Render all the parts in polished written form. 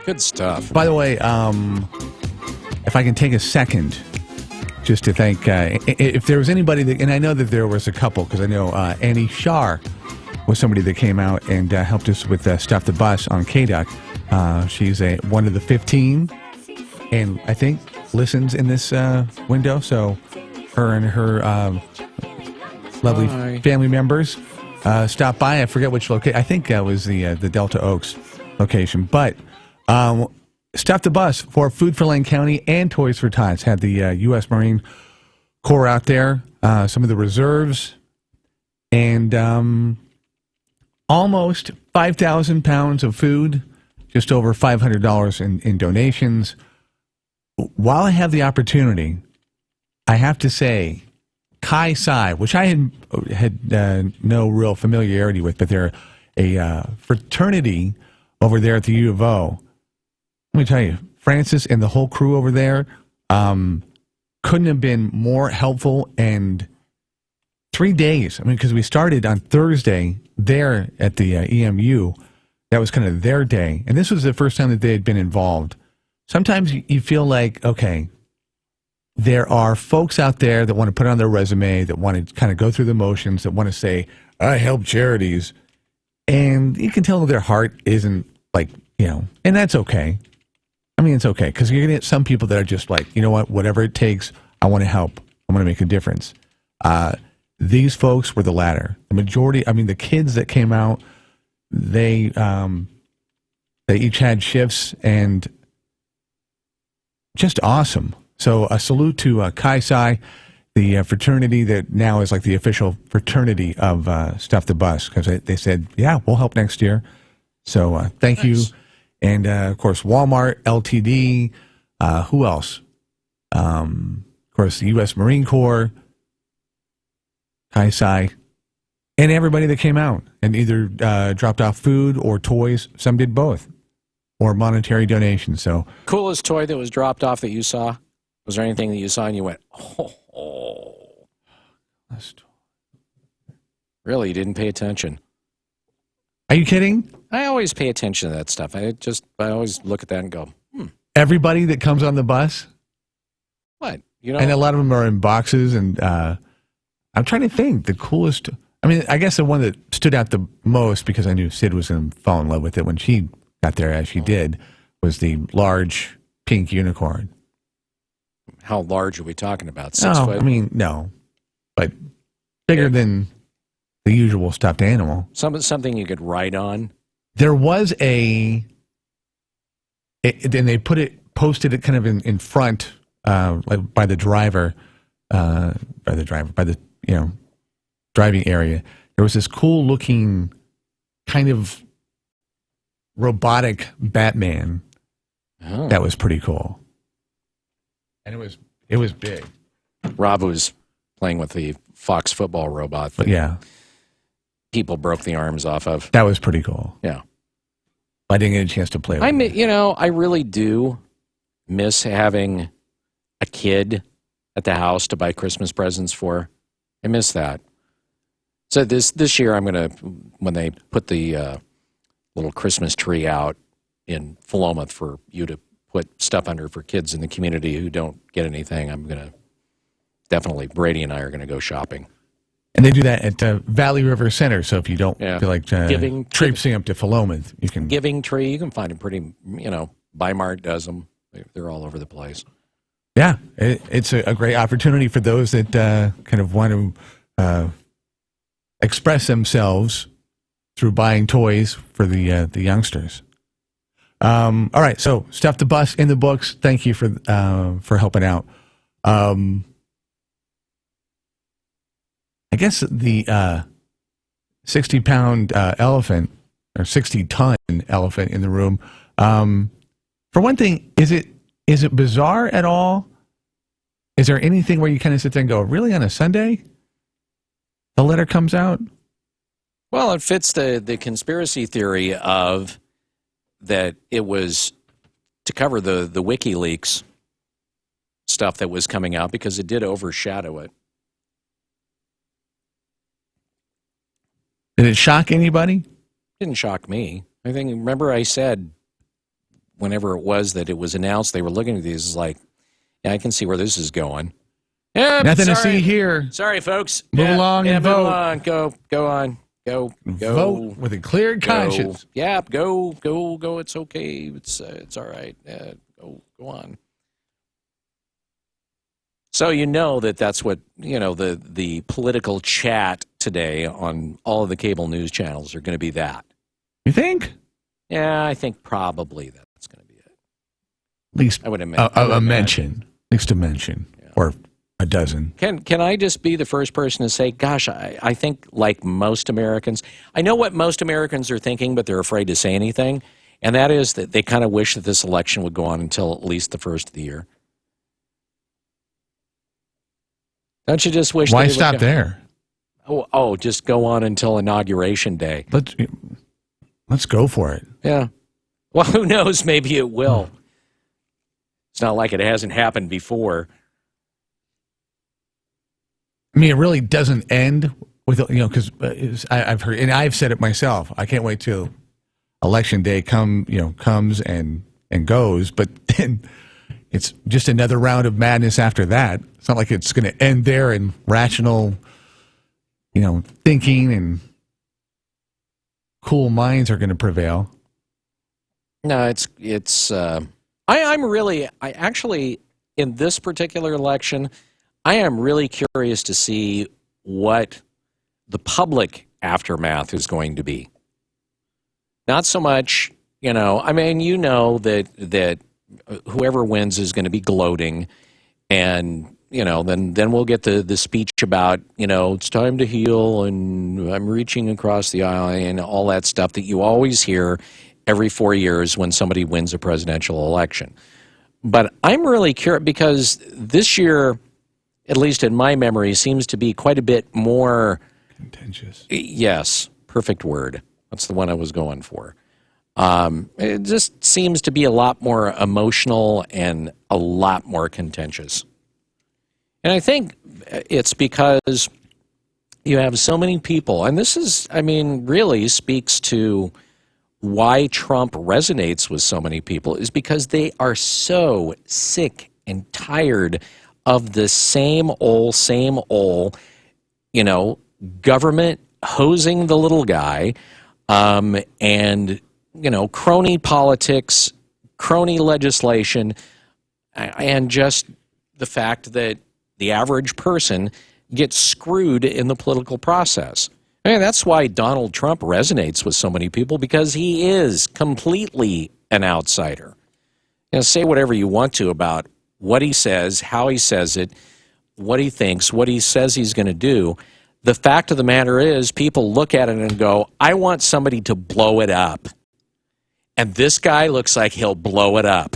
Good stuff. By the way, if I can take a second just to thank, if there was anybody that, and I know that there was a couple, because I know Annie Shar was somebody that came out and helped us with Stuff the Bus on KDUC. She's one of the 15, and I think listens in this window. So her and her lovely family members stopped by. I forget which location. I think that was the Delta Oaks location. But Stuff the Bus for Food for Lane County and Toys for Tots had the U.S. Marine Corps out there, some of the reserves, and almost 5,000 pounds of food, just over $500 in donations. While I have the opportunity, I have to say, Chi Psi, which I had no real familiarity with, but they're a fraternity over there at the U of O. Let me tell you, Francis and the whole crew over there couldn't have been more helpful. And 3 days, I mean, because we started on Thursday there at the EMU. That was kind of their day. And this was the first time that they had been involved. Sometimes you feel like, okay, there are folks out there that want to put on their resume, that want to kind of go through the motions, that want to say, I help charities. And you can tell their heart isn't like, and that's okay. I mean, it's okay, because you're going to get some people that are just like, you know what, whatever it takes, I want to help. I want to make a difference. These folks were the latter. The majority, I mean, the kids that came out, they each had shifts, and just awesome. So a salute to Chi Psi, the fraternity that now is like the official fraternity of Stuff the Bus, because they said, yeah, we'll help next year. So thank you. And, of course, Walmart, LTD, who else? Of course, the U.S. Marine Corps, Chi Psi, and everybody that came out and either dropped off food or toys. Some did both, or monetary donations. So, coolest toy that was dropped off that you saw? Was there anything that you saw and you went, oh. Really, you didn't pay attention? Are you kidding? I always pay attention to that stuff. I always look at that and go, Everybody that comes on the bus? What? And a lot of them are in boxes, and I'm trying to think the coolest. I mean, I guess the one that stood out the most, because I knew Sid was going to fall in love with it when she got there, as she did, was the large pink unicorn. How large are we talking about? 6 foot? I mean, no. But bigger than the usual stuffed animal. Something you could ride on. There was and they posted it kind of in front, like by the driver, by the driving area. There was this cool looking kind of robotic Batman. Oh. That was pretty cool. And it was big. Rob was playing with the Fox football robot that people broke the arms off of. That was pretty cool. Yeah. I didn't get a chance to play with it. I really do miss having a kid at the house to buy Christmas presents for. I miss that. So this year I'm going to, when they put the little Christmas tree out in Philomath for you to put stuff under for kids in the community who don't get anything, I'm going to definitely, Brady and I are going to go shopping. And they do that at Valley River Center, so if you don't feel like traipsing up to Philomath, you can... Giving Tree, you can find them pretty, Bi-Mart does them. They're all over the place. Yeah, it's a great opportunity for those that kind of want to express themselves through buying toys for the youngsters. All right, so Stuff the Bus in the books. Thank you for helping out. I guess the 60-pound elephant, or 60-ton elephant in the room. For one thing, is it bizarre at all? Is there anything where you kind of sit there and go, really, on a Sunday? The letter comes out? Well, it fits the conspiracy theory of that it was to cover the WikiLeaks stuff that was coming out, because it did overshadow it. Did it shock anybody? Didn't shock me. Remember I said whenever it was that it was announced, they were looking at these like, yeah, I can see where this is going. Yeah, Nothing to see here. Sorry, folks. Move along and vote. Move along. Go on. Go. Vote with a clear conscience. Yeah, go. It's okay. It's all right. Go on. So you know that's what the political chat today on all of the cable news channels are going to be that. You think? Yeah, I think probably that's going to be it. At least I would imagine. A mention. At least a mention. Yeah. Or a dozen. Can I just be the first person to say, gosh, I think like most Americans, I know what most Americans are thinking, but they're afraid to say anything, and that is that they kind of wish that this election would go on until at least the first of the year. Don't you just wish? Why stop there? Oh, just go on until Inauguration Day. Let's go for it. Yeah. Well, who knows? Maybe it will. It's not like it hasn't happened before. I mean, it really doesn't end with, because I've heard, and I've said it myself. I can't wait till Election Day comes and goes, but then it's just another round of madness after that. It's not like it's going to end there and rational, thinking and cool minds are going to prevail. No, I actually, in this particular election, I am really curious to see what the public aftermath is going to be. Not so much, that whoever wins is going to be gloating, and then we'll get the speech about it's time to heal and I'm reaching across the aisle and all that stuff that you always hear every 4 years when somebody wins a presidential election. But I'm really curious because this year, at least in my memory, seems to be quite a bit more contentious. Yes, perfect word. That's the one I was going for. It just seems to be a lot more emotional and a lot more contentious. And I think it's because you have so many people, and this is, really speaks to why Trump resonates with so many people, is because they are so sick and tired of the same old, government hosing the little guy, and, crony politics, crony legislation, and just the fact that the average person gets screwed in the political process. That's why Donald Trump resonates with so many people, because he is completely an outsider. Say whatever you want to about what he says, how he says it, what he thinks, what he says he's going to do. The fact of the matter is, people look at it and go, I want somebody to blow it up. And this guy looks like he'll blow it up.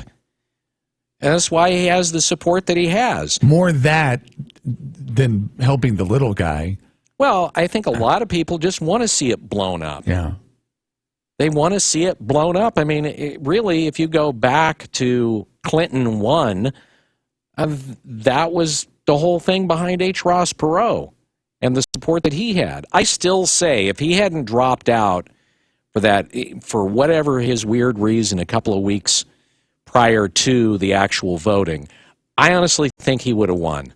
And that's why he has the support that he has. More that than helping the little guy. Well, I think a lot of people just want to see it blown up. Yeah. They want to see it blown up. Really, if you go back to Clinton 1, that was the whole thing behind H. Ross Perot and the support that he had. I still say if he hadn't dropped out for whatever his weird reason a couple of weeks prior to the actual voting, I honestly think he would have won.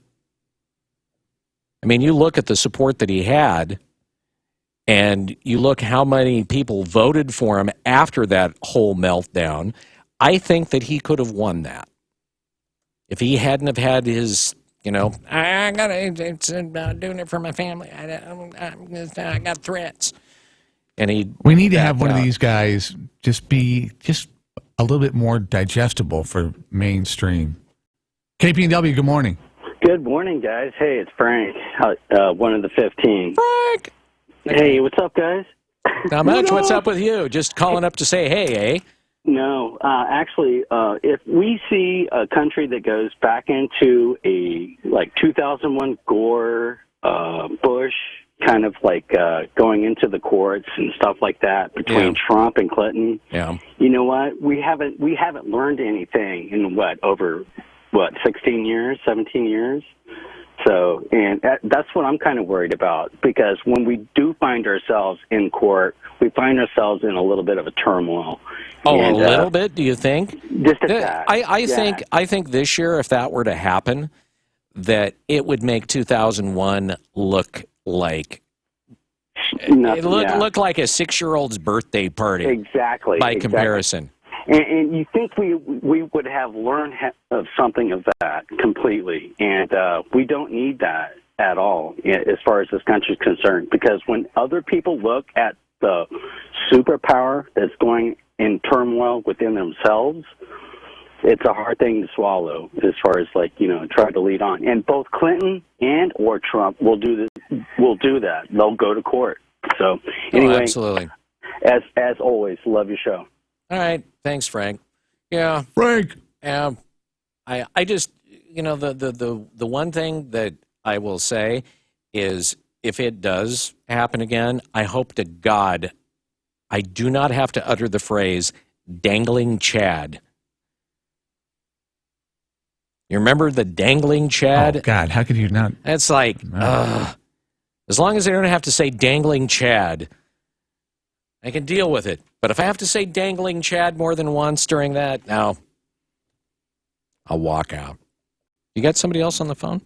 You look at the support that he had, and you look how many people voted for him after that whole meltdown, I think that he could have won that. If he hadn't have had his, I'm doing it for my family. I got threats. And we need to have one of these guys be a little bit more digestible for mainstream. KPNW, good morning. Good morning, guys. Hey, it's Frank, one of the 15. Frank! Hey, what's up, guys? Not much. What's up with you? Just calling up to say hey, eh? No, actually, if we see a country that goes back into a 2001 Gore, Bush, kind of going into the courts and stuff like that between Trump and Clinton. Yeah. You know what? We haven't learned anything in over 16 years, 17 years. So, and that's what I'm kind of worried about, because when we do find ourselves in court, we find ourselves in a little bit of a turmoil. Oh, And, a little bit, do you think? Just a tad. I think this year, if that were to happen, that it would make 2001 look like look like a 6-year-old's birthday party. Exactly. By comparison. And you think we would have learned of something of that completely, and we don't need that at all as far as this country is concerned, because when other people look at the superpower that's going in turmoil within themselves, it's a hard thing to swallow as far as try to lead on. And both Clinton and or Trump will do that. They'll go to court. So anyway, absolutely. As always, love your show. All right. Thanks, Frank. Yeah. Frank. I just, the one thing that I will say is, if it does happen again, I hope to God I do not have to utter the phrase dangling Chad. You remember the dangling Chad? Oh, God, how could you not? It's like, as long as I don't have to say dangling Chad, I can deal with it. But if I have to say dangling Chad more than once during that, no, I'll walk out. You got somebody else on the phone?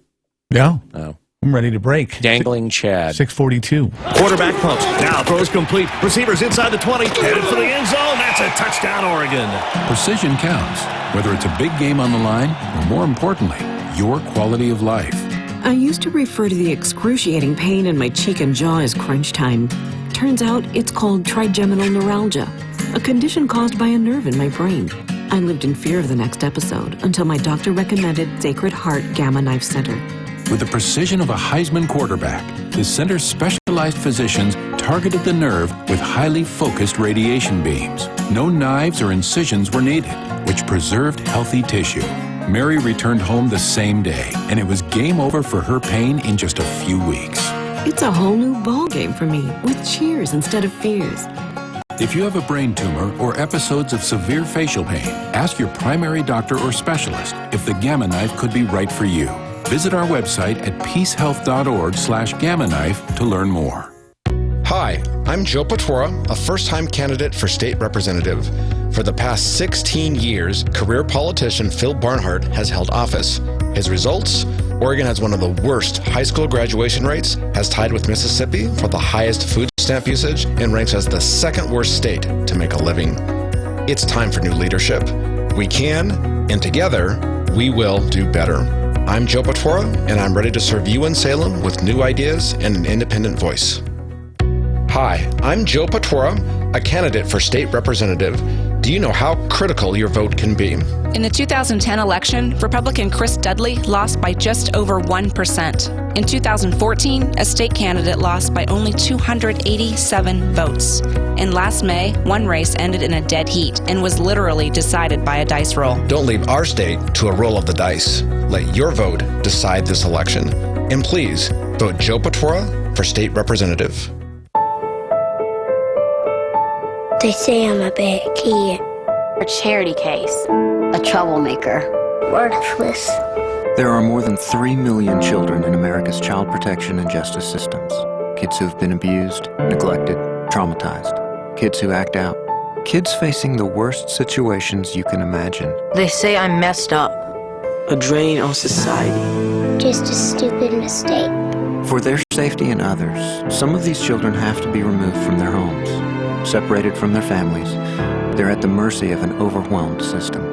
No. No. I'm ready to break. Dangling Chad. 6:42. Quarterback pumps. Now throws complete. Receivers inside the 20. Headed for the end zone. That's a touchdown, Oregon. Precision counts, whether it's a big game on the line or, more importantly, your quality of life. I used to refer to the excruciating pain in my cheek and jaw as crunch time. Turns out it's called trigeminal neuralgia, a condition caused by a nerve in my brain. I lived in fear of the next episode until my doctor recommended Sacred Heart Gamma Knife Center. With the precision of a Heisman quarterback, the center's specialized physicians targeted the nerve with highly focused radiation beams. No knives or incisions were needed, which preserved healthy tissue. Mary returned home the same day, and it was game over for her pain in just a few weeks. It's a whole new ballgame for me, with cheers instead of fears. If you have a brain tumor or episodes of severe facial pain, ask your primary doctor or specialist if the Gamma Knife could be right for you. Visit our website at peacehealth.org/Gamma Knife to learn more. Hi, I'm Joe Patora, a first-time candidate for state representative. For the past 16 years, career politician Phil Barnhart has held office. His results? Oregon has one of the worst high school graduation rates, has tied with Mississippi for the highest food stamp usage, and ranks as the second worst state to make a living. It's time for new leadership. We can, and together, we will do better. I'm Joe Patora, and I'm ready to serve you in Salem with new ideas and an independent voice. Hi, I'm Joe Patora, a candidate for state representative. Do you know how critical your vote can be? In the 2010 election, Republican Chris Dudley lost by just over 1%. In 2014, a state candidate lost by only 287 votes. And last May, one race ended in a dead heat and was literally decided by a dice roll. Don't leave our state to a roll of the dice. Let your vote decide this election. And please, vote Joe Patora for state representative. They say I'm a bad kid. A charity case. A troublemaker. Worthless. There are more than 3 million children in America's child protection and justice systems. Kids who've been abused, neglected, traumatized. Kids who act out. Kids facing the worst situations you can imagine. They say I'm messed up. A drain on society. Just a stupid mistake. For their safety and others, some of these children have to be removed from their homes. Separated from their families, they're at the mercy of an overwhelmed system.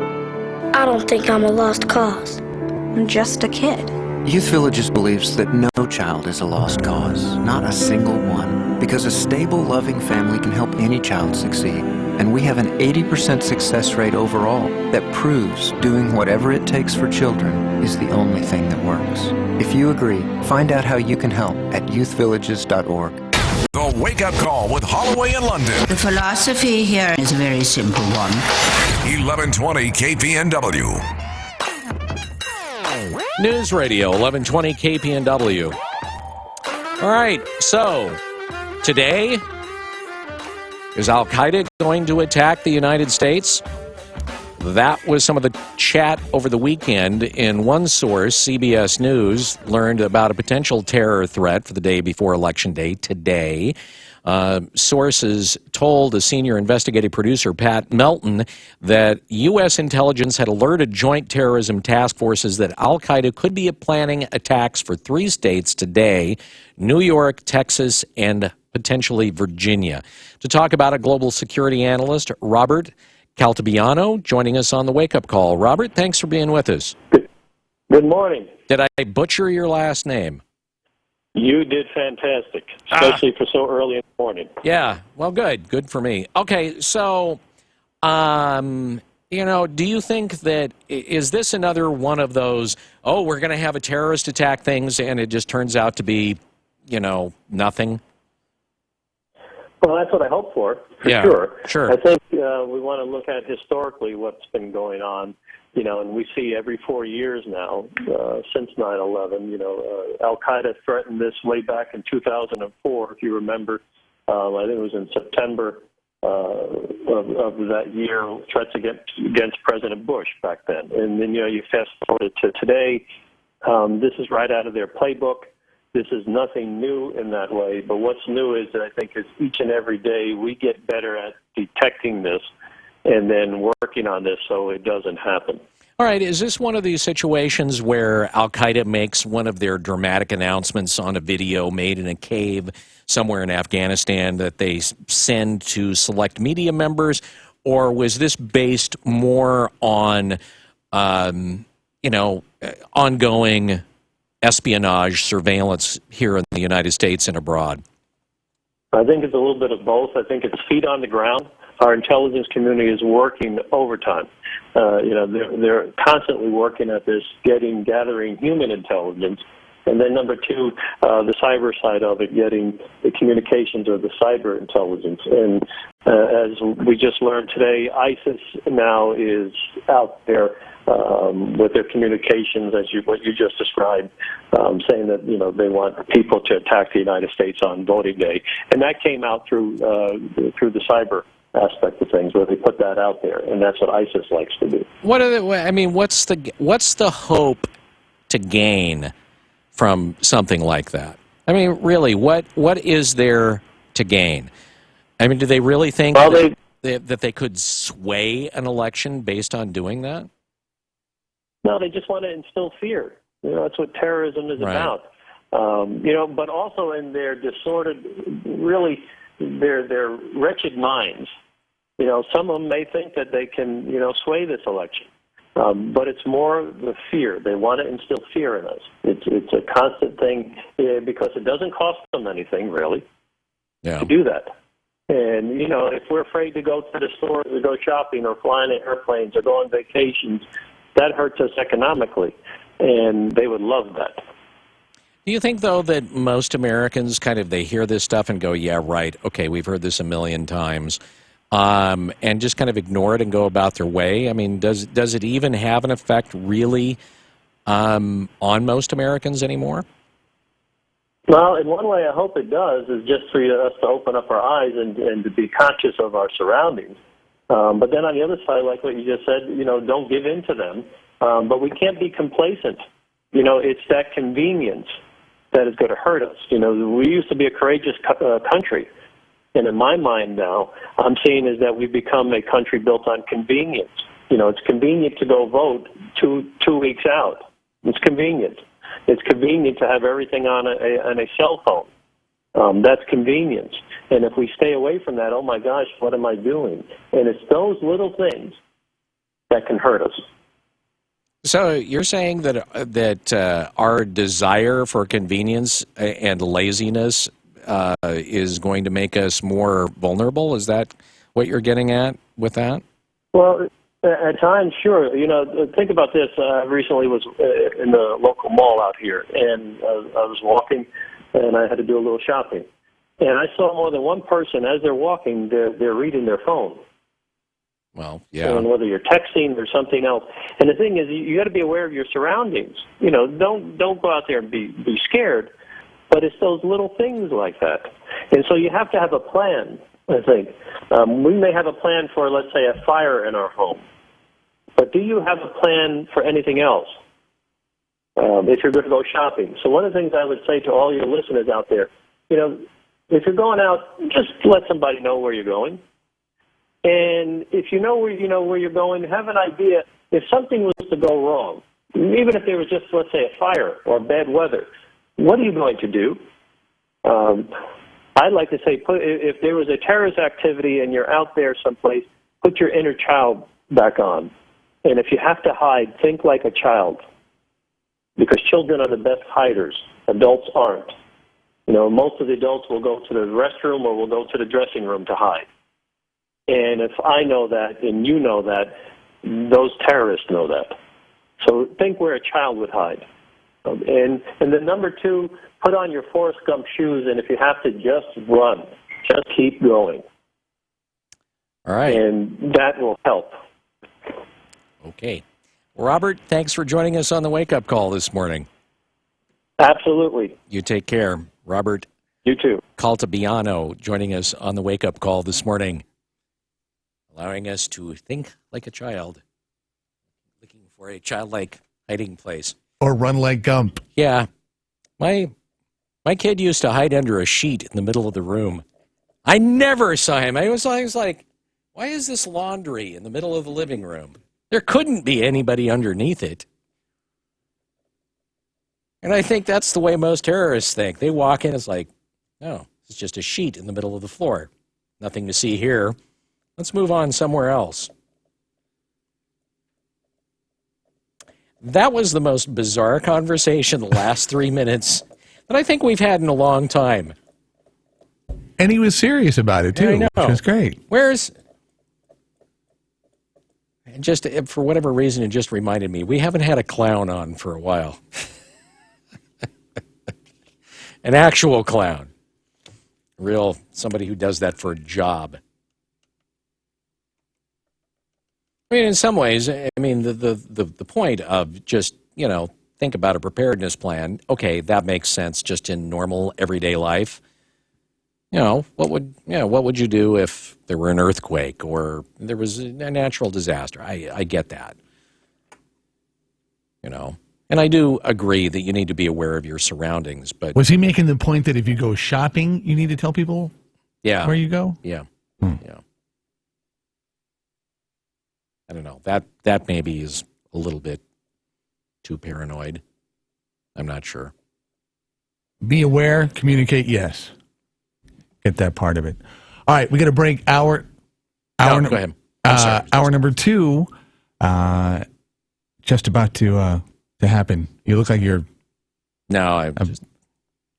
I don't think I'm a lost cause. I'm just a kid. Youth Villages believes that no child is a lost cause, not a single one, because a stable, loving family can help any child succeed. And we have an 80% success rate overall that proves doing whatever it takes for children is the only thing that works. If you agree, find out how you can help at youthvillages.org. The Wake Up Call with Holloway and London. The philosophy here is a very simple one. 1120 KPNW. News Radio, 1120 KPNW. All right, so today, is Al-Qaeda going to attack the United States? That was some of the chat over the weekend. In one source, CBS News learned about a potential terror threat for the day before Election Day today. Sources told a senior investigative producer, Pat Melton, that U.S. intelligence had alerted joint terrorism task forces that al-Qaeda could be planning attacks for 3 states today: New York, Texas, and potentially Virginia. To talk about it, global security analyst Robert Caltabiano joining us on the Wake Up Call. Robert, thanks for being with us. Good morning. Did I butcher your last name? You did fantastic, especially for so early in the morning. Yeah, well, good. Good for me. Okay, so, do you think that, is this another one of those, we're going to have a terrorist attack things, and it just turns out to be, nothing? Well, that's what I hope for Sure. I think we want to look at historically what's been going on, and we see every 4 years now, since 9/11, al-Qaeda threatened this way back in 2004, if you remember. I think it was in September of that year, threats against President Bush back then. And then, you fast forward to today, this is right out of their playbook. This is nothing new in that way, but what's new is that I think is each and every day we get better at detecting this and then working on this so it doesn't happen. All right, is this one of these situations where al-Qaeda makes one of their dramatic announcements on a video made in a cave somewhere in Afghanistan that they send to select media members, or was this based more on, ongoing espionage surveillance here in the United States and abroad? I think it's a little bit of both. I think it's feet on the ground. Our intelligence community is working overtime. They're constantly working at this, gathering human intelligence. And then number two, the cyber side of it, getting the communications or the cyber intelligence. And as we just learned today, ISIS now is out there with their communications, what you just described, saying that they want people to attack the United States on voting day, and that came out through the cyber aspect of things, where they put that out there, and that's what ISIS likes to do. What's the hope to gain from something like that? I mean, really, what is there to gain? I mean, do they really think that they could sway an election based on doing that? No, they just want to instill fear. That's what terrorism is about. But also in their disordered, really, their wretched minds. Some of them may think that they can, sway this election. But it's more the fear. They want to instill fear in us. It's a constant thing because it doesn't cost them anything, really, to do that. And, if we're afraid to go to the store, to go shopping or fly in airplanes or go on vacations, that hurts us economically, and they would love that. Do you think, though, that most Americans they hear this stuff and go, yeah, right, okay, we've heard this a million times, and just kind of ignore it and go about their way? I mean, does it even have an effect, really, on most Americans anymore? Well, in one way, I hope it does, is just for us to open up our eyes and to be conscious of our surroundings. But then on the other side, like what you just said, don't give in to them. But we can't be complacent. It's that convenience that is going to hurt us. We used to be a courageous country. And in my mind now, I'm seeing is that we've become a country built on convenience. It's convenient to go vote two weeks out. It's convenient. It's convenient to have everything on a cell phone. That's convenience. And if we stay away from that, oh my gosh, what am I doing? And it's those little things that can hurt us. So you're saying that our desire for convenience and laziness is going to make us more vulnerable? Is that what you're getting at with that? Well, at times, sure. Think about this. I recently was in the local mall out here, and I was walking, and I had to do a little shopping. And I saw more than one person, as they're walking, they're reading their phone. Well, yeah. And whether you're texting or something else. And the thing is, you got to be aware of your surroundings. Don't go out there and be scared. But it's those little things like that. And so you have to have a plan, I think. We may have a plan for, let's say, a fire in our home. but do you have a plan for anything else? If you're going to go shopping. So one of the things I would say to all your listeners out there, if you're going out, just let somebody know where you're going. And if you know where you're going, have an idea. If something was to go wrong, even if there was just, let's say, a fire or bad weather, what are you going to do? I'd like to say, if there was a terrorist activity and you're out there someplace, put your inner child back on. And if you have to hide, think like a child. Because children are the best hiders. Adults aren't. Most of the adults will go to the restroom or will go to the dressing room to hide. And if I know that and you know that, those terrorists know that. So think where a child would hide. And then number 2, put on your Forrest Gump shoes, and if you have to, just run. Just keep going. All right. And that will help. Okay. Robert, thanks for joining us on the Wake Up Call this morning. Absolutely. You take care. Robert. You too. Caltabiano joining us on the Wake Up Call this morning, allowing us to think like a child, looking for a childlike hiding place. Or run like Gump. Yeah. My kid used to hide under a sheet in the middle of the room. I never saw him. I was like, why is this laundry in the middle of the living room? There couldn't be anybody underneath it. And I think that's the way most terrorists think. They walk in, it's like, no, it's just a sheet in the middle of the floor. Nothing to see here. Let's move on somewhere else. That was the most bizarre conversation the last 3 minutes that I think we've had in a long time. And he was serious about it, too, which was great. Just for whatever reason, it just reminded me, we haven't had a clown on for a while. An actual clown. Somebody who does that for a job. I mean, in some ways, the point of just, think about a preparedness plan. Okay, that makes sense just in normal everyday life. What would you do if there were an earthquake or there was a natural disaster? I get that. And I do agree that you need to be aware of your surroundings. But was he making the point that if you go shopping, you need to tell people where you go? Yeah. Yeah. I don't know. That maybe is a little bit too paranoid. I'm not sure. Be aware, communicate, yes. Get that part of it. All right, we got to break hour go ahead. Hour number 2 just about to happen. You look like you're... No,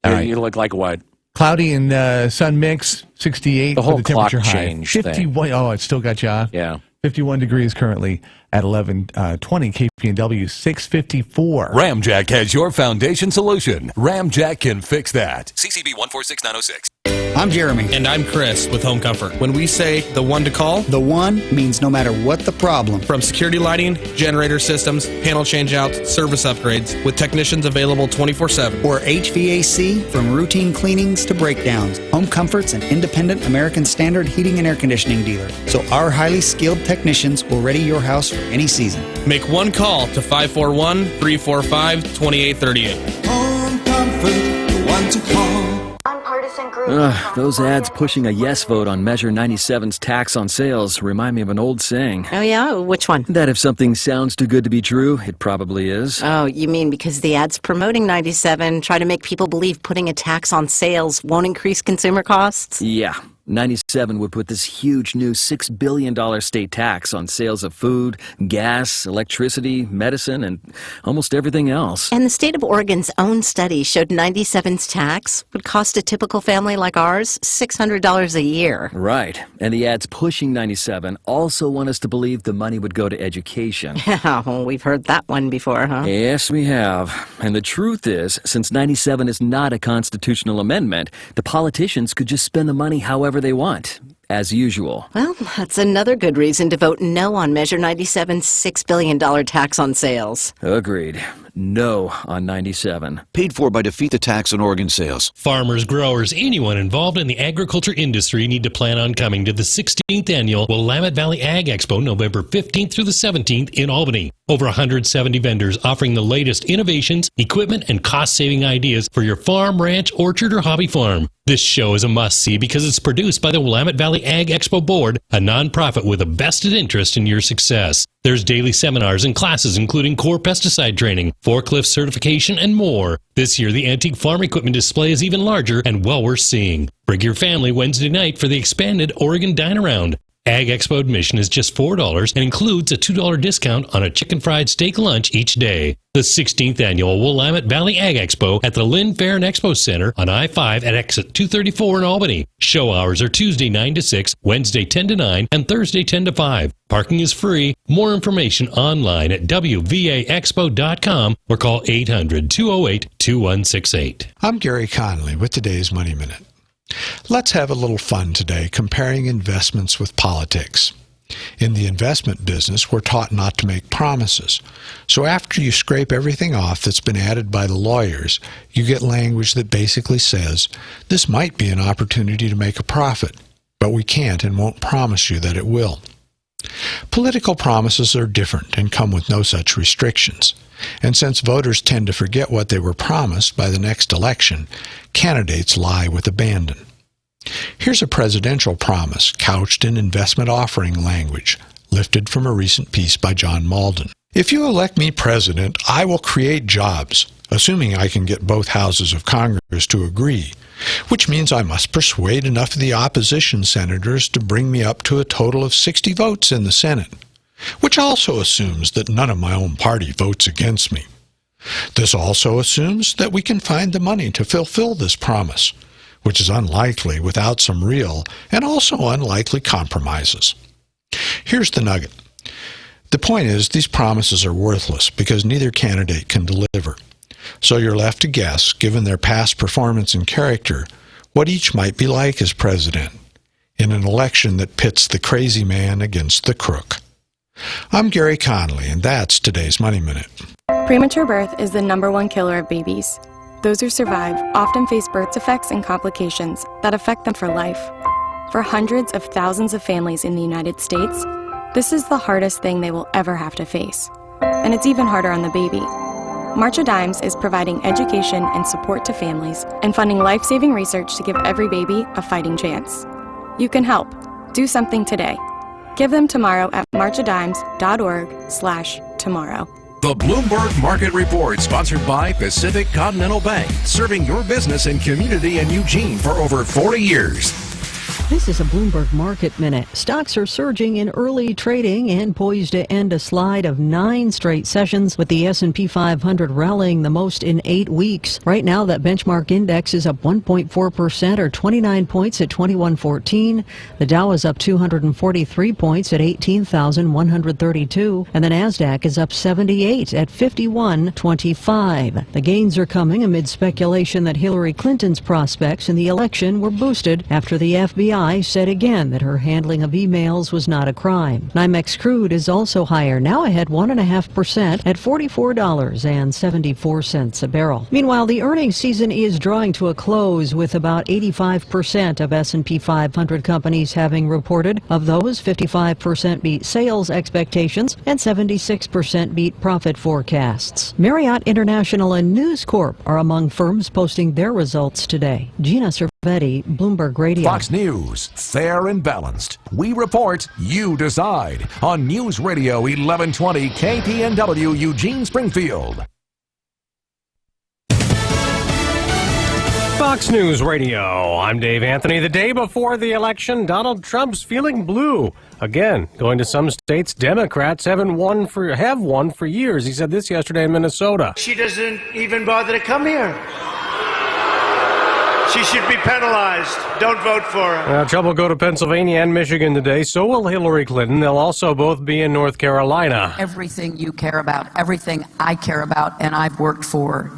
you look like what? Cloudy and sun mix, 68 the whole for the temperature clock high. change 51. thing. Oh, it still got you off? Yeah. 51 degrees currently at 11:20 KPNW 654. Ramjack has your foundation solution. Ramjack can fix that. CCB 146906. I'm Jeremy. And I'm Chris with Home Comfort. When we say the one to call, the one means no matter what the problem. From security lighting, generator systems, panel changeouts, service upgrades, with technicians available 24/7. Or HVAC, from routine cleanings to breakdowns. Home Comfort's an independent American Standard heating and air conditioning dealer. So our highly skilled technicians will ready your house for any season. Make one call to 541-345-2838. Home Comfort, the one to call. Those ads pushing a yes vote on Measure 97's tax on sales remind me of an old saying. Oh, yeah? Which one? That if something sounds too good to be true, it probably is. Oh, you mean because the ads promoting 97 try to make people believe putting a tax on sales won't increase consumer costs? Yeah. 97 would put this huge new $6 billion state tax on sales of food, gas, electricity, medicine, and almost everything else. And the state of Oregon's own study showed 97's tax would cost a typical family like ours $600 a year. Right. And the ads pushing 97 also want us to believe the money would go to education. Oh, we've heard that one before, huh? Yes, we have. And the truth is, since 97 is not a constitutional amendment, the politicians could just spend the money however they want, as usual. Well, that's another good reason to vote no on Measure 97's $6 billion tax on sales. Agreed. no on 97. Paid for by Defeat the Tax on Organ Sales. Farmers, growers, anyone involved in the agriculture industry need to plan on coming to the 16th annual Willamette Valley Ag Expo, November 15th through the 17th in Albany. Over 170 vendors offering the latest innovations, equipment, and cost-saving ideas for your farm, ranch, orchard, or hobby farm. This show is a must-see because it's produced by the Willamette Valley Ag Expo Board, a nonprofit with a vested interest in your success. There's daily seminars and classes including core pesticide training, forklift certification, and more. This year, the antique farm equipment display is even larger and well worth seeing. Bring your family Wednesday night for the expanded Oregon Dine-Around. Ag Expo admission is just $4 and includes a $2 discount on a chicken fried steak lunch each day. The 16th annual Willamette Valley Ag Expo at the Lynn Fair and Expo Center on I-5 at exit 234 in Albany. Show hours are Tuesday 9 to 6, Wednesday 10 to 9, and Thursday 10 to 5. Parking is free. More information online at wvaexpo.com or call 800-208-2168. I'm Gary Conley with today's Money Minute. Let's have a little fun today comparing investments with politics. In the investment business, we're taught not to make promises. So after you scrape everything off that's been added by the lawyers, you get language that basically says, this might be an opportunity to make a profit, but we can't and won't promise you that it will. Political promises are different and come with no such restrictions. And since voters tend to forget what they were promised by the next election, candidates lie with abandon. Here's a presidential promise couched in investment offering language, lifted from a recent piece by John Malden. If you elect me president, I will create jobs, assuming I can get both houses of Congress to agree, which means I must persuade enough of the opposition senators to bring me up to a total of 60 votes in the Senate, which also assumes that none of my own party votes against me. This also assumes that we can find the money to fulfill this promise, which is unlikely without some real and also unlikely compromises. Here's the nugget. The point is, these promises are worthless because neither candidate can deliver. So you're left to guess, given their past performance and character, what each might be like as president in an election that pits the crazy man against the crook. I'm Gary Conley, and that's today's Money Minute. Premature birth is the #1 killer of babies. Those who survive often face birth defects and complications that affect them for life. For hundreds of thousands of families in the United States, this is the hardest thing they will ever have to face. And it's even harder on the baby. March of Dimes is providing education and support to families and funding life-saving research to give every baby a fighting chance. You can help. Do something today. Give them tomorrow at marchofdimes.org/tomorrow. The Bloomberg Market Report, sponsored by Pacific Continental Bank, serving your business and community in Eugene for over 40 years. This is a Bloomberg Market Minute. Stocks are surging in early trading and poised to end a slide of 9 straight sessions, with the S&P 500 rallying the most in 8 weeks. Right now, that benchmark index is up 1.4% or 29 points at 2114. The Dow is up 243 points at 18,132, and the Nasdaq is up 78 at 5125. The gains are coming amid speculation that Hillary Clinton's prospects in the election were boosted after the FBI said again that her handling of emails was not a crime. NYMEX crude is also higher, now ahead 1.5% at $44.74 a barrel. Meanwhile, the earnings season is drawing to a close, with about 85% of S&P 500 companies having reported. Of those, 55% beat sales expectations and 76% beat profit forecasts. Marriott International and News Corp are among firms posting their results today. Gina Cervetti, Bloomberg Radio. Fox News, fair and balanced. We report, you decide. On News Radio 1120 KPNW Eugene Springfield. Fox News Radio. I'm Dave Anthony. The day before the election, Donald Trump's feeling blue. Again, going to some states, Democrats have won for years. He said this yesterday in Minnesota. She doesn't even bother to come here. She should be penalized. Don't vote for her. Trump will go to Pennsylvania and Michigan today. So will Hillary Clinton. They'll also both be in North Carolina. Everything you care about, everything I care about and I've worked for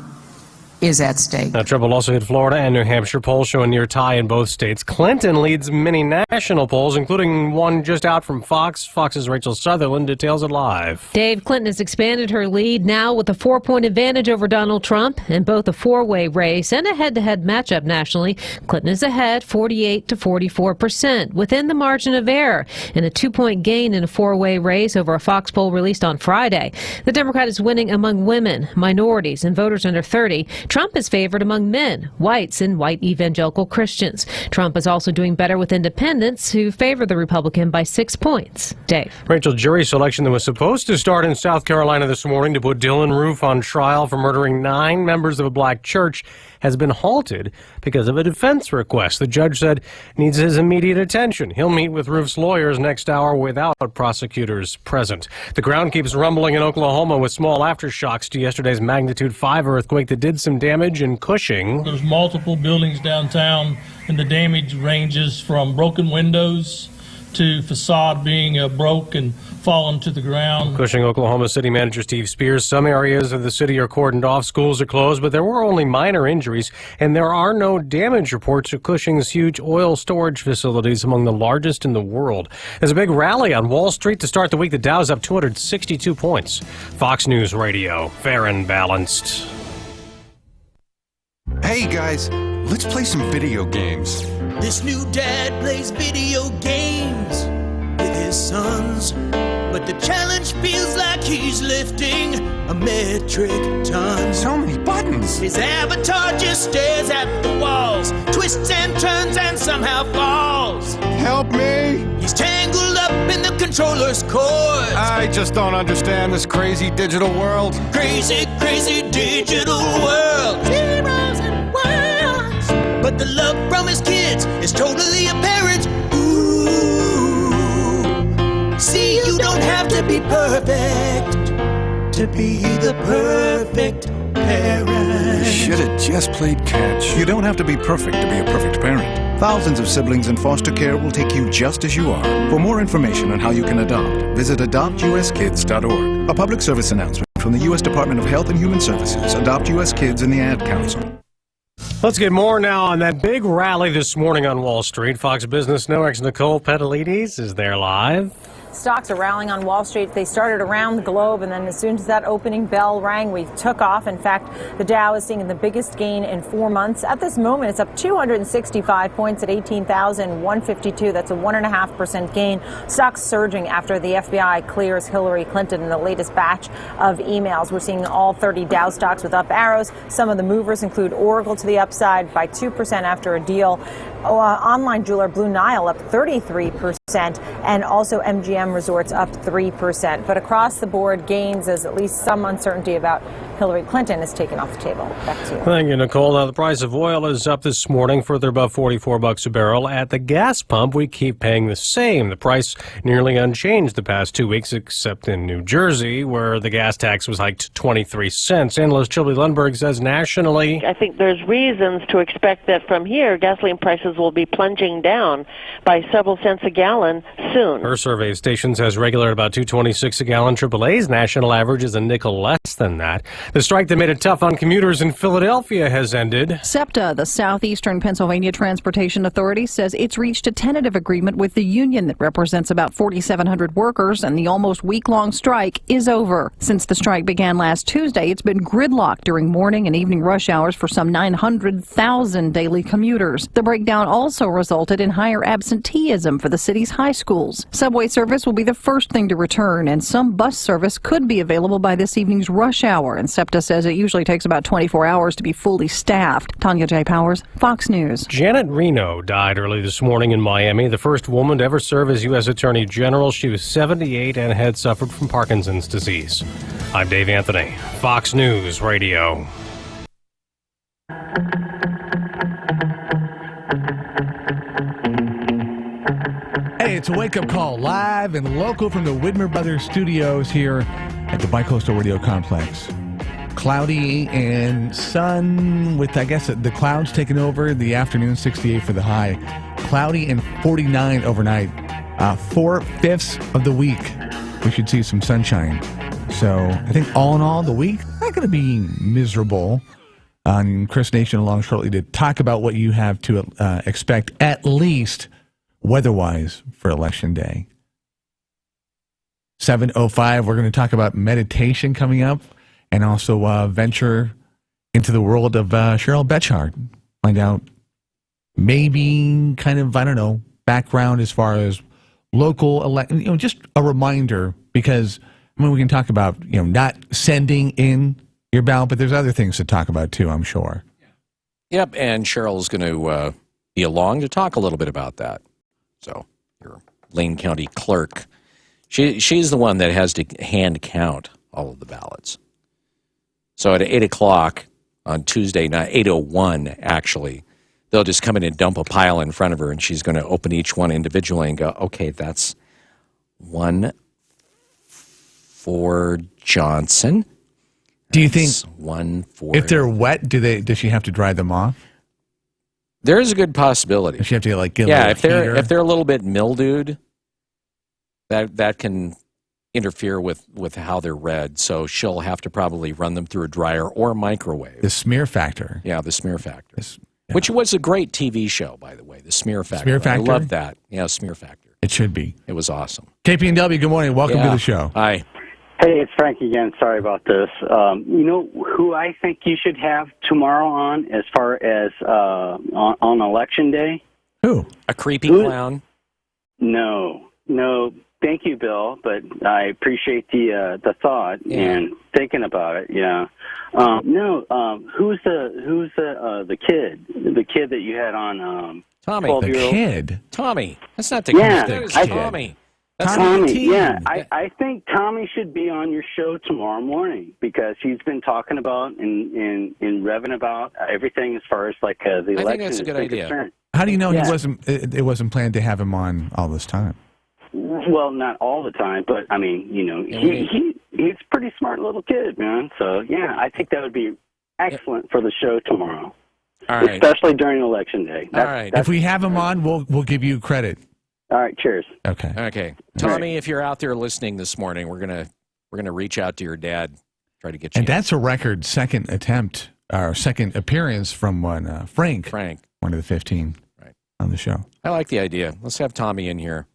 is at stake. Now, trouble also hit Florida and New Hampshire. Polls show a near tie in both states. Clinton leads many national polls, including one just out from Fox. Fox's Rachel Sutherland details it live. Dave, Clinton has expanded her lead now with a 4-point advantage over Donald Trump in both a four-way race and a head-to-head matchup nationally. Clinton is ahead 48 to 44% within the margin of error and a 2-point gain in a four-way race over a Fox poll released on Friday. The Democrat is winning among women, minorities, and voters under 30. Trump is favored among men, whites, and white evangelical Christians. Trump is also doing better with independents who favor the Republican by 6 points. Dave. Rachel, jury selection that was supposed to start in South Carolina this morning to put Dylan Roof on trial for murdering 9 members of a black church has been halted because of a defense request the judge said needs his immediate attention. He'll meet with Roof's lawyers next hour without prosecutors present. The ground keeps rumbling in Oklahoma with small aftershocks to yesterday's magnitude 5 earthquake that did some damage in Cushing. There's multiple buildings downtown, and the damage ranges from broken windows to facade being broke and fallen to the ground. Cushing, Oklahoma City Manager Steve Spears. Some areas of the city are cordoned off, schools are closed, but there were only minor injuries, and there are no damage reports to Cushing's huge oil storage facilities, among the largest in the world. There's a big rally on Wall Street to start the week. The Dow's up 262 points. Fox News Radio, fair and balanced. Hey guys, let's play some video games. This new dad plays video games with his sons, but the challenge feels like he's lifting a metric ton. So many buttons. His avatar just stares at the walls, twists and turns and somehow falls. Help me! He's tangled up in the controller's cords. I just don't understand this crazy digital world. Crazy, crazy digital world. Zeros and ones. But the love from his kids is totally apparent. Ooh. See, you don't have to be perfect to be the perfect parent. Should have just played catch. You don't have to be perfect to be a perfect parent. Thousands of siblings in foster care will take you just as you are. For more information on how you can adopt, visit adoptuskids.org. A public service announcement from the U.S. Department of Health and Human Services, Adopt U.S. Kids, and the Ad Council. Let's get more now on that big rally this morning on Wall Street. Fox Business Network's Nicole Petalides is there live. Stocks are rallying on Wall Street. They started around the globe, and then as soon as that opening bell rang, we took off. In fact, the Dow is seeing the biggest gain in 4 months. At this moment, it's up 265 points at 18,152. That's a 1.5% gain. Stocks surging after the FBI clears Hillary Clinton in the latest batch of emails. We're seeing all 30 Dow stocks with up arrows. Some of the movers include Oracle to the upside by 2% after a deal. Online jeweler Blue Nile up 33%, and also MGM Resorts up 3%. But across the board, gains as at least some uncertainty about Hillary Clinton is taken off the table. Back to you. Thank you, Nicole. Now, the price of oil is up this morning, further above $44 a barrel. At the gas pump, we keep paying the same. The price nearly unchanged the past 2 weeks, except in New Jersey, where the gas tax was hiked to 23 cents. Analyst Chilby Lundberg says nationally, I think there's reasons to expect that from here, gasoline prices will be plunging down by several cents a gallon soon. Her survey of stations has regular at about $2.26 a gallon. AAA's national average is a nickel less than that. The strike that made it tough on commuters in Philadelphia has ended. SEPTA, the Southeastern Pennsylvania Transportation Authority, says it's reached a tentative agreement with the union that represents about 4,700 workers, and the almost week-long strike is over. Since the strike began last Tuesday, it's been gridlocked during morning and evening rush hours for some 900,000 daily commuters. The breakdown also resulted in higher absenteeism for the city's high schools. Subway service will be the first thing to return, and some bus service could be available by this evening's rush hour. And SEPTA says it usually takes about 24 hours to be fully staffed. Tanya J. Powers, Fox News. Janet Reno died early this morning in Miami, the first woman to ever serve as U.S. Attorney General. She was 78 and had suffered from Parkinson's disease. I'm Dave Anthony, Fox News Radio. Hey, it's a wake-up call, live and local from the Widmer Brothers studios here at the Bicoastal Radio Complex. Cloudy and sun with, I guess, the clouds taking over. The afternoon, 68 for the high. Cloudy and 49 overnight. 4/5 of the week, we should see some sunshine. So I think all in all, the week, not going to be miserable. Chris Nation along shortly to talk about what you have to expect, at least weather-wise, for Election Day. 7:05, we're going to talk about meditation coming up and also venture into the world of Cheryl Betchard. Find out maybe kind of, I don't know, background as far as local just a reminder, because we can talk about not sending in your ballot, but there's other things to talk about too, I'm sure. Yep, and Cheryl's going to be along to talk a little bit about that. So your Lane County clerk, she's the one that has to hand count all of the ballots. So at 8 o'clock on Tuesday night, 8:01 actually, they'll just come in and dump a pile in front of her, and she's going to open each one individually and go, okay, that's one for Johnson. Do you think one for if they're wet, does she have to dry them off? There is a good possibility. Does she have to get if they're a little bit mildewed, that can interfere with how they're read. So she'll have to probably run them through a dryer or a microwave. The Smear Factor. Yeah, the Smear Factor. Which was a great TV show, by the way, the Smear Factor. Smear Factor? I love that. Yeah, Smear Factor. It should be. It was awesome. KPNW, good morning. Welcome to the show. Hi. Hey, it's Frank again. Sorry about this. You know who I think you should have tomorrow on as far as on Election Day? Who? A creepy clown? No. Thank you, Bill, but I appreciate the thought and thinking about it. Yeah. Who's the kid? The kid that you had on Tommy. 12-year-old? Kid? Tommy. That's not the Yeah, kid. That is Tommy. That's Tommy, yeah. I think Tommy should be on your show tomorrow morning because he's been talking about and revving about everything as far as like the election. I think that's a good idea. Concerned. How do you know it wasn't planned to have him on all this time? Well, not all the time, but I mean, he's a pretty smart little kid, man. So yeah, I think that would be excellent for the show tomorrow, all right. Especially during Election Day. All right. If we have him on, we'll give you credit. All right, cheers. Okay. Tommy, if you're out there listening this morning, we're gonna reach out to your dad, try to get you. And that's a record second attempt or second appearance from Frank, one of the 15 on the show. I like the idea. Let's have Tommy in here.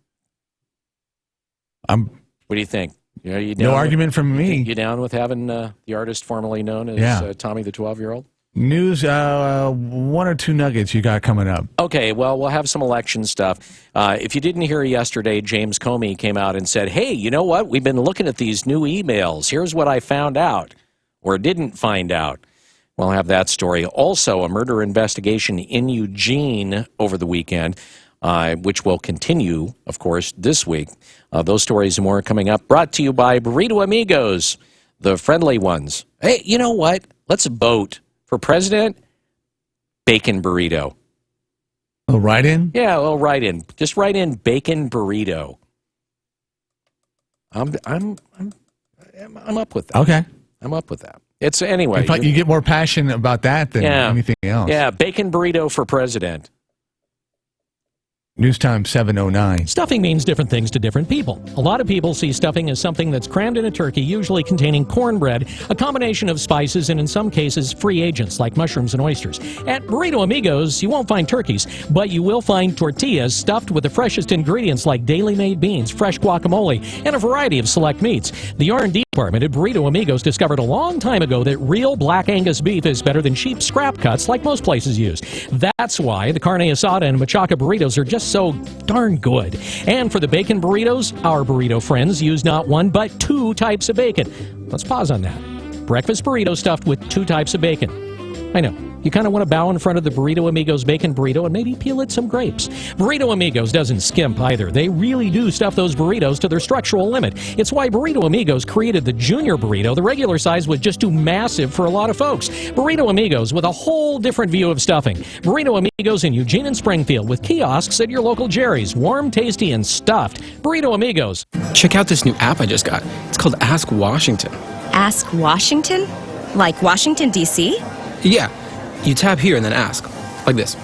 What do you think? You no argument from me. You down with having the artist formerly known as Tommy the 12-year-old? News, one or two nuggets you got coming up. Okay, well, we'll have some election stuff. If you didn't hear yesterday, James Comey came out and said, hey, you know what? We've been looking at these new emails. Here's what I found out or didn't find out. We'll have that story. Also, a murder investigation in Eugene over the weekend, which will continue, of course, this week. Those stories and more coming up. Brought to you by Burrito Amigos, the friendly ones. Hey, you know what? Let's vote. For president, bacon burrito. Oh, write in? Yeah, well, write in. Just write in bacon burrito. I'm up with that. Okay. I'm up with that. It's anyway. You get more passion about that than anything else. Yeah, bacon burrito for president. News time 7:09. Stuffing means different things to different people. A lot of people see stuffing as something that's crammed in a turkey, usually containing cornbread, a combination of spices, and in some cases, free agents like mushrooms and oysters. At Burrito Amigos, you won't find turkeys, but you will find tortillas stuffed with the freshest ingredients like daily made beans, fresh guacamole, and a variety of select meats. The R&D department at Burrito Amigos discovered a long time ago that real black Angus beef is better than cheap scrap cuts like most places use. That's why the carne asada and machaca burritos are just so darn good. And for the bacon burritos, our burrito friends use not one but two types of bacon. Let's pause on that. Breakfast burrito stuffed with two types of bacon. I know, you kind of want to bow in front of the Burrito Amigos bacon burrito and maybe peel it some grapes. Burrito Amigos doesn't skimp either. They really do stuff those burritos to their structural limit. It's why Burrito Amigos created the junior burrito. The regular size was just too massive for a lot of folks. Burrito Amigos with a whole different view of stuffing. Burrito Amigos in Eugene and Springfield with kiosks at your local Jerry's. Warm, tasty, and stuffed. Burrito Amigos. Check out this new app I just got. It's called Ask Washington. Ask Washington? Like Washington, D.C.? Yeah. You tap here and then ask. Like this.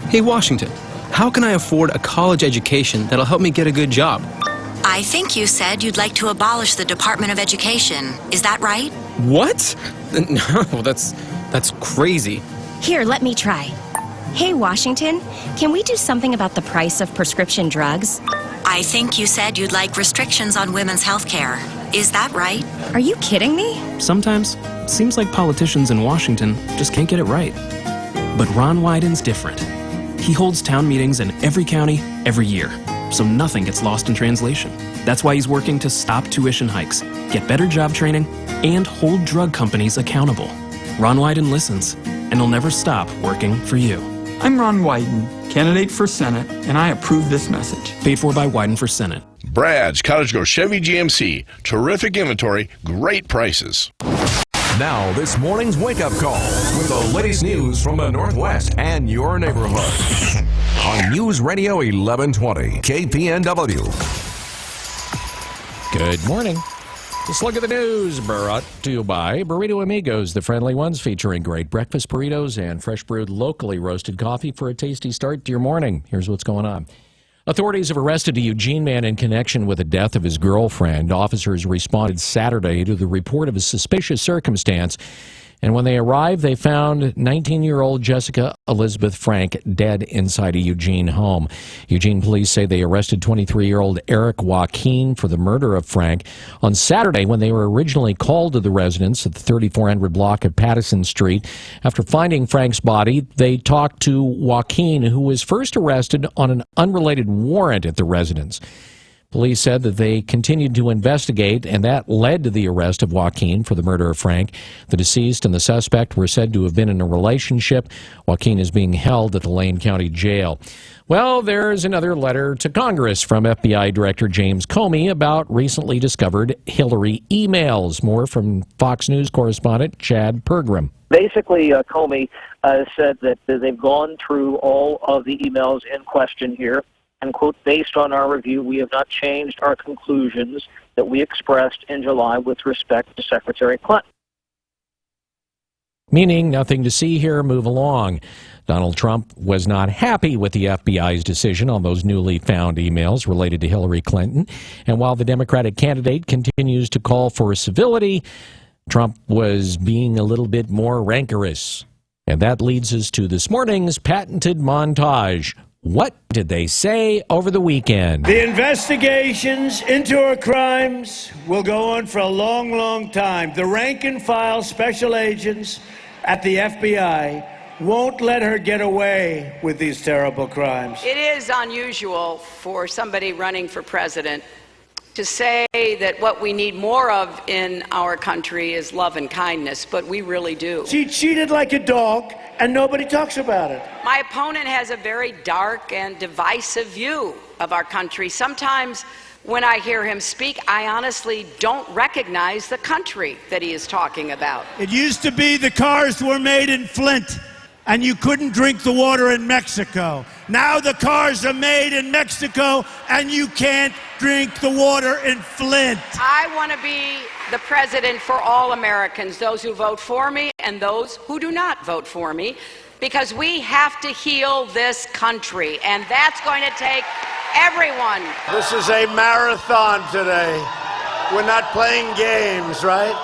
Hey, Washington, how can I afford a college education that'll help me get a good job? I think you said you'd like to abolish the Department of Education. Is that right? What? No, that's That's crazy. Here, let me try. Hey, Washington, can we do something about the price of prescription drugs? I think you said you'd like restrictions on women's health care. Is that right? Are you kidding me? Sometimes, it seems like politicians in Washington just can't get it right. But Ron Wyden's different. He holds town meetings in every county, every year, so nothing gets lost in translation. That's why he's working to stop tuition hikes, get better job training, and hold drug companies accountable. Ron Wyden listens, and he'll never stop working for you. I'm Ron Wyden, candidate for Senate, and I approve this message. Paid for by Wyden for Senate. Brad's Cottage Grove Chevy GMC. Terrific inventory, great prices. Now, this morning's wake-up call with the latest news from the Northwest and your neighborhood. On News Radio 1120, KPNW. Good morning. Let's look at the news brought to you by Burrito Amigos, the friendly ones featuring great breakfast burritos and fresh brewed locally roasted coffee for a tasty start to your morning. Here's what's going on. Authorities have arrested a Eugene man in connection with the death of his girlfriend. Officers responded Saturday to the report of a suspicious circumstance. And when they arrived, they found 19-year-old Jessica Elizabeth Frank dead inside a Eugene home. Eugene police say they arrested 23-year-old Eric Joaquin for the murder of Frank on Saturday when they were originally called to the residence at the 3400 block of Pattison Street. After finding Frank's body, they talked to Joaquin, who was first arrested on an unrelated warrant at the residence. Police said that they continued to investigate, and that led to the arrest of Joaquin for the murder of Frank. The deceased and the suspect were said to have been in a relationship. Joaquin is being held at the Lane County Jail. Well, there's another letter to Congress from FBI Director James Comey about recently discovered Hillary emails. More from Fox News correspondent Chad Pergram. Basically, Comey said that they've gone through all of the emails in question here. And, quote, based on our review, we have not changed our conclusions that we expressed in July with respect to Secretary Clinton. Meaning nothing to see here, move along. Donald Trump was not happy with the FBI's decision on those newly found emails related to Hillary Clinton. And while the Democratic candidate continues to call for civility, Trump was being a little bit more rancorous. And that leads us to this morning's patented montage. What did they say over the weekend? The investigations into her crimes will go on for a long, long time. The rank and file special agents at the FBI won't let her get away with these terrible crimes. It is unusual for somebody running for president to say that what we need more of in our country is love and kindness, but we really do. She cheated like a dog, and nobody talks about it. My opponent has a very dark and divisive view of our country. Sometimes when I hear him speak, I honestly don't recognize the country that he is talking about. It used to be the cars were made in Flint, and you couldn't drink the water in Mexico. Now the cars are made in Mexico, and you can't drink the water in Flint. I want to be the president for all Americans, those who vote for me and those who do not vote for me, because we have to heal this country, and that's going to take everyone. This is a marathon today. We're not playing games, right?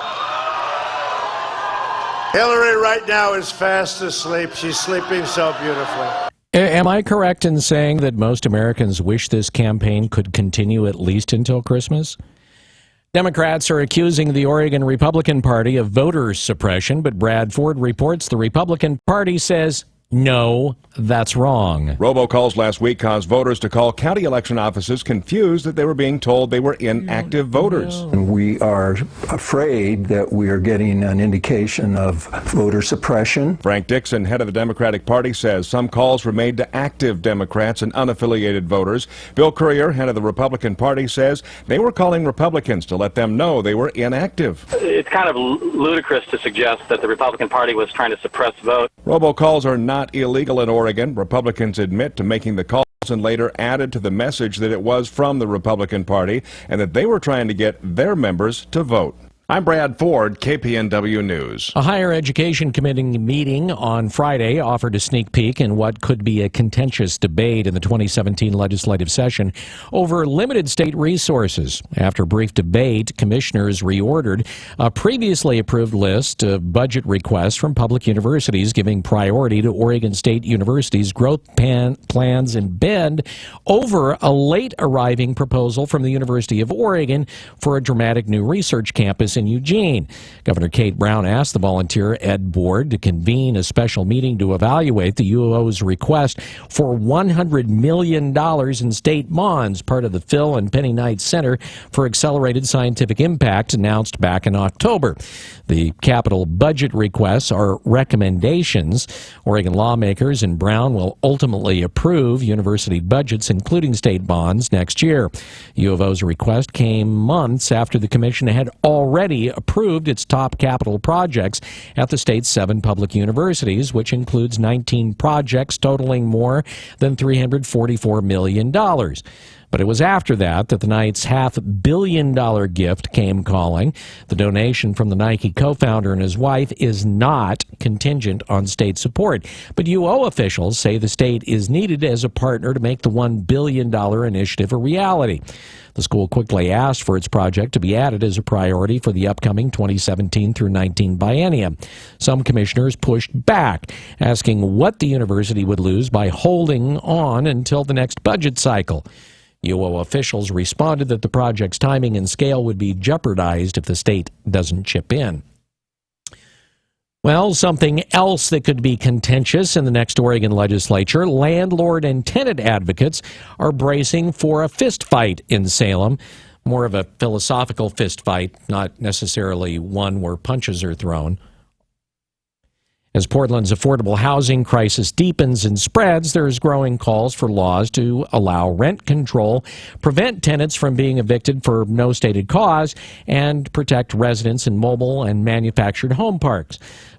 Hillary right now is fast asleep. She's sleeping so beautifully. Am I correct in saying that most Americans wish this campaign could continue at least until Christmas? Democrats are accusing the Oregon Republican Party of voter suppression, but Brad Ford reports the Republican Party says, no, that's wrong. Robocalls last week caused voters to call county election offices confused that they were being told they were inactive voters. And we are afraid that we are getting an indication of voter suppression. Frank Dixon, head of the Democratic Party, says some calls were made to active Democrats and unaffiliated voters. Bill Courier, head of the Republican Party, says they were calling Republicans to let them know they were inactive. It's kind of ludicrous to suggest that the Republican Party was trying to suppress vote. Robocalls are not illegal in Oregon. Republicans admit to making the calls and later added to the message that it was from the Republican Party and that they were trying to get their members to vote. I'm Brad Ford, KPNW News. A higher education committee meeting on Friday offered a sneak peek in what could be a contentious debate in the 2017 legislative session over limited state resources. After a brief debate, commissioners reordered a previously approved list of budget requests from public universities, giving priority to Oregon State University's growth plans in Bend over a late arriving proposal from the University of Oregon for a dramatic new research campus in Eugene. Governor Kate Brown asked the volunteer ed board to convene a special meeting to evaluate the UO's request for $100 million in state bonds, part of the Phil and Penny Knight Center for Accelerated Scientific Impact, announced back in October. The capital budget requests are recommendations. Oregon lawmakers and Brown will ultimately approve university budgets, including state bonds, next year. U of O's request came months after the commission had already approved its top capital projects at the state's 7 public universities, which includes 19 projects totaling more than $344 million. But it was after that the Knights' $500 million gift came calling. The donation from the Nike co-founder and his wife is not contingent on state support. But UO officials say the state is needed as a partner to make the $1 billion initiative a reality. The school quickly asked for its project to be added as a priority for the upcoming 2017 through 19 biennium. Some commissioners pushed back, asking what the university would lose by holding on until the next budget cycle. UO officials responded that the project's timing and scale would be jeopardized if the state doesn't chip in. Well, something else that could be contentious in the next Oregon legislature, landlord and tenant advocates are bracing for a fist fight in Salem. More of a philosophical fist fight, not necessarily one where punches are thrown. As Portland's affordable housing crisis deepens and spreads, there's growing calls for laws to allow rent control, prevent tenants from being evicted for no stated cause, and protect residents in mobile and manufactured home parks.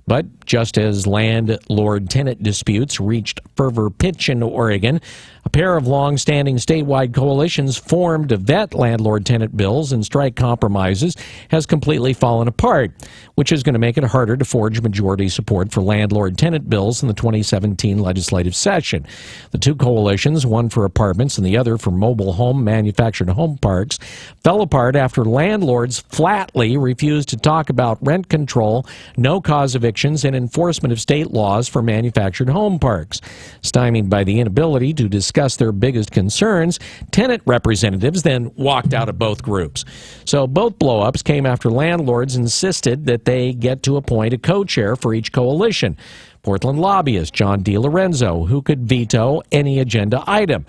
But just as landlord-tenant disputes reached fervor pitch in Oregon, a pair of long-standing statewide coalitions formed to vet landlord-tenant bills and strike compromises has completely fallen apart, which is going to make it harder to forge majority support for landlord-tenant bills in the 2017 legislative session. The two coalitions, one for apartments and the other for mobile home manufactured home parks, fell apart after landlords flatly refused to talk about rent control, no-cause evictions, and enforcement of state laws for manufactured home parks. Stymied by the inability to discuss their biggest concerns, tenant representatives then walked out of both groups. So both blow-ups came after landlords insisted that they get to appoint a co-chair for each coalition. Portland lobbyist John DiLorenzo, who could veto any agenda item.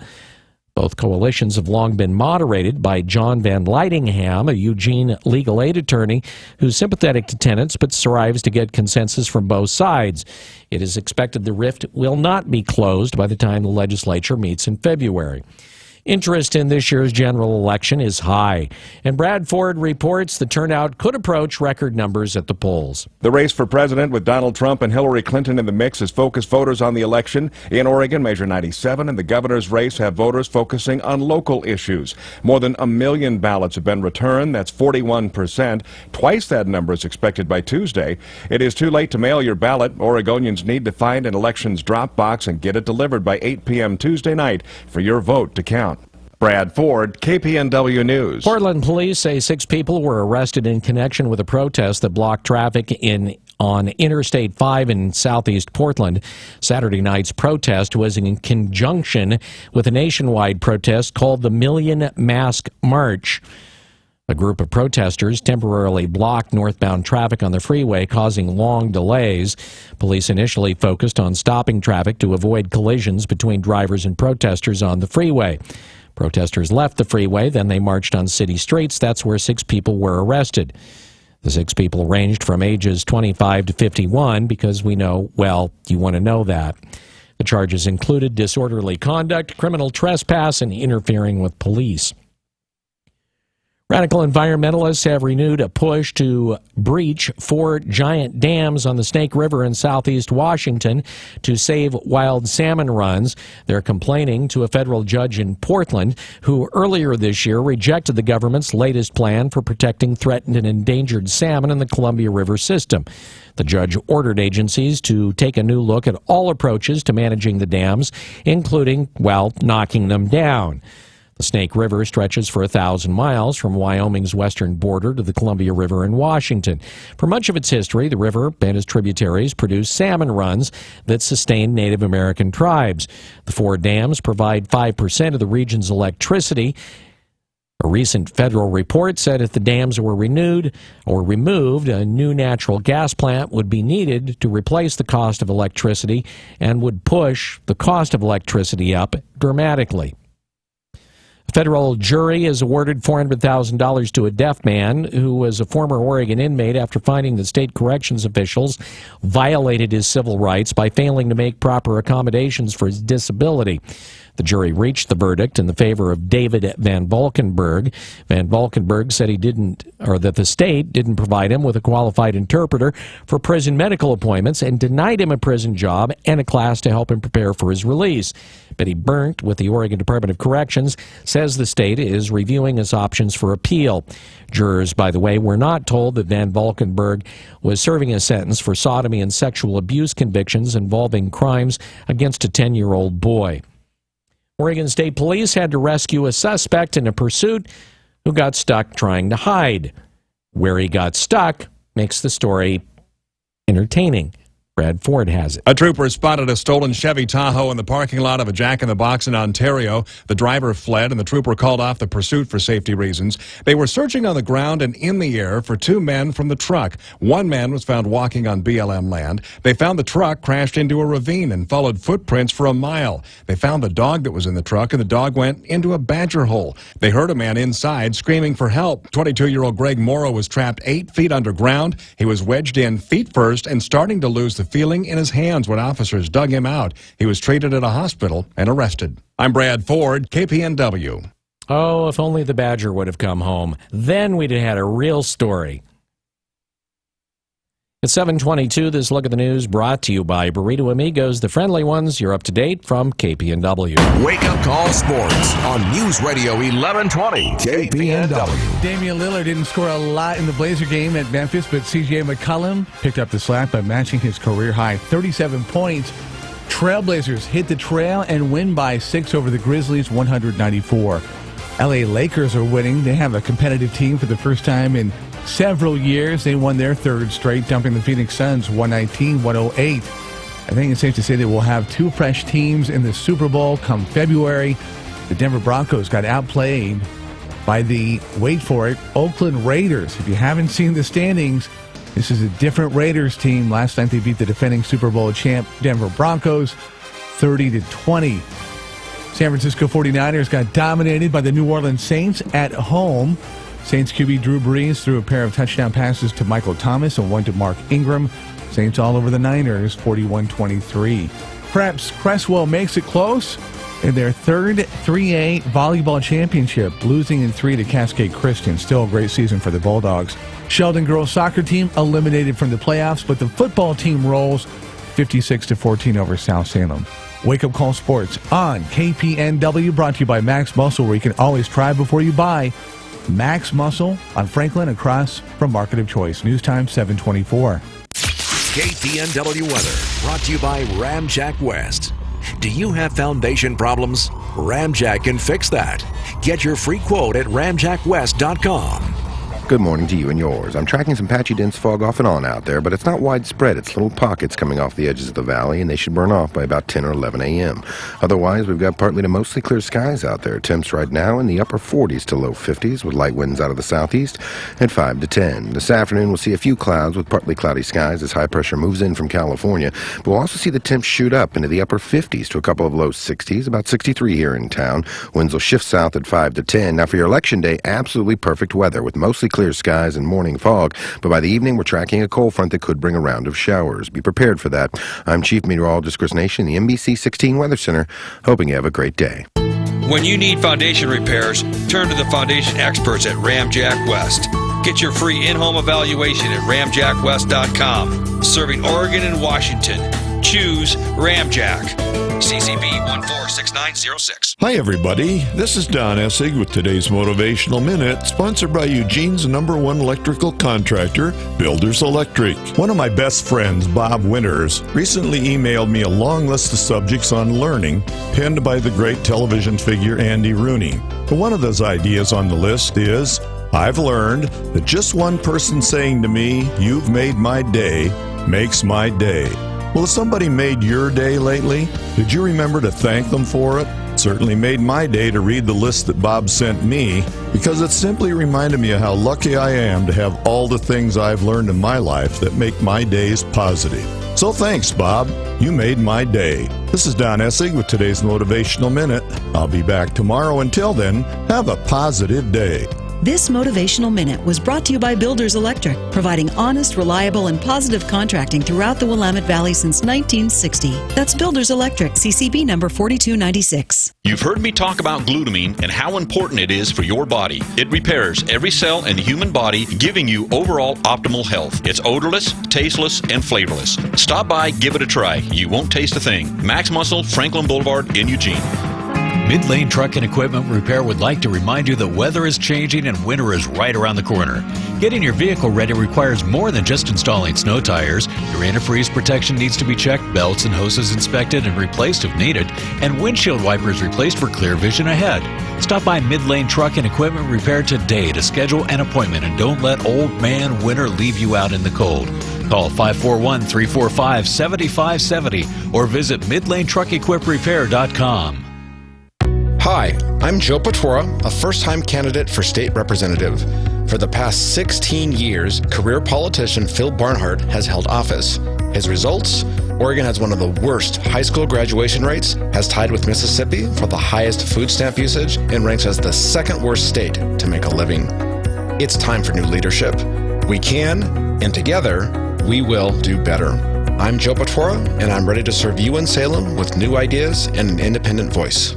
Both coalitions have long been moderated by John Van Lightingham, a Eugene legal aid attorney who's sympathetic to tenants but strives to get consensus from both sides. It is expected the rift will not be closed by the time the legislature meets in February. Interest in this year's general election is high, and Brad Ford reports the turnout could approach record numbers at the polls. The race for president with Donald Trump and Hillary Clinton in the mix has focused voters on the election. In Oregon, Measure 97 and the governor's race have voters focusing on local issues. More than 1 million ballots have been returned. That's 41%. Twice that number is expected by Tuesday. It is too late to mail your ballot. Oregonians need to find an elections drop box and get it delivered by 8 p.m. Tuesday night for your vote to count. Brad Ford, KPNW News. Portland police say 6 people were arrested in connection with a protest that blocked traffic on Interstate 5 in southeast Portland. Saturday night's protest was in conjunction with a nationwide protest called the Million Mask March. A group of protesters temporarily blocked northbound traffic on the freeway, causing long delays. Police initially focused on stopping traffic to avoid collisions between drivers and protesters on the freeway. Protesters left the freeway, then they marched on city streets. That's where 6 people were arrested. The 6 people ranged from ages 25 to 51 because we know, well, you want to know that. The charges included disorderly conduct, criminal trespass, and interfering with police. Radical environmentalists have renewed a push to breach 4 giant dams on the Snake River in southeast Washington to save wild salmon runs. They're complaining to a federal judge in Portland who earlier this year rejected the government's latest plan for protecting threatened and endangered salmon in the Columbia River system. The judge ordered agencies to take a new look at all approaches to managing the dams, including, well, knocking them down. The Snake River stretches for 1,000 miles from Wyoming's western border to the Columbia River in Washington. For much of its history, the river and its tributaries produce salmon runs that sustain Native American tribes. The 4 dams provide 5% of the region's electricity. A recent federal report said if the dams were renewed or removed, a new natural gas plant would be needed to replace the cost of electricity and would push the cost of electricity up dramatically. A federal jury has awarded $400,000 to a deaf man who was a former Oregon inmate after finding that state corrections officials violated his civil rights by failing to make proper accommodations for his disability. The jury reached the verdict in the favor of David Van Valkenburg. Van Valkenburg said that the state didn't provide him with a qualified interpreter for prison medical appointments and denied him a prison job and a class to help him prepare for his release. Betty Burnt with the Oregon Department of Corrections says the state is reviewing his options for appeal. Jurors, by the way, were not told that Van Valkenburg was serving a sentence for sodomy and sexual abuse convictions involving crimes against a 10-year-old boy. Oregon State Police had to rescue a suspect in a pursuit who got stuck trying to hide. Where he got stuck makes the story entertaining. Brad Ford has it. A trooper spotted a stolen Chevy Tahoe in the parking lot of a Jack in the Box in Ontario. The driver fled, and the trooper called off the pursuit for safety reasons. They were searching on the ground and in the air for 2 men from the truck. 1 man was found walking on BLM land. They found the truck crashed into a ravine and followed footprints for a mile. They found the dog that was in the truck, and the dog went into a badger hole. They heard a man inside screaming for help. 22-year-old Greg Morrow was trapped 8 feet underground. He was wedged in feet first and starting to lose the feeling in his hands when officers dug him out. He was treated at a hospital and arrested. I'm Brad Ford, KPNW. Oh, if only the badger would have come home. Then we'd have had a real story. At 7:22, this look at the news brought to you by Burrito Amigos, the friendly ones. You're up to date from KPNW. Wake Up Call Sports on News Radio 1120 KPNW. Damian Lillard didn't score a lot in the Blazer game at Memphis, but C.J. McCollum picked up the slack by matching his career-high 37 points. Trailblazers hit the trail and win by 6 over the Grizzlies, 194. L.A. Lakers are winning. They have a competitive team for the first time in several years. They won their 3rd straight, dumping the Phoenix Suns 119-108. I think it's safe to say that we'll have 2 fresh teams in the Super Bowl come February. The Denver Broncos got outplayed by the, wait for it, Oakland Raiders. If you haven't seen the standings, this is a different Raiders team. Last night they beat the defending Super Bowl champ Denver Broncos 30-20. San Francisco 49ers got dominated by the New Orleans Saints at home. Saints QB Drew Brees threw a pair of touchdown passes to Michael Thomas and one to Mark Ingram. Saints all over the Niners, 41-23. Perhaps Cresswell makes it close in their 3rd 3A volleyball championship, losing in 3 to Cascade Christian. Still a great season for the Bulldogs. Sheldon girls soccer team eliminated from the playoffs, but the football team rolls 56-14 over South Salem. Wake Up Call Sports on KPNW, brought to you by Max Muscle, where you can always try before you buy. Max Muscle on Franklin, across from Market of Choice. News time 7:24. KPNW weather brought to you by Ramjack West. Do you have foundation problems? Ramjack can fix that. Get your free quote at ramjackwest.com. Good morning to you and yours. I'm tracking some patchy dense fog off and on out there, but it's not widespread. It's little pockets coming off the edges of the valley, and they should burn off by about 10 or 11 a.m. Otherwise, we've got partly to mostly clear skies out there. Temps right now in the upper 40s to low 50s, with light winds out of the southeast at 5 to 10. This afternoon, we'll see a few clouds with partly cloudy skies as high pressure moves in from California. But we'll also see the temps shoot up into the upper 50s to a couple of low 60s, about 63 here in town. Winds will shift south at 5 to 10. Now, for your election day, absolutely perfect weather with mostly clear skies and morning fog, but by the evening we're tracking a cold front that could bring a round of showers. Be prepared for that. I'm Chief Meteorologist Chris Nation, the NBC 16 Weather Center, hoping you have a great day. When you need foundation repairs, turn to the foundation experts at Ramjack West. Get your free in-home evaluation at ramjackwest.com. Serving Oregon and Washington. Choose Ramjack. CCB 146906. Hi, everybody. This is Don Essig with today's Motivational Minute, sponsored by Eugene's #1 electrical contractor, Builders Electric. One of my best friends, Bob Winters, recently emailed me a long list of subjects on learning, penned by the great television figure Andy Rooney. But one of those ideas on the list is, I've learned that just one person saying to me, "You've made my day," makes my day. Well, has somebody made your day lately? Did you remember to thank them for it? It certainly made my day to read the list that Bob sent me, because it simply reminded me of how lucky I am to have all the things I've learned in my life that make my days positive. So thanks, Bob. You made my day. This is Don Essig with today's Motivational Minute. I'll be back tomorrow. Until then, have a positive day. This Motivational Minute was brought to you by Builders Electric, providing honest, reliable, and positive contracting throughout the Willamette Valley since 1960. That's Builders Electric, CCB number 4296. You've heard me talk about glutamine and how important it is for your body. It repairs every cell in the human body, giving you overall optimal health. It's odorless, tasteless, and flavorless. Stop by, give it a try. You won't taste a thing. Max Muscle, Franklin Boulevard in Eugene. Mid-Lane Truck and Equipment Repair would like to remind you that weather is changing and winter is right around the corner. Getting your vehicle ready requires more than just installing snow tires. Your antifreeze protection needs to be checked, belts and hoses inspected and replaced if needed, and windshield wipers replaced for clear vision ahead. Stop by Mid-Lane Truck and Equipment Repair today to schedule an appointment, and don't let old man winter leave you out in the cold. Call 541-345-7570 or visit midlanetruckequiprepair.com. Hi, I'm Joe Patora, a first-time candidate for state representative. For the past 16 years, career politician Phil Barnhart has held office. His results? Oregon has one of the worst high school graduation rates, has tied with Mississippi for the highest food stamp usage, and ranks as the second worst state to make a living. It's time for new leadership. We can, and together, we will do better. I'm Joe Patora, and I'm ready to serve you in Salem with new ideas and an independent voice.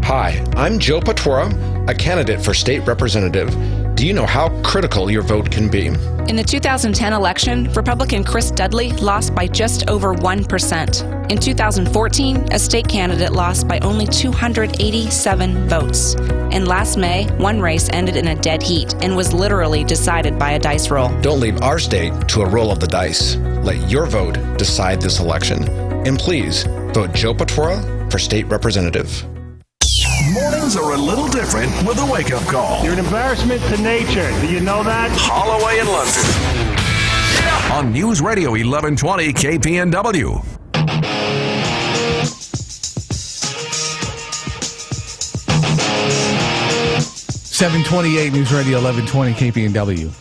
Hi, I'm Joe Patora, a candidate for state representative. Do you know how critical your vote can be? In the 2010 election, Republican Chris Dudley lost by just over 1%. In 2014, a state candidate lost by only 287 votes. And last May, one race ended in a dead heat and was literally decided by a dice roll. Don't leave our state to a roll of the dice. Let your vote decide this election. And please, vote Joe Patora for state representative. Mornings are a little different with a wake-up call. You're an embarrassment to nature. Do you know that? Holloway and London. Yeah. On News Radio 1120 KPNW. .728 News Radio 1120 KPNW.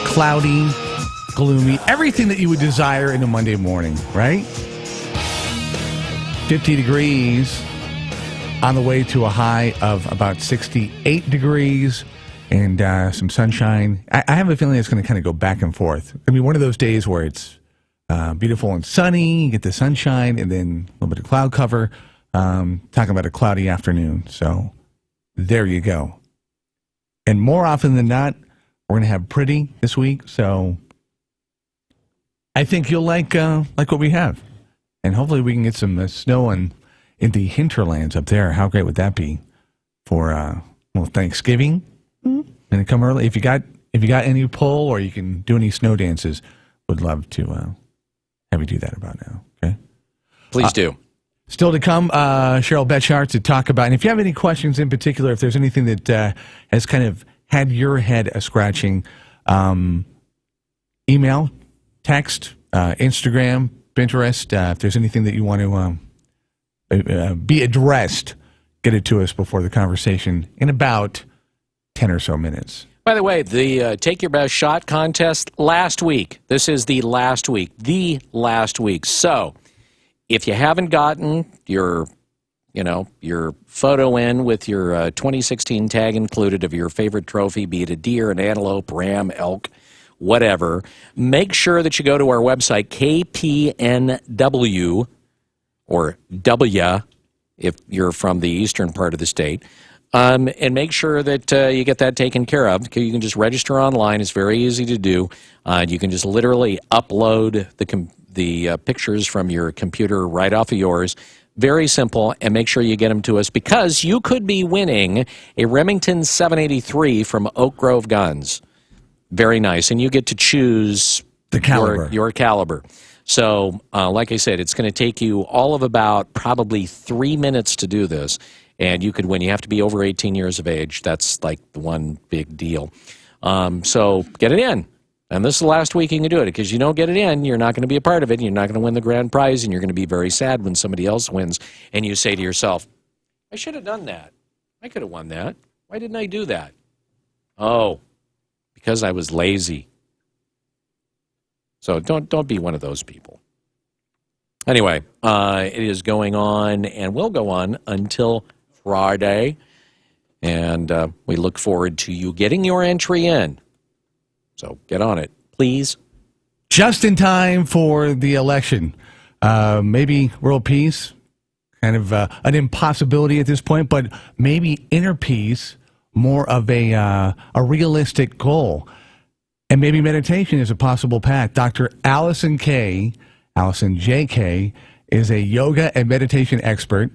Cloudy, gloomy, everything that you would desire in a Monday morning, right? 50 degrees on the way to a high of about 68 degrees and some sunshine. I have a feeling it's going to kind of go back and forth. I mean, one of those days where it's beautiful and sunny, you get the sunshine, and then a little bit of cloud cover. Talking about a cloudy afternoon. So there you go. And more often than not, we're going to have pretty this week. So I think you'll like what we have. And hopefully we can get some snow in the hinterlands up there. How great would that be for Thanksgiving? Mm-hmm. And come early. If you got any pull or you can do any snow dances, would love to have you do that about now. Okay, please do. Still to come, Cheryl Betchart to talk about. And if you have any questions in particular, if there's anything that has kind of had your head a-scratching, email, text, Instagram, Pinterest. If there's anything that you want to be addressed, get it to us before the conversation in about 10 or so minutes. By the way, the Take Your Best Shot contest last week. This is the last week. So if you haven't gotten your photo in with your 2016 tag included of your favorite trophy, be it a deer, an antelope, ram, elk, whatever. Make sure that you go to our website, KPNW, or W, if you're from the eastern part of the state, and make sure that you get that taken care of. You can just register online. It's very easy to do. You can just literally upload the pictures from your computer right off of yours. Very simple, and make sure you get them to us because you could be winning a Remington 783 from Oak Grove Guns. Very nice, and you get to choose the caliber. Your caliber. So, like I said, it's going to take you all of about probably 3 minutes to do this, and you could win. You have to be over 18 years of age. That's like the one big deal. So get it in. And this is the last week you can do it, because you don't get it in, you're not going to be a part of it, and you're not going to win the grand prize, and you're going to be very sad when somebody else wins, and you say to yourself, I should have done that. I could have won that. Why didn't I do that? Oh, because I was lazy. So don't be one of those people. Anyway, it is going on and will go on until Friday, and we look forward to you getting your entry in. So get on it, please. Just in time for the election. Maybe world peace, kind of an impossibility at this point, but maybe inner peace, more of a realistic goal. And maybe meditation is a possible path. Dr. Allison J.K., is a yoga and meditation expert.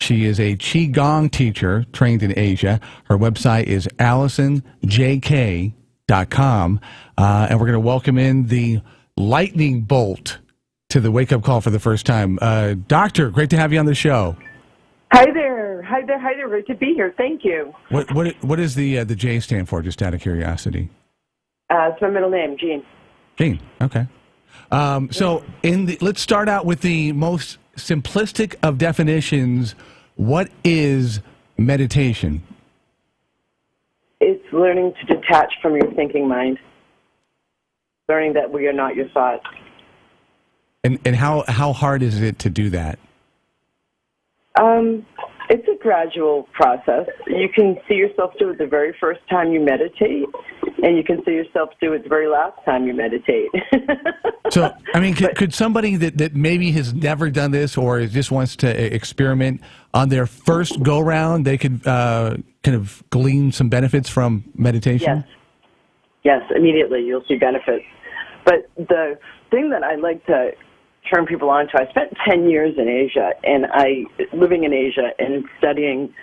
She is a Qigong teacher trained in Asia. Her website is AllisonJK.com. And we're going to welcome in the lightning bolt to the Wake Up Call for the first time. Doctor, great to have you on the show. Hi there. Great to be here. Thank you. What does the J stand for, just out of curiosity? It's my middle name, Jean. Jean, okay. So let's start out with the most simplistic of definitions. What is meditation? It's learning to detach from your thinking mind. Learning that we are not your thoughts. And how hard is it to do that? It's a gradual process. You can see yourself do it the very first time you meditate, and you can see yourself do it the very last time you meditate. So, I mean, could somebody that maybe has never done this or just wants to experiment on their first go-round, they could kind of glean some benefits from meditation? Yes, immediately you'll see benefits. But the thing that I like to turn people on to, I spent 10 years in Asia, and living in Asia and studying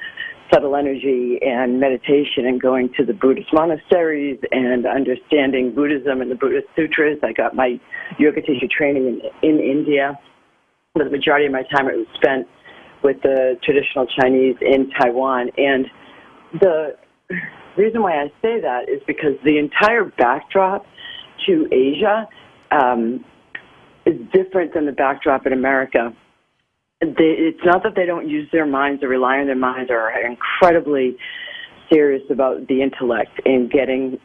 subtle energy and meditation and going to the Buddhist monasteries and understanding Buddhism and the Buddhist sutras. I got my yoga teacher training in India. The majority of my time it was spent with the traditional Chinese in Taiwan. And the reason why I say that is because the entire backdrop to Asia is different than the backdrop in America. It's not that they don't use their minds or rely on their minds or are incredibly serious about the intellect and getting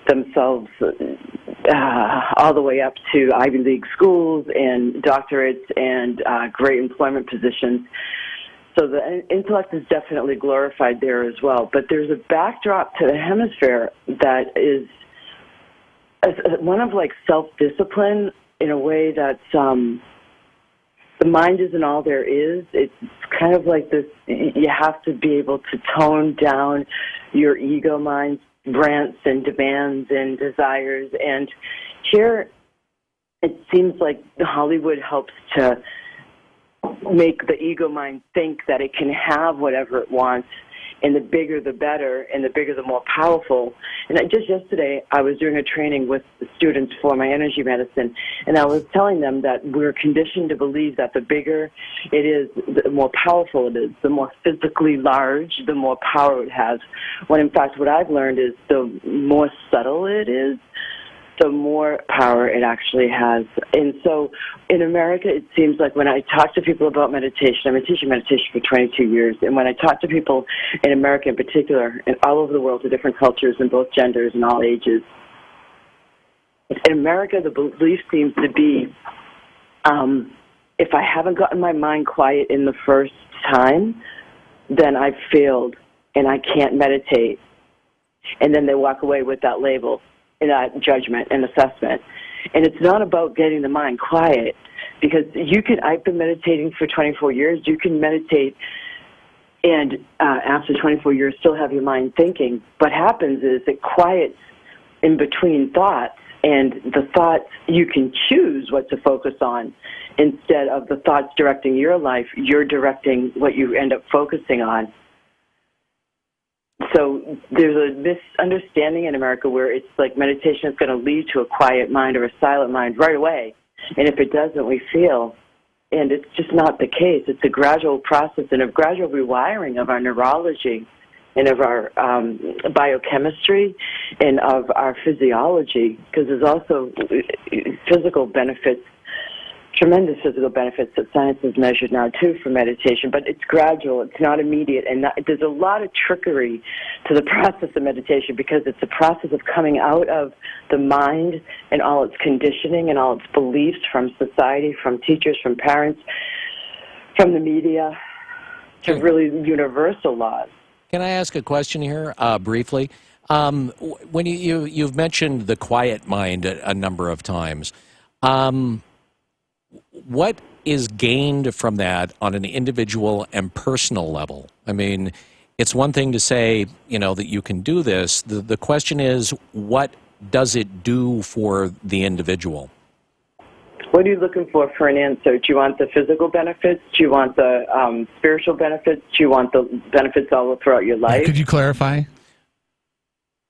themselves all the way up to Ivy League schools and doctorates and great employment positions. So the intellect is definitely glorified there as well. But there's a backdrop to the hemisphere that is one of like self-discipline in a way that's the mind isn't all there is. It's kind of like this, you have to be able to tone down your ego mind's rants and demands and desires. And here it seems like Hollywood helps to make the ego mind think that it can have whatever it wants, and the bigger the better, and the bigger the more powerful. And just yesterday, I was doing a training with the students for my energy medicine, and I was telling them that we're conditioned to believe that the bigger it is, the more powerful it is. The more physically large, the more power it has. When in fact, what I've learned is the more subtle it is, the more power it actually has. And so in America, it seems like when I talk to people about meditation, I've been teaching meditation for 22 years, and when I talk to people in America in particular, and all over the world to different cultures and both genders and all ages, in America, the belief seems to be, if I haven't gotten my mind quiet in the first time, then I've failed and I can't meditate. And then they walk away with that label. that judgment and assessment. And it's not about getting the mind quiet, because I've been meditating for 24 years. You can meditate and after 24 years still have your mind thinking. What happens is it quiets in between thoughts, and the thoughts, you can choose what to focus on. Instead of the thoughts directing your life, you're directing what you end up focusing on. So there's a misunderstanding in America where it's like meditation is going to lead to a quiet mind or a silent mind right away. And if it doesn't, we feel. And it's just not the case. It's a gradual process and a gradual rewiring of our neurology and of our biochemistry and of our physiology, because there's also physical benefits, tremendous physical benefits that science has measured now, too, for meditation. But it's gradual. It's not immediate. And there's a lot of trickery to the process of meditation, because it's a process of coming out of the mind and all its conditioning and all its beliefs from society, from teachers, from parents, from the media, to really universal laws. Can I ask a question here, briefly? When you've mentioned the quiet mind a number of times, what is gained from that on an individual and personal level? I mean, it's one thing to say, that you can do this. The question is, what does it do for the individual? What are you looking for an answer? Do you want the physical benefits? Do you want the spiritual benefits? Do you want the benefits all throughout your life? Could you clarify?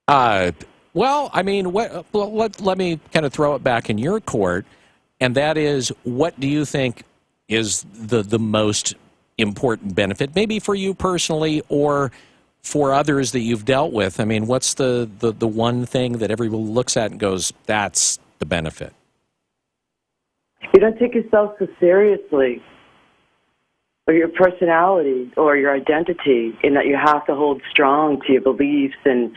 Well, I mean, let me kind of throw it back in your court, and that is, what do you think is the most important benefit, maybe for you personally or for others that you've dealt with? I mean, what's the one thing that everyone looks at and goes, that's the benefit? You don't take yourself so seriously, or your personality, or your identity, in that you have to hold strong to your beliefs and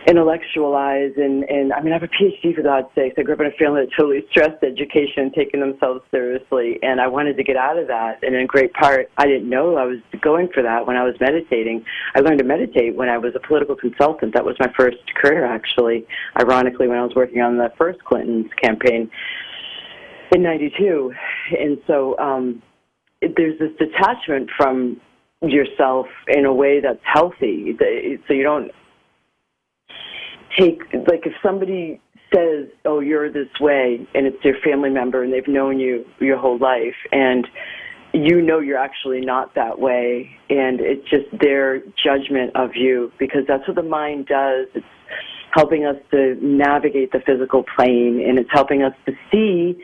intellectualize. And I mean, I have a PhD, for God's sakes. I grew up in a family that totally stressed education and taking themselves seriously, and I wanted to get out of that. And in great part, I didn't know I was going for that when I was meditating. I learned to meditate when I was a political consultant. That was my first career, actually, ironically, when I was working on the first Clinton's campaign in 92. And so there's this detachment from yourself in a way that's healthy. So you don't take, like, if somebody says, oh, you're this way, and it's your family member and they've known you your whole life, and you're actually not that way, and it's just their judgment of you, because that's what the mind does. It's helping us to navigate the physical plane, and it's helping us to see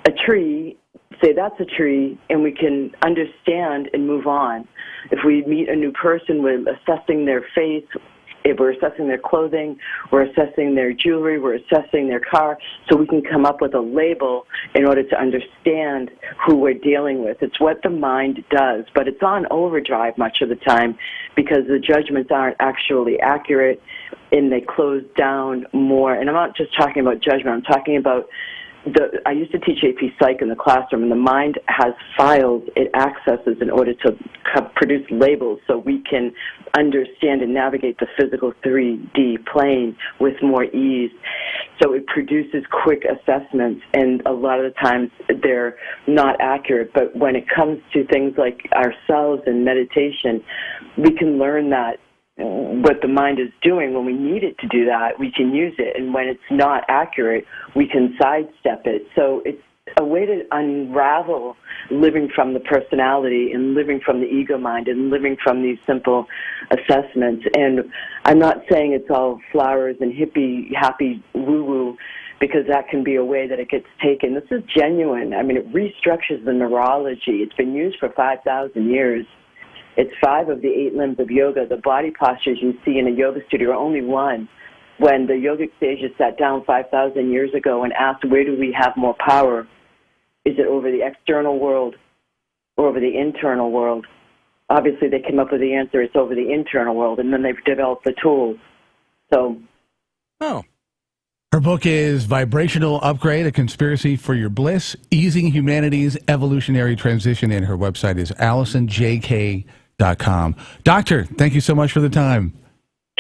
a tree, say that's a tree, and we can understand and move on. If we meet a new person, we're assessing their face, if we're assessing their clothing, we're assessing their jewelry, we're assessing their car, so we can come up with a label in order to understand who we're dealing with. It's what the mind does, but it's on overdrive much of the time, because the judgments aren't actually accurate, and they close down more. And I'm not just talking about judgment, I'm talking about I used to teach AP Psych in the classroom, and the mind has files it accesses in order to produce labels so we can understand and navigate the physical 3D plane with more ease. So it produces quick assessments, and a lot of the times they're not accurate. But when it comes to things like ourselves and meditation, we can learn that what the mind is doing. When we need it to do that, we can use it, and when it's not accurate, we can sidestep it. So it's a way to unravel living from the personality and living from the ego mind and living from these simple assessments. And I'm not saying it's all flowers and hippie, happy woo-woo, because that can be a way that it gets taken. This is genuine. I mean, it restructures the neurology. It's been used for 5,000 years. It's 5 of the 8 limbs of yoga. The body postures you see in a yoga studio are only one. When the yogic sages sat down 5,000 years ago and asked, where do we have more power? Is it over the external world or over the internal world? Obviously, they came up with the answer, it's over the internal world, and then they've developed the tools. So, her book is Vibrational Upgrade, A Conspiracy for Your Bliss, Easing Humanity's Evolutionary Transition, and her website is AllisonJK.com. Doctor, thank you so much for the time.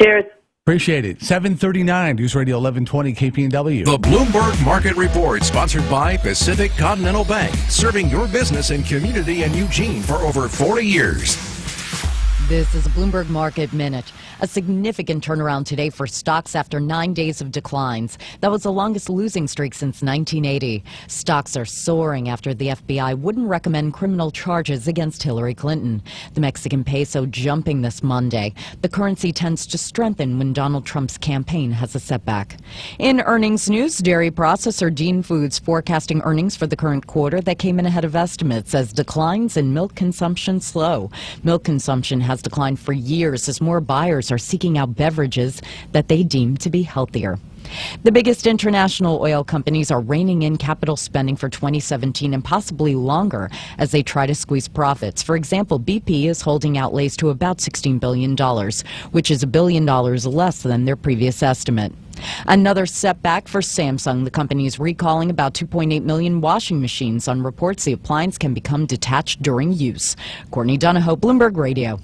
Cheers. Appreciate it. 739, News Radio 1120 KPNW. The Bloomberg Market Report, sponsored by Pacific Continental Bank, serving your business and community in Eugene for over 40 years. This is a Bloomberg Market Minute. A significant turnaround today for stocks after 9 days of declines. That was the longest losing streak since 1980. Stocks are soaring after the FBI wouldn't recommend criminal charges against Hillary Clinton. The Mexican peso jumping this Monday. The currency tends to strengthen when Donald Trump's campaign has a setback. In earnings news, dairy processor Dean Foods forecasting earnings for the current quarter that came in ahead of estimates as declines in milk consumption slow. Milk consumption has declined for years as more buyers are seeking out beverages that they deem to be healthier. The biggest international oil companies are reining in capital spending for 2017 and possibly longer as they try to squeeze profits. For example, BP is holding outlays to about $16 billion, which is $1 billion less than their previous estimate. Another setback for Samsung. The company is recalling about 2.8 million washing machines on reports the appliance can become detached during use. Courtney Donahoe, Bloomberg Radio.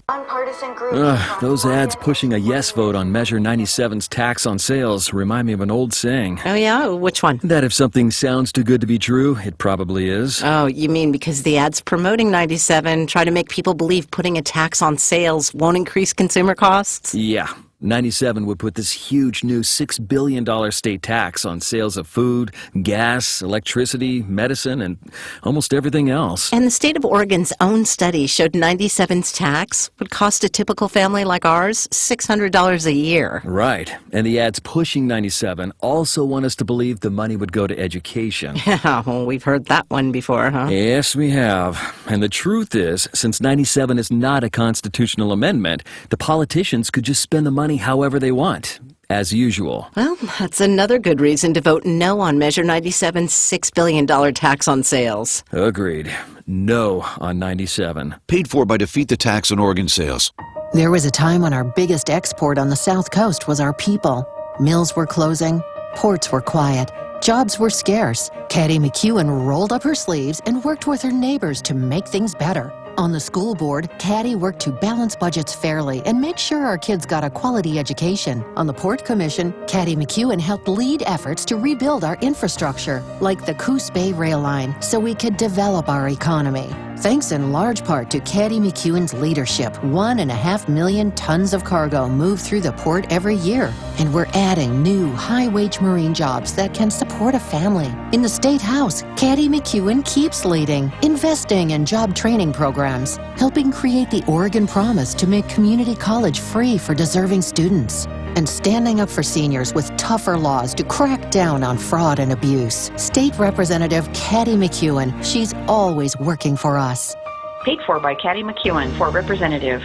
Those ads pushing a yes vote on Measure 97's tax on sales remind me of an old saying. Oh, yeah? Which one? That if something sounds too good to be true, it probably is. Oh, you mean because the ads promoting 97 try to make people believe putting a tax on sales won't increase consumer costs? Yeah. 97 would put this huge new $6 billion state tax on sales of food, gas, electricity, medicine, and almost everything else. And the state of Oregon's own study showed 97's tax would cost a typical family like ours $600 a year. Right. And the ads pushing 97 also want us to believe the money would go to education. Yeah, well, we've heard that one before, huh? Yes, we have. And the truth is, since 97 is not a constitutional amendment, the politicians could just spend the money however they want, as usual. Well, that's another good reason to vote no on Measure 97's $6 billion tax on sales. Agreed. No on 97. Paid for by Defeat the Tax on Oregon Sales. There was a time when our biggest export on the South Coast was our people. Mills were closing, ports were quiet, jobs were scarce. Caddy McEwen rolled up her sleeves and worked with her neighbors to make things better. On the school board, Caddy worked to balance budgets fairly and make sure our kids got a quality education. On the Port Commission, Caddy McEwen helped lead efforts to rebuild our infrastructure, like the Coos Bay Rail Line, so we could develop our economy. Thanks in large part to Caddy McEwen's leadership, 1.5 million tons of cargo move through the port every year. And we're adding new high-wage marine jobs that can support a family. In the State House, Caddy McEwen keeps leading, investing in job training programs, helping create the Oregon Promise to make community college free for deserving students, and standing up for seniors with tougher laws to crack down on fraud and abuse. State Representative Caddy McEwen, she's always working for us. Paid for by Caddy McEwen for Representative.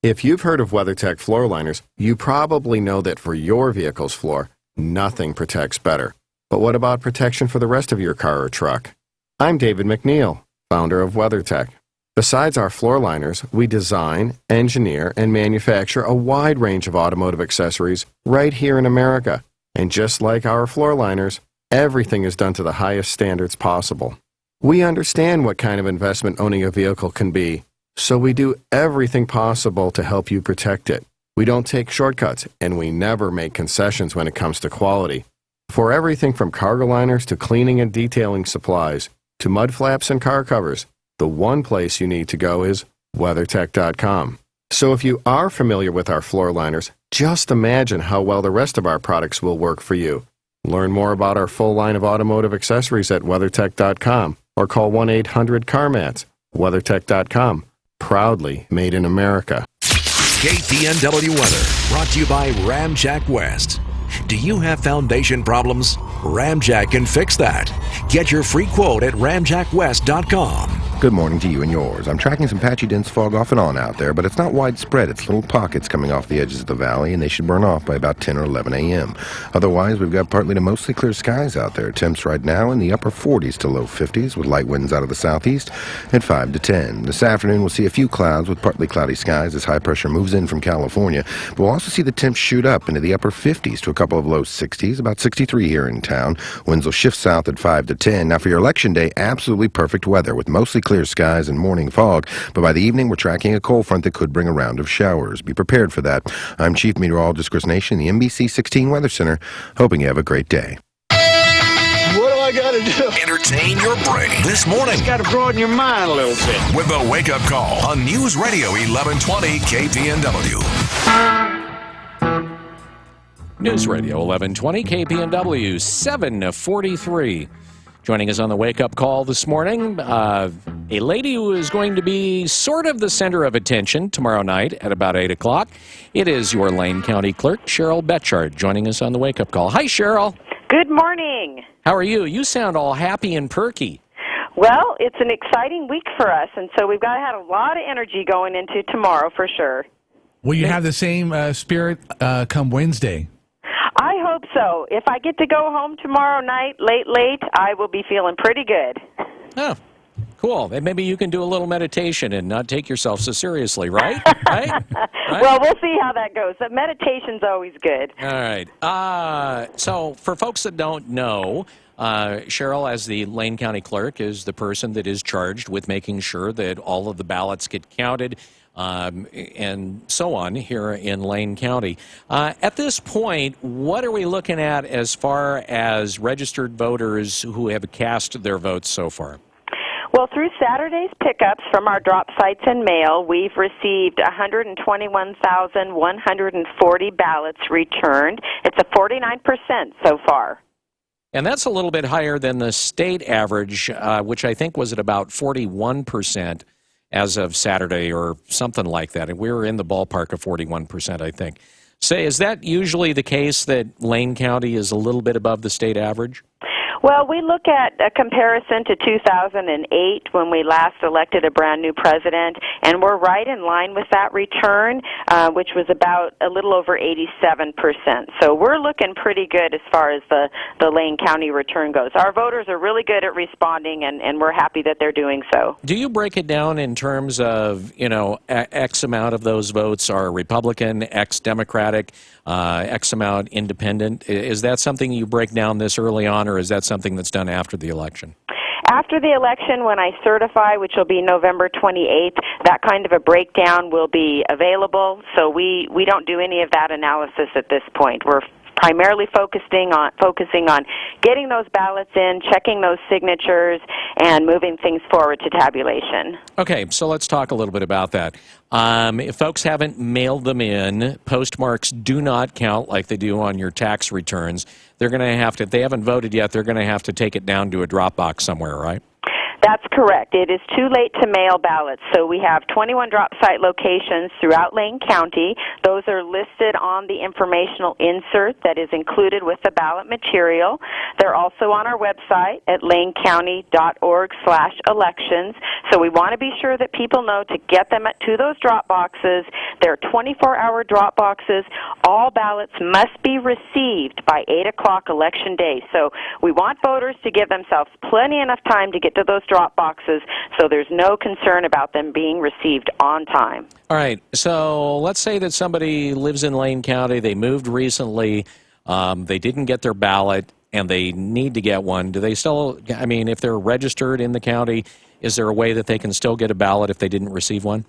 If you've heard of WeatherTech floor liners, you probably know that for your vehicle's floor, nothing protects better. But what about protection for the rest of your car or truck? I'm David McNeil, founder of WeatherTech. Besides our floor liners, we design, engineer, and manufacture a wide range of automotive accessories right here in America. And just like our floor liners, everything is done to the highest standards possible. We understand what kind of investment owning a vehicle can be, so we do everything possible to help you protect it. We don't take shortcuts, and we never make concessions when it comes to quality. For everything from cargo liners to cleaning and detailing supplies, to mud flaps and car covers, the one place you need to go is WeatherTech.com. So if you are familiar with our floor liners, just imagine how well the rest of our products will work for you. Learn more about our full line of automotive accessories at WeatherTech.com or call 1-800-CarMats. WeatherTech.com. Proudly made in America. KPNW weather brought to you by Ramjack West. Do you have foundation problems? Ramjack can fix that. Get your free quote at ramjackwest.com. Good morning to you and yours. I'm tracking some patchy dense fog off and on out there, but it's not widespread. It's little pockets coming off the edges of the valley, and they should burn off by about 10 or 11 a.m. Otherwise, we've got partly to mostly clear skies out there. Temps right now in the upper 40s to low 50s, with light winds out of the southeast at 5 to 10. This afternoon, we'll see a few clouds with partly cloudy skies as high pressure moves in from California. But we'll also see the temps shoot up into the upper 50s to a couple of low 60s, about 63 here in town. Winds will shift south at 5 to 10. Now, for your election day, absolutely perfect weather with mostly clear skies and morning fog, but by the evening we're tracking a cold front that could bring a round of showers. Be prepared for that. I'm Chief Meteorologist Chris Nation, the NBC 16 Weather Center, hoping you have a great day. What do I got to do? Entertain your brain this morning. Got to broaden your mind a little bit. With the Wake Up Call on News Radio 1120 KPNW. News Radio 1120 KPNW 743. Joining us on the Wake Up Call this morning, a lady who is going to be sort of the center of attention tomorrow night at about 8 o'clock. It is your Lane County Clerk, Cheryl Betchart, joining us on the Wake Up Call. Hi, Cheryl. Good morning. How are you? You sound all happy and perky. Well, it's an exciting week for us, and so we've got to have a lot of energy going into tomorrow for sure. Will you have the same spirit come Wednesday? I hope so. If I get to go home tomorrow night, late, I will be feeling pretty good. Oh, cool. And maybe you can do a little meditation and not take yourself so seriously, right? Right? Well, we'll see how that goes. But meditation's always good. All right. So for folks that don't know, Cheryl, as the Lane County Clerk, is the person that is charged with making sure that all of the ballots get counted and so on here in Lane County. At this point, what are we looking at as far as registered voters who have cast their votes so far? Well, through Saturday's pickups from our drop sites and mail, we've received 121,140 ballots returned. It's a 49% so far. And that's a little bit higher than the state average, which I think was at about 41% as of Saturday or something like that. And we were in the ballpark of 41%, I think. Say, is that usually the case that Lane County is a little bit above the state average? Well, we look at a comparison to 2008 when we last elected a brand new president, and we're right in line with that return, which was about a little over 87%. So we're looking pretty good as far as the Lane County return goes. Our voters are really good at responding, and we're happy that they're doing so. Do you break it down in terms of, X amount of those votes are Republican, X Democratic, X amount independent? Is that something you break down this early on, or is that something that's done after the election? After the election, when I certify, which will be November 28th, that kind of a breakdown will be available. So we don't do any of that analysis at this point. We're primarily focusing on getting those ballots in, checking those signatures, and moving things forward to tabulation. Okay, so let's talk a little bit about that. If folks haven't mailed them in, postmarks do not count like they do on your tax returns. They're going to have to, if they haven't voted yet, they're going to have to take it down to a drop box somewhere, right? That's correct. It is too late to mail ballots. So we have 21 drop site locations throughout Lane County. Those are listed on the informational insert that is included with the ballot material. They're also on our website at lanecounty.org/elections. So we want to be sure that people know to get them to those drop boxes. They're 24-hour drop boxes. All ballots must be received by 8 o'clock Election Day. So we want voters to give themselves plenty enough time to get to those drop boxes, so there's no concern about them being received on time. All right, so let's say that somebody lives in Lane County, they moved recently, they didn't get their ballot, and they need to get one. Do they still, if they're registered in the county, is there a way that they can still get a ballot if they didn't receive one?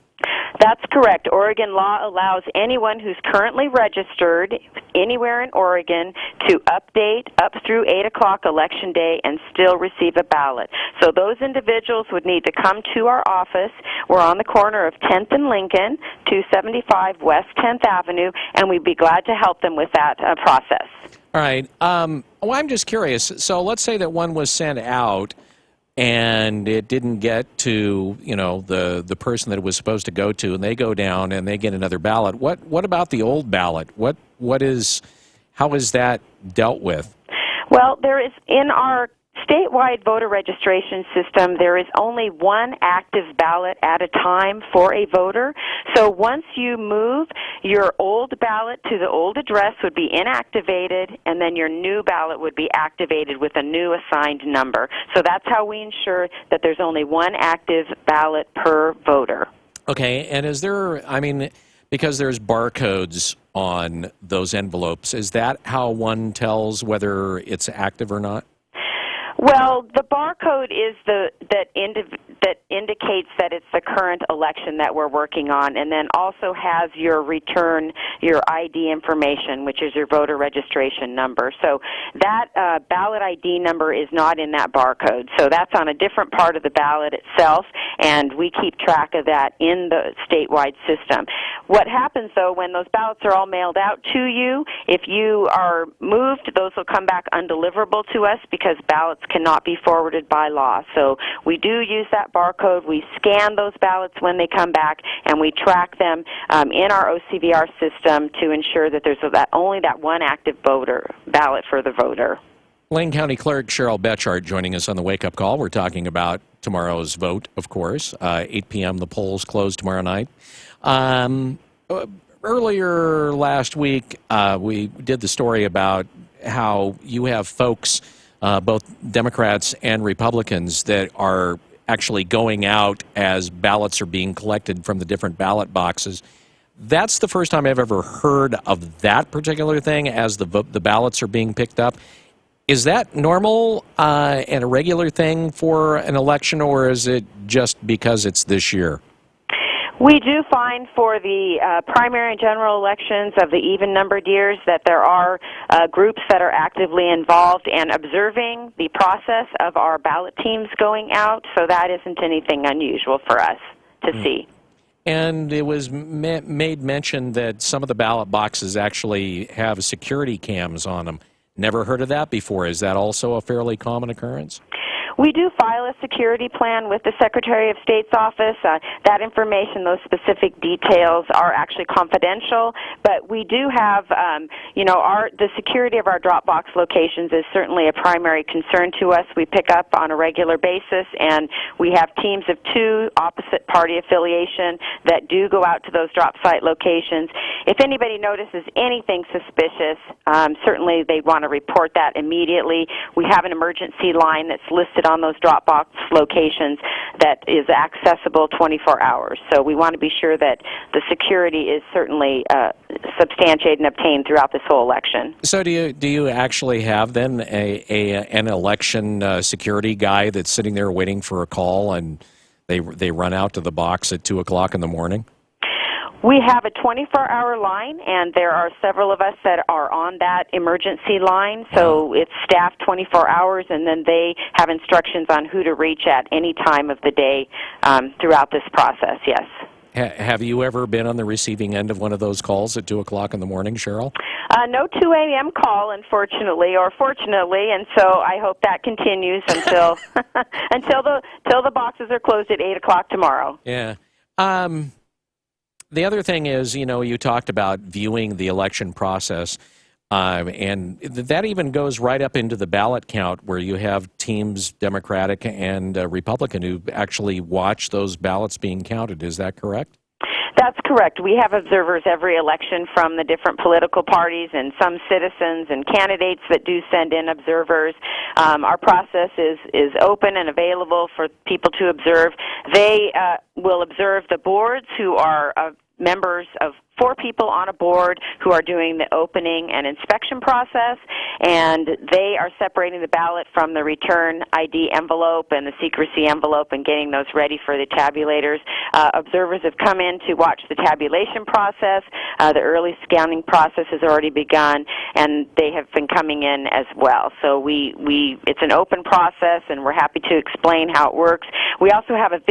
That's correct. Oregon law allows anyone who's currently registered anywhere in Oregon to update up through 8 o'clock Election Day and still receive a ballot. So those individuals would need to come to our office. We're on the corner of 10th and Lincoln, 275 West 10th Avenue, and we'd be glad to help them with that process. All right. Well, I'm just curious. So let's say that one was sent out and it didn't get to, the person that it was supposed to go to, and they go down and they get another ballot. What about the old ballot? How is that dealt with? Well, there is, in our statewide voter registration system, there is only one active ballot at a time for a voter. So once you move, your old ballot to the old address would be inactivated, and then your new ballot would be activated with a new assigned number. So that's how we ensure that there's only one active ballot per voter. Okay, and is there, because there's barcodes on those envelopes, is that how one tells whether it's active or not? Well, the barcode is that that indicates that it's the current election that we're working on, and then also has your ID information, which is your voter registration number. So that ballot ID number is not in that barcode. So that's on a different part of the ballot itself, and we keep track of that in the statewide system. What happens, though, when those ballots are all mailed out to you, if you are moved, those will come back undeliverable to us because ballots cannot be forwarded by law. So we do use that barcode. We scan those ballots when they come back, and we track them in our OCVR system to ensure that there's only that one active ballot for the voter. Lane County Clerk Cheryl Betchart joining us on the Wake Up Call. We're talking about tomorrow's vote, of course. 8 p.m. the polls close tomorrow night. Earlier last week, we did the story about how you have folks, both Democrats and Republicans, that are actually going out as ballots are being collected from the different ballot boxes. That's the first time I've ever heard of that particular thing as the ballots are being picked up. Is that normal and a regular thing for an election, or is it just because it's this year? We do find for the primary and general elections of the even-numbered years that there are groups that are actively involved and observing the process of our ballot teams going out, so that isn't anything unusual for us to see. And it was made mention that some of the ballot boxes actually have security cams on them. Never heard of that before. Is that also a fairly common occurrence? We do file a security plan with the Secretary of State's office. That information, those specific details are actually confidential, but we do have, the security of our drop box locations is certainly a primary concern to us. We pick up on a regular basis, and we have teams of 2 opposite party affiliation that do go out to those drop site locations. If anybody notices anything suspicious, certainly they want to report that immediately. We have an emergency line that's listed on those drop box locations that is accessible 24 hours. So we want to be sure that the security is certainly substantiated and obtained throughout this whole election. So do you actually have then an election security guy that's sitting there waiting for a call, and they run out to the box at 2 o'clock in the morning? We have a 24-hour line, and there are several of us that are on that emergency line, so it's staffed 24 hours, and then they have instructions on who to reach at any time of the day throughout this process, yes. Have you ever been on the receiving end of one of those calls at 2 o'clock in the morning, Cheryl? No 2 a.m. call, unfortunately, or fortunately, and so I hope that continues until until the boxes are closed at 8 o'clock tomorrow. Yeah. The other thing is, you talked about viewing the election process, and that even goes right up into the ballot count where you have teams, Democratic and Republican, who actually watch those ballots being counted. Is that correct? That's correct. We have observers every election from the different political parties and some citizens and candidates that do send in observers. Our process is open and available for people to observe. They will observe the boards, who are members of 4 people on a board who are doing the opening and inspection process, and they are separating the ballot from the return ID envelope and the secrecy envelope and getting those ready for the tabulators. Observers have come in to watch the tabulation process. The early scanning process has already begun, and they have been coming in as well. So it's an open process, and we're happy to explain how it works. We also have a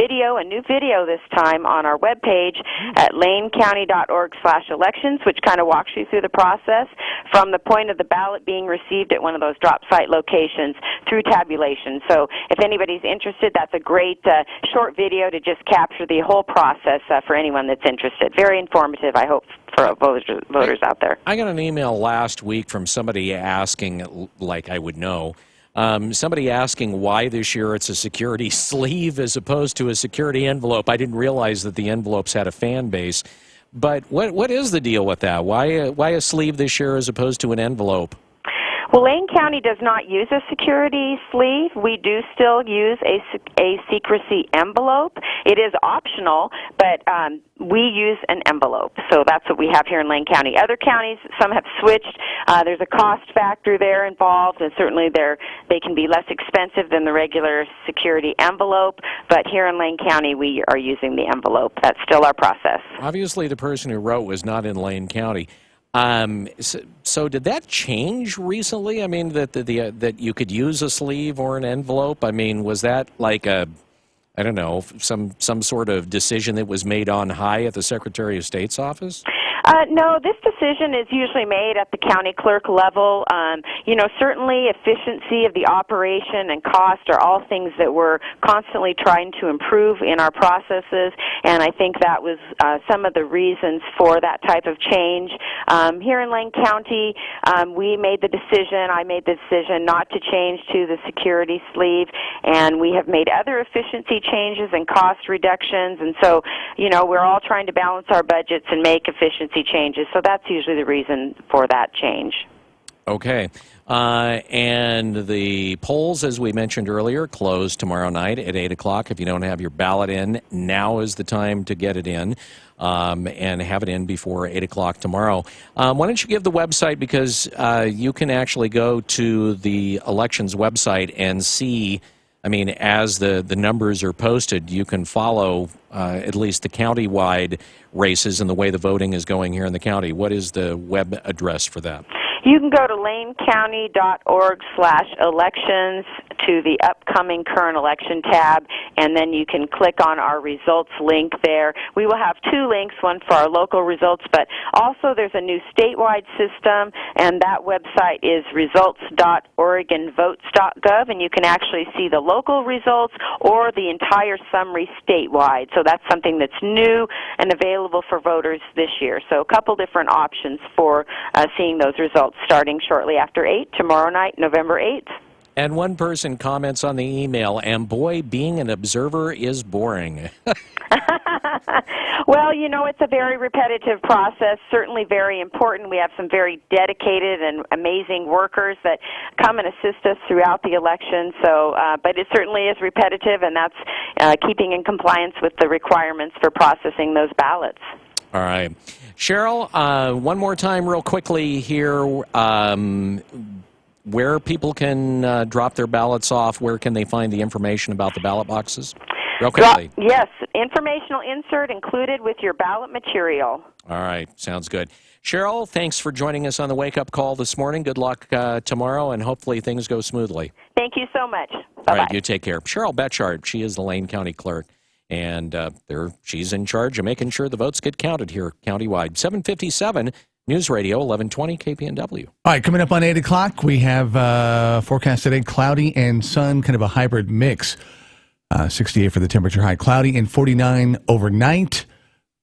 new video this time on our webpage at lanecounty.org/elections, which kind of walks you through the process from the point of the ballot being received at one of those drop site locations through tabulation. So if anybody's interested, that's a great short video to just capture the whole process for anyone that's interested. Very informative, I hope, for voters out there. I got an email last week from somebody asking, like I would know, somebody asking why this year it's a security sleeve as opposed to a security envelope. I didn't realize that the envelopes had a fan base. But what is the deal with that? Why a sleeve this year as opposed to an envelope? Well, Lane County does not use a security sleeve. We do still use a secrecy envelope. It is optional, but we use an envelope. So that's what we have here in Lane County. Other counties, some have switched. There's a cost factor there involved, and certainly they can be less expensive than the regular security envelope. But here in Lane County, we are using the envelope. That's still our process. Obviously, the person who wrote was not in Lane County. So did that change recently? I mean, that you could use a sleeve or an envelope? I mean, was that like I don't know, some sort of decision that was made on high at the Secretary of State's office? No, this decision is usually made at the county clerk level. Certainly efficiency of the operation and cost are all things that we're constantly trying to improve in our processes, and I think that was some of the reasons for that type of change. Here in Lane County, I made the decision not to change to the security sleeve, and we have made other efficiency changes and cost reductions, and so, we're all trying to balance our budgets and make efficiency changes. So that's usually the reason for that change. Okay. And the polls, as we mentioned earlier, close tomorrow night at 8 o'clock. If you don't have your ballot in, now is the time to get it in and have it in before 8 o'clock tomorrow. Why don't you give the website, because you can actually go to the elections website and see, I mean, as the numbers are posted, you can follow at least the county-wide races and the way the voting is going here in the county. What is the web address for that? You can go to lanecounty.org/elections to the upcoming current election tab, and then you can click on our results link there. We will have two links, one for our local results, but also there's a new statewide system, and that website is results.oregonvotes.gov, and you can actually see the local results or the entire summary statewide. So that's something that's new and available for voters this year. So a couple different options for seeing those results starting shortly after 8 tomorrow night, November 8th. And one person comments on the email, and boy, being an observer is boring. Well, it's a very repetitive process, certainly very important. We have some very dedicated and amazing workers that come and assist us throughout the election. So, but it certainly is repetitive, and that's keeping in compliance with the requirements for processing those ballots. All right. Cheryl, one more time real quickly here, where people can drop their ballots off, where can they find the information about the ballot boxes? Real quickly. Yes, informational insert included with your ballot material. All right, sounds good. Cheryl, thanks for joining us on the Wake Up Call this morning. Good luck tomorrow, and hopefully things go smoothly. Thank you so much. Bye-bye. All right, you take care. Cheryl Betchart, she is the Lane County Clerk, and she's in charge of making sure the votes get counted here countywide. 757 News Radio 1120 KPNW. All right, coming up on 8 o'clock, we have forecast today, cloudy and sun, kind of a hybrid mix. 68 for the temperature high, cloudy and 49 overnight.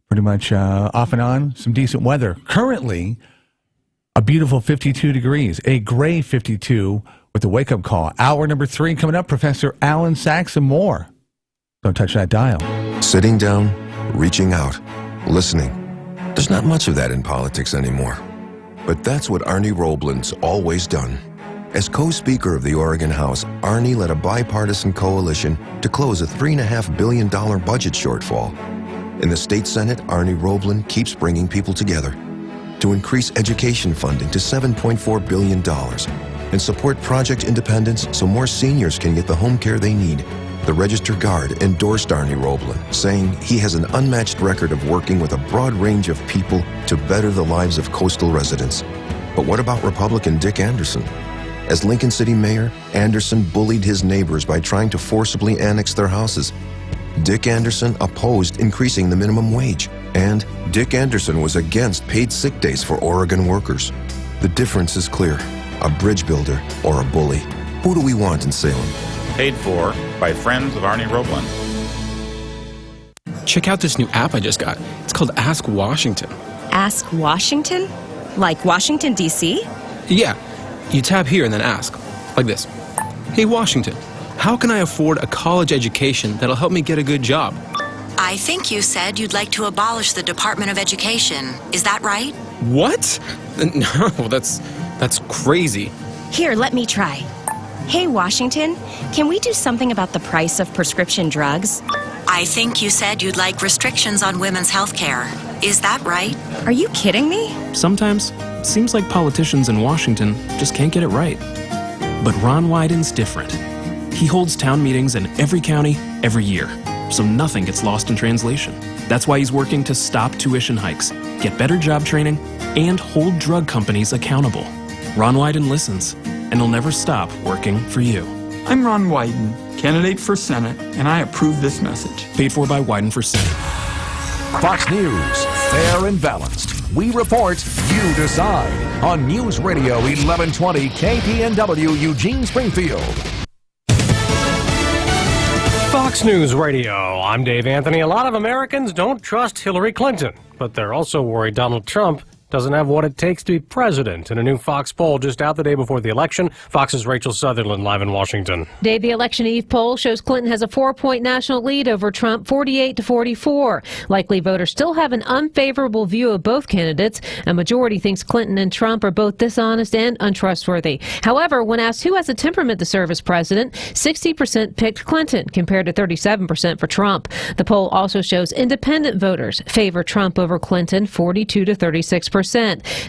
Pretty much off and on, some decent weather. Currently, a beautiful 52 degrees, a gray 52 with the wake-up call. Hour number 3 coming up, Professor Alan Sachs and more. Don't touch that dial. Sitting down, reaching out, listening. There's not much of that in politics anymore. But that's what Arnie Roblin's always done. As co-speaker of the Oregon House, Arnie led a bipartisan coalition to close a $3.5 billion budget shortfall. In the state Senate, Arnie Roblin keeps bringing people together to increase education funding to $7.4 billion and support Project Independence so more seniors can get the home care they need. The Register Guard endorsed Arnie Roblin, saying he has an unmatched record of working with a broad range of people to better the lives of coastal residents. But what about Republican Dick Anderson? As Lincoln City Mayor, Anderson bullied his neighbors by trying to forcibly annex their houses. Dick Anderson opposed increasing the minimum wage, and Dick Anderson was against paid sick days for Oregon workers. The difference is clear: a bridge builder or a bully. Who do we want in Salem? Paid for by friends of Arnie Roblin. Check out this new app I just got. It's called Ask Washington. Ask Washington? Like Washington, D.C.? Yeah. You tap here and then ask, like this. Hey, Washington, how can I afford a college education that'll help me get a good job? I think you said you'd like to abolish the Department of Education. Is that right? What? No, that's crazy. Here, let me try. Hey, Washington, can we do something about the price of prescription drugs? I think you said you'd like restrictions on women's health care. Is that right? Are you kidding me? Sometimes, it seems like politicians in Washington just can't get it right. But Ron Wyden's different. He holds town meetings in every county, every year, so nothing gets lost in translation. That's why he's working to stop tuition hikes, get better job training, and hold drug companies accountable. Ron Wyden listens, and he'll never stop working for you. I'm Ron Wyden, candidate for Senate, and I approve this message. Paid for by Wyden for Senate. Fox News, fair and balanced. We report, you decide. On News Radio 1120 KPNW Eugene Springfield. Fox News Radio, I'm Dave Anthony. A lot of Americans don't trust Hillary Clinton, but they're also worried Donald Trump doesn't have what it takes to be president. In a new Fox poll just out the day before the election, Fox's Rachel Sutherland live in Washington. Dave, the election eve poll shows Clinton has a 4-point national lead over Trump, 48-44. Likely voters still have an unfavorable view of both candidates. A majority thinks Clinton and Trump are both dishonest and untrustworthy. However, when asked who has the temperament to serve as president, 60% picked Clinton compared to 37% for Trump. The poll also shows independent voters favor Trump over Clinton, 42-36%.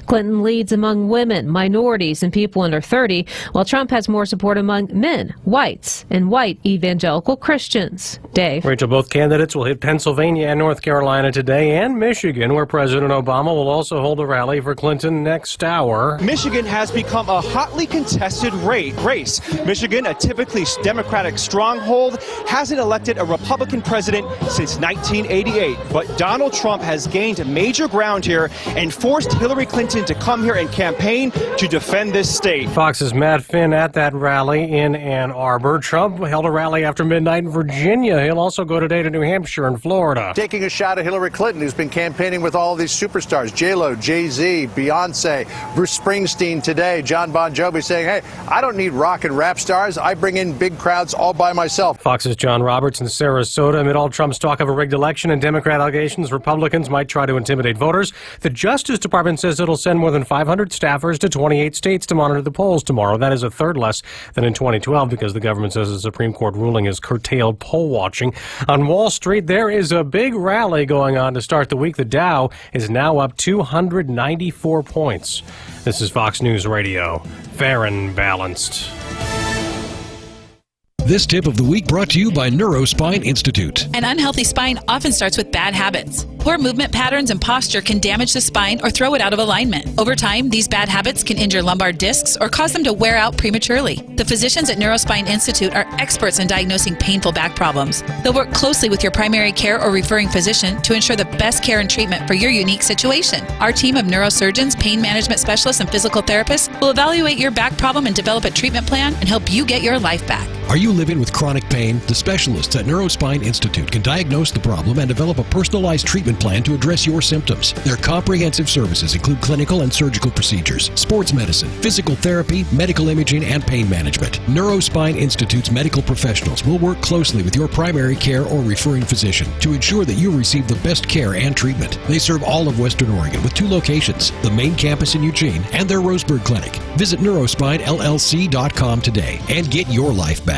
Clinton leads among women, minorities, and people under 30, while Trump has more support among men, whites, and white evangelical Christians. Dave. Rachel, both candidates will hit Pennsylvania and North Carolina today, and Michigan, where President Obama will also hold a rally for Clinton next hour. Michigan has become a hotly contested race. Michigan, a typically Democratic stronghold, hasn't elected a Republican president since 1988. But Donald Trump has gained major ground here and forced Hillary Clinton to come here and campaign to defend this state. Fox's Matt Finn at that rally in Ann Arbor. Trump held a rally after midnight in Virginia. He'll also go today to New Hampshire and Florida. Taking a shot at Hillary Clinton, who's been campaigning with all these superstars, J-Lo, Jay-Z, Beyonce, Bruce Springsteen today, John Bon Jovi saying, hey, I don't need rock and rap stars. I bring in big crowds all by myself. Fox's John Roberts in Sarasota. Amid all Trump's talk of a rigged election and Democrat allegations Republicans might try to intimidate voters, the Justice Department says it'll send more than 500 staffers to 28 states to monitor the polls tomorrow. That is a third less than in 2012 because the government says the Supreme Court ruling has curtailed poll watching. On Wall Street, there is a big rally going on to start the week. The Dow is now up 294 points. This is Fox News Radio, fair and balanced. This tip of the week brought to you by Neurospine Institute. An unhealthy spine often starts with bad habits. Poor movement patterns and posture can damage the spine or throw it out of alignment. Over time, these bad habits can injure lumbar discs or cause them to wear out prematurely. The physicians at Neurospine Institute are experts in diagnosing painful back problems. They'll work closely with your primary care or referring physician to ensure the best care and treatment for your unique situation. Our team of neurosurgeons, pain management specialists, and physical therapists will evaluate your back problem and develop a treatment plan and help you get your life back. Are you living with chronic pain? The specialists at Neurospine Institute can diagnose the problem and develop a personalized treatment plan to address your symptoms. Their comprehensive services include clinical and surgical procedures, sports medicine, physical therapy, medical imaging, and pain management. Neurospine Institute's medical professionals will work closely with your primary care or referring physician to ensure that you receive the best care and treatment. They serve all of Western Oregon with 2 locations, the main campus in Eugene and their Roseburg Clinic. Visit neurospinellc.com today and get your life back.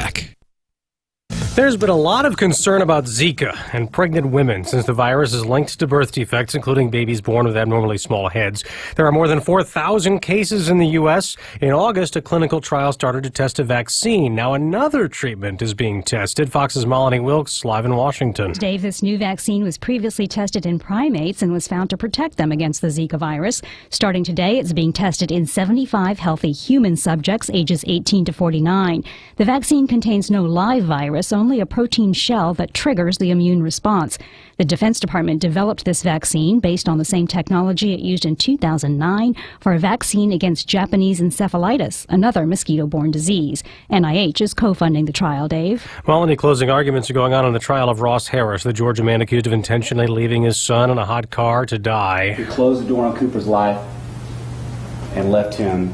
There's been a lot of concern about Zika and pregnant women since the virus is linked to birth defects, including babies born with abnormally small heads. There are more than 4,000 cases in the U.S. In August, a clinical trial started to test a vaccine. Now another treatment is being tested. Fox's Melanie Wilkes live in Washington. Dave, this new vaccine was previously tested in primates and was found to protect them against the Zika virus. Starting today, it's being tested in 75 healthy human subjects ages 18 to 49. The vaccine contains no live virus, only a protein shell that triggers the immune response. The Defense Department developed this vaccine based on the same technology it used in 2009 for a vaccine against Japanese encephalitis, another mosquito-borne disease. NIH is co-funding the trial, Dave. Well, any closing arguments are going on in the trial of Ross Harris, the Georgia man accused of intentionally leaving his son in a hot car to die. We closed the door on Cooper's life and left him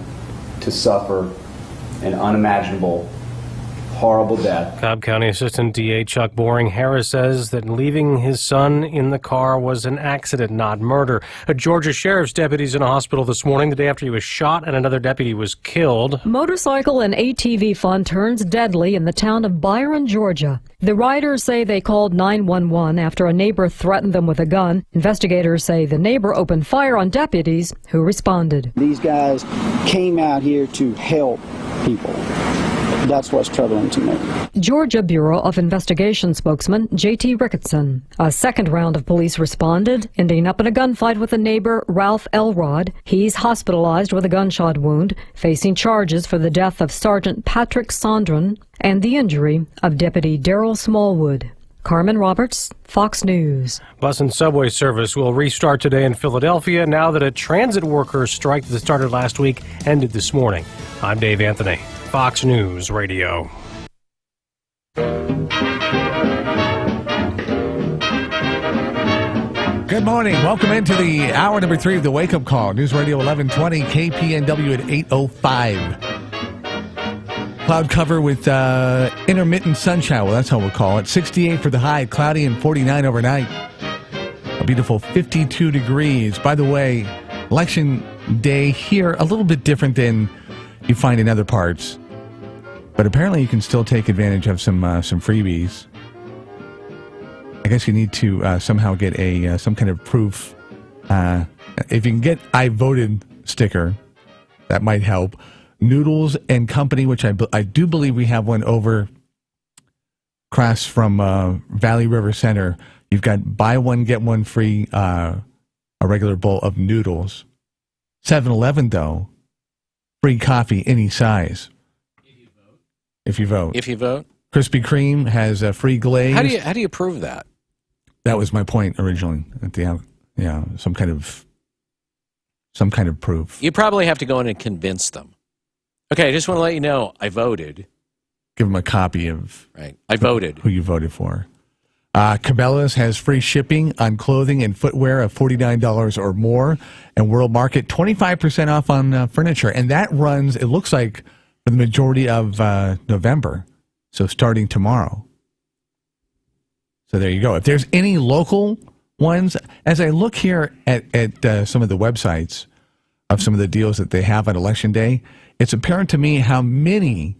to suffer an unimaginable horrible death. Cobb County Assistant DA Chuck Boring Harris says that leaving his son in the car was an accident, not murder. A Georgia sheriff's deputy's in a hospital this morning the day after he was shot and another deputy was killed. Motorcycle and ATV fun turns deadly in the town of Byron, Georgia. The riders say they called 911 after a neighbor threatened them with a gun. Investigators say the neighbor opened fire on deputies who responded. These guys came out here to help people. That's what's troubling to me. Georgia Bureau of Investigation spokesman J.T. Ricketson. A second round of police responded, ending up in a gunfight with a neighbor, Ralph Elrod. He's hospitalized with a gunshot wound, facing charges for the death of Sergeant Patrick Sondron and the injury of Deputy Daryl Smallwood. Carmen Roberts, Fox News. Bus and subway service will restart today in Philadelphia now that a transit workers' strike that started last week ended this morning. I'm Dave Anthony, Fox News Radio. Good morning. Welcome into the hour number 3 of the Wake Up Call. News Radio 1120, KPNW at 8:05. Cloud cover with intermittent sunshine. Well, that's how we'll call it. 68 for the high, cloudy and 49 overnight. A beautiful 52 degrees. By the way, election day here, a little bit different than you find in other parts. But apparently you can still take advantage of some freebies. I guess you need to somehow get some kind of proof. If you can get I voted sticker, that might help. Noodles and Company, which I do believe we have one over across from Valley River Center. You've got buy one, get one free, a regular bowl of noodles. 7-Eleven, though, free coffee any size. If you vote. If you vote. Krispy Kreme has a free glaze. How do you prove that? That was my point originally. Some kind of proof. You probably have to go in and convince them. Okay, I just want to let you know, I voted. Give them a copy of I voted. Who you voted for. Cabela's has free shipping on clothing and footwear of $49 or more. And World Market, 25% off on furniture. And that runs, it looks like, for the majority of November. So starting tomorrow. So there you go. If there's any local ones, as I look here at some of the websites of some of the deals that they have on Election Day, it's apparent to me how many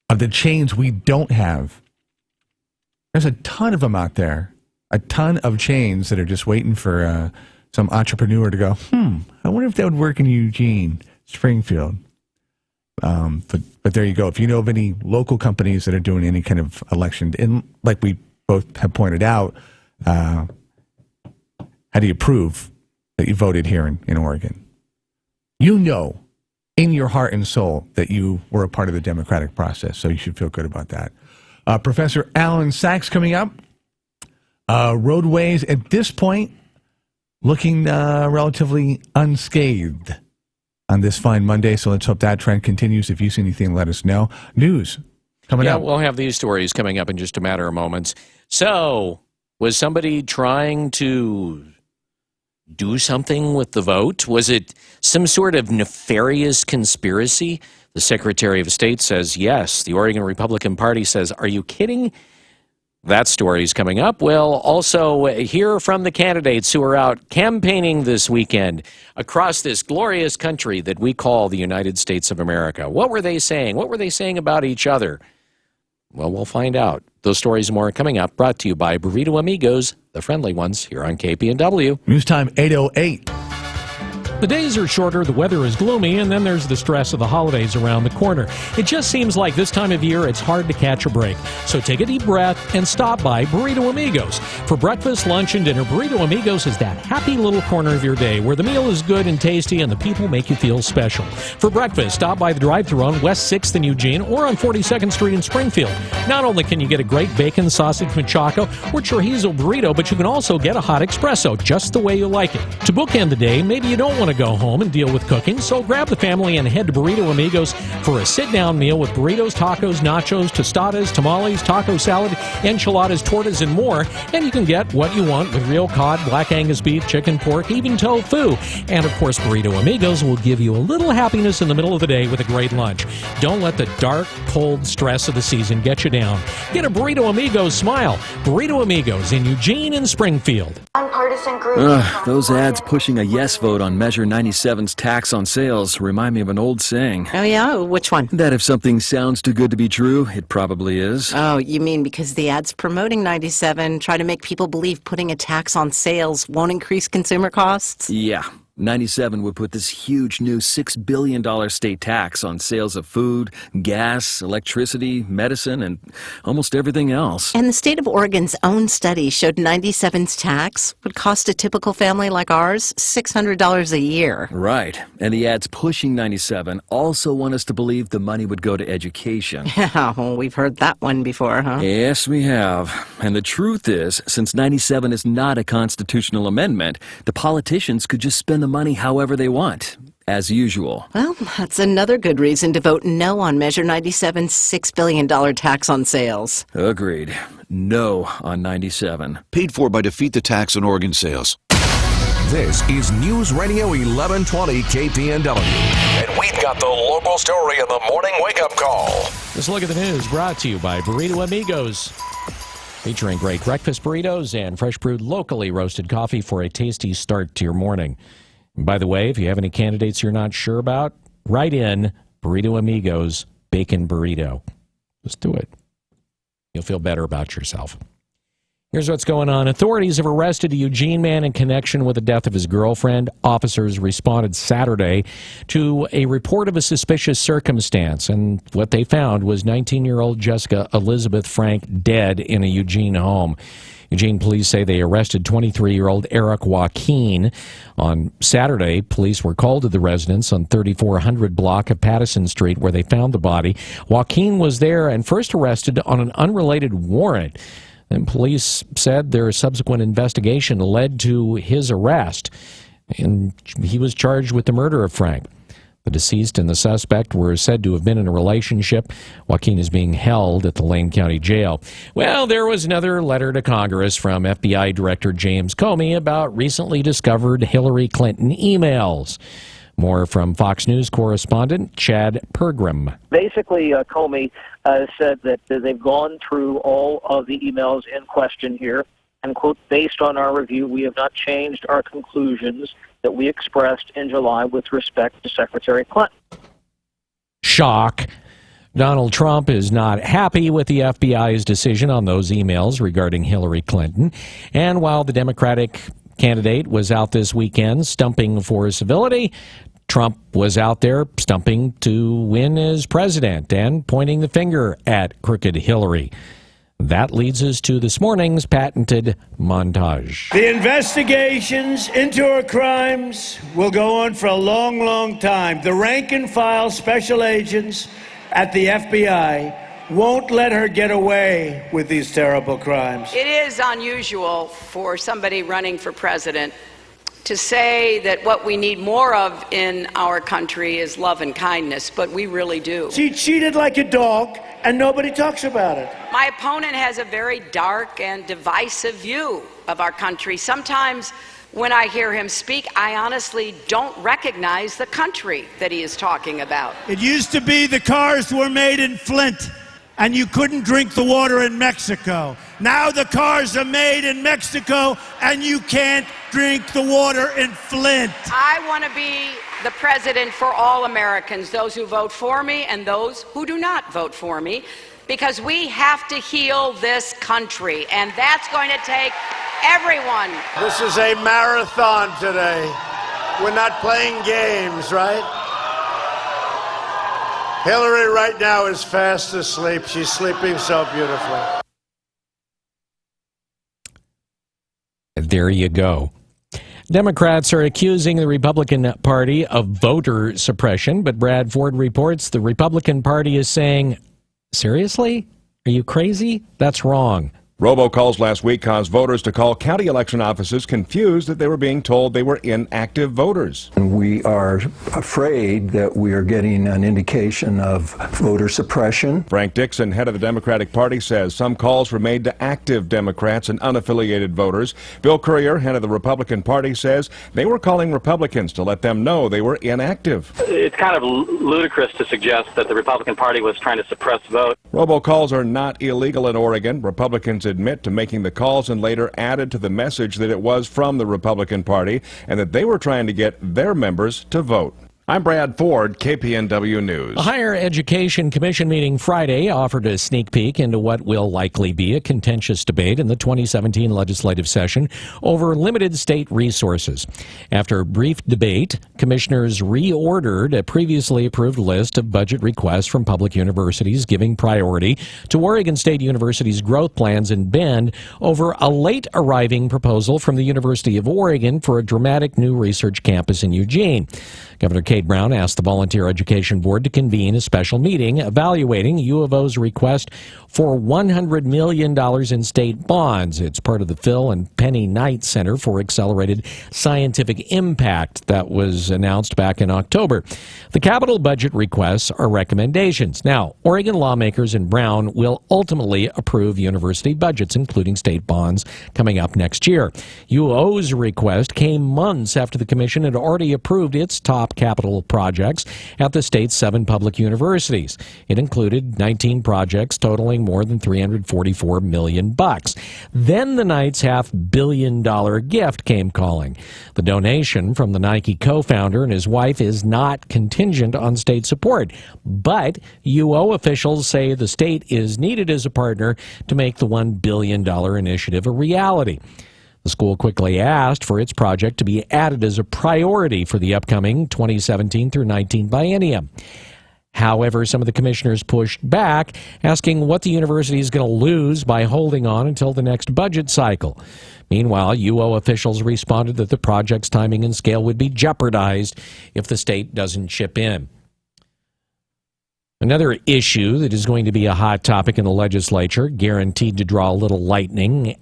of the chains we don't have. There's a ton of them out there. A ton of chains that are just waiting for some entrepreneur to go, I wonder if that would work in Eugene, Springfield. But there you go. If you know of any local companies that are doing any kind of election, and like we both have pointed out, how do you prove that you voted here in Oregon? You know in your heart and soul that you were a part of the democratic process, so you should feel good about that. Professor Alan Sachs coming up. Roadways at this point looking relatively unscathed on this fine Monday, so let's hope that trend continues. If you see anything, let us know. News coming up. We'll have these stories coming up in just a matter of moments. So, was somebody trying to do something with the vote? Was it some sort of nefarious conspiracy? The Secretary of State says yes. The Oregon Republican Party says, are you kidding? That story is coming up. We'll also hear from the candidates who are out campaigning this weekend across this glorious country that we call the United States of America. What were they saying? What were they saying about each other? Well, we'll find out. Those stories and more coming up, brought to you by Burrito Amigos, the friendly ones, here on KPNW. News time 8:08. The days are shorter, the weather is gloomy, and then there's the stress of the holidays around the corner. It just seems like this time of year it's hard to catch a break. So take a deep breath and stop by Burrito Amigos. For breakfast, lunch, and dinner, Burrito Amigos is that happy little corner of your day where the meal is good and tasty and the people make you feel special. For breakfast, stop by the drive-thru on West 6th in Eugene or on 42nd Street in Springfield. Not only can you get a great bacon, sausage, machaco, or chorizo burrito, but you can also get a hot espresso just the way you like it. To bookend the day, maybe you don't want want to go home and deal with cooking, so grab the family and head to Burrito Amigos for a sit-down meal with burritos, tacos, nachos, tostadas, tamales, taco salad, enchiladas, tortas, and more. And you can get what you want with real cod, black Angus beef, chicken, pork, even tofu. And of course, Burrito Amigos will give you a little happiness in the middle of the day with a great lunch. Don't let the dark, cold stress of the season get you down. Get a Burrito Amigos smile. Burrito Amigos in Eugene and Springfield. Nonpartisan group. Those ads pushing a yes vote on Measure 97's tax on sales remind me of an old saying. Oh, yeah? Which one? That if something sounds too good to be true, it probably is. Oh, you mean because the ads promoting 97 try to make people believe putting a tax on sales won't increase consumer costs? Yeah. 97 would put this huge new $6 billion state tax on sales of food, gas, electricity, medicine, and almost everything else. And the state of Oregon's own study showed 97's tax would cost a typical family like ours $600 a year. Right. And the ads pushing 97 also want us to believe the money would go to education. Yeah, well, we've heard that one before, huh? Yes, we have. And the truth is, since 97 is not a constitutional amendment, the politicians could just spend the money however they want, as usual. Well, that's another good reason to vote no on Measure 97's $6 billion tax on sales. Agreed. No on 97. Paid for by Defeat the Tax on Organ Sales. This is News Radio 1120 KPNW. And we've got the local story in the morning wake-up call. This look at the news brought to you by Burrito Amigos. Featuring great breakfast burritos and fresh brewed locally roasted coffee for a tasty start to your morning. And by the way, if you have any candidates you're not sure about, write in Burrito Amigos Bacon Burrito. Just do it. You'll feel better about yourself. Here's what's going on. Authorities have arrested a Eugene man in connection with the death of his girlfriend. Officers responded Saturday to a report of a suspicious circumstance, and what they found was 19-year-old Jessica Elizabeth Frank dead in a Eugene home. Eugene police say they arrested 23-year-old Eric Joaquin. On Saturday, police were called to the residence on 3400 block of Pattison Street where they found the body. Joaquin was there and first arrested on an unrelated warrant. And police said their subsequent investigation led to his arrest, and he was charged with the murder of Frank. The deceased and the suspect were said to have been in a relationship. Joaquin is being held at the Lane County Jail. Well, there was another letter to Congress from FBI Director James Comey about recently discovered Hillary Clinton emails. More from Fox News correspondent Chad Pergram. Basically, Comey said that they've gone through all of the emails in question here, and, quote, based on our review, we have not changed our conclusions that we expressed in July with respect to Secretary Clinton. Shock. Donald Trump is not happy with the FBI's decision on those emails regarding Hillary Clinton. And while the Democratic candidate was out this weekend stumping for civility, Trump was out there stumping to win as president and pointing the finger at crooked Hillary. That leads us to this morning's patented montage. The investigations into her crimes will go on for a long, long time. The rank and file special agents at the FBI won't let her get away with these terrible crimes. It is unusual for somebody running for president to say that what we need more of in our country is love and kindness, but we really do. She cheated like a dog, and nobody talks about it. My opponent has a very dark and divisive view of our country. Sometimes when I hear him speak, I honestly don't recognize the country that he is talking about. It used to be the cars were made in Flint, and you couldn't drink the water in Mexico. Now the cars are made in Mexico, and you can't drink the water in Flint. I want to be the president for all Americans, those who vote for me and those who do not vote for me, because we have to heal this country, and that's going to take everyone. This is a marathon today. We're not playing games, right? Hillary right now is fast asleep. She's sleeping so beautifully. There you go. Democrats are accusing the Republican Party of voter suppression, but Brad Ford reports the Republican Party is saying, seriously? Are you crazy? That's wrong. Robocalls last week caused voters to call county election offices confused that they were being told they were inactive voters. And we are afraid that we are getting an indication of voter suppression. Frank Dixon, head of the Democratic Party, says some calls were made to active Democrats and unaffiliated voters. Bill Courier, head of the Republican Party, says they were calling Republicans to let them know they were inactive. It's kind of ludicrous to suggest that the Republican Party was trying to suppress vote. Robocalls are not illegal in Oregon. Republicans admit to making the calls and later added to the message that it was from the Republican Party and that they were trying to get their members to vote. I'm Brad Ford, KPNW News. A Higher Education Commission meeting Friday offered a sneak peek into what will likely be a contentious debate in the 2017 legislative session over limited state resources. After a brief debate, commissioners reordered a previously approved list of budget requests from public universities, giving priority to Oregon State University's growth plans in Bend over a late-arriving proposal from the University of Oregon for a dramatic new research campus in Eugene. Governor Kate Brown asked the Volunteer Education Board to convene a special meeting evaluating U of O's request for $100 million in state bonds. It's part of the Phil and Penny Knight Center for Accelerated Scientific Impact that was announced back in October. The capital budget requests are recommendations. Now, Oregon lawmakers in Brown will ultimately approve university budgets, including state bonds, coming up next year. U of O's request came months after the commission had already approved its top capital projects at the state's 7 public universities. It included 19 projects totaling more than $344 million. Then the Knights' $500 million gift came calling. The donation from the Nike co-founder and his wife is not contingent on state support, but UO officials say the state is needed as a partner to make the $1 billion initiative a reality. The school quickly asked for its project to be added as a priority for the upcoming 2017 through 19 biennium. However, some of the commissioners pushed back, asking what the university is going to lose by holding on until the next budget cycle. Meanwhile, UO officials responded that the project's timing and scale would be jeopardized if the state doesn't chip in. Another issue that is going to be a hot topic in the legislature, guaranteed to draw a little lightning,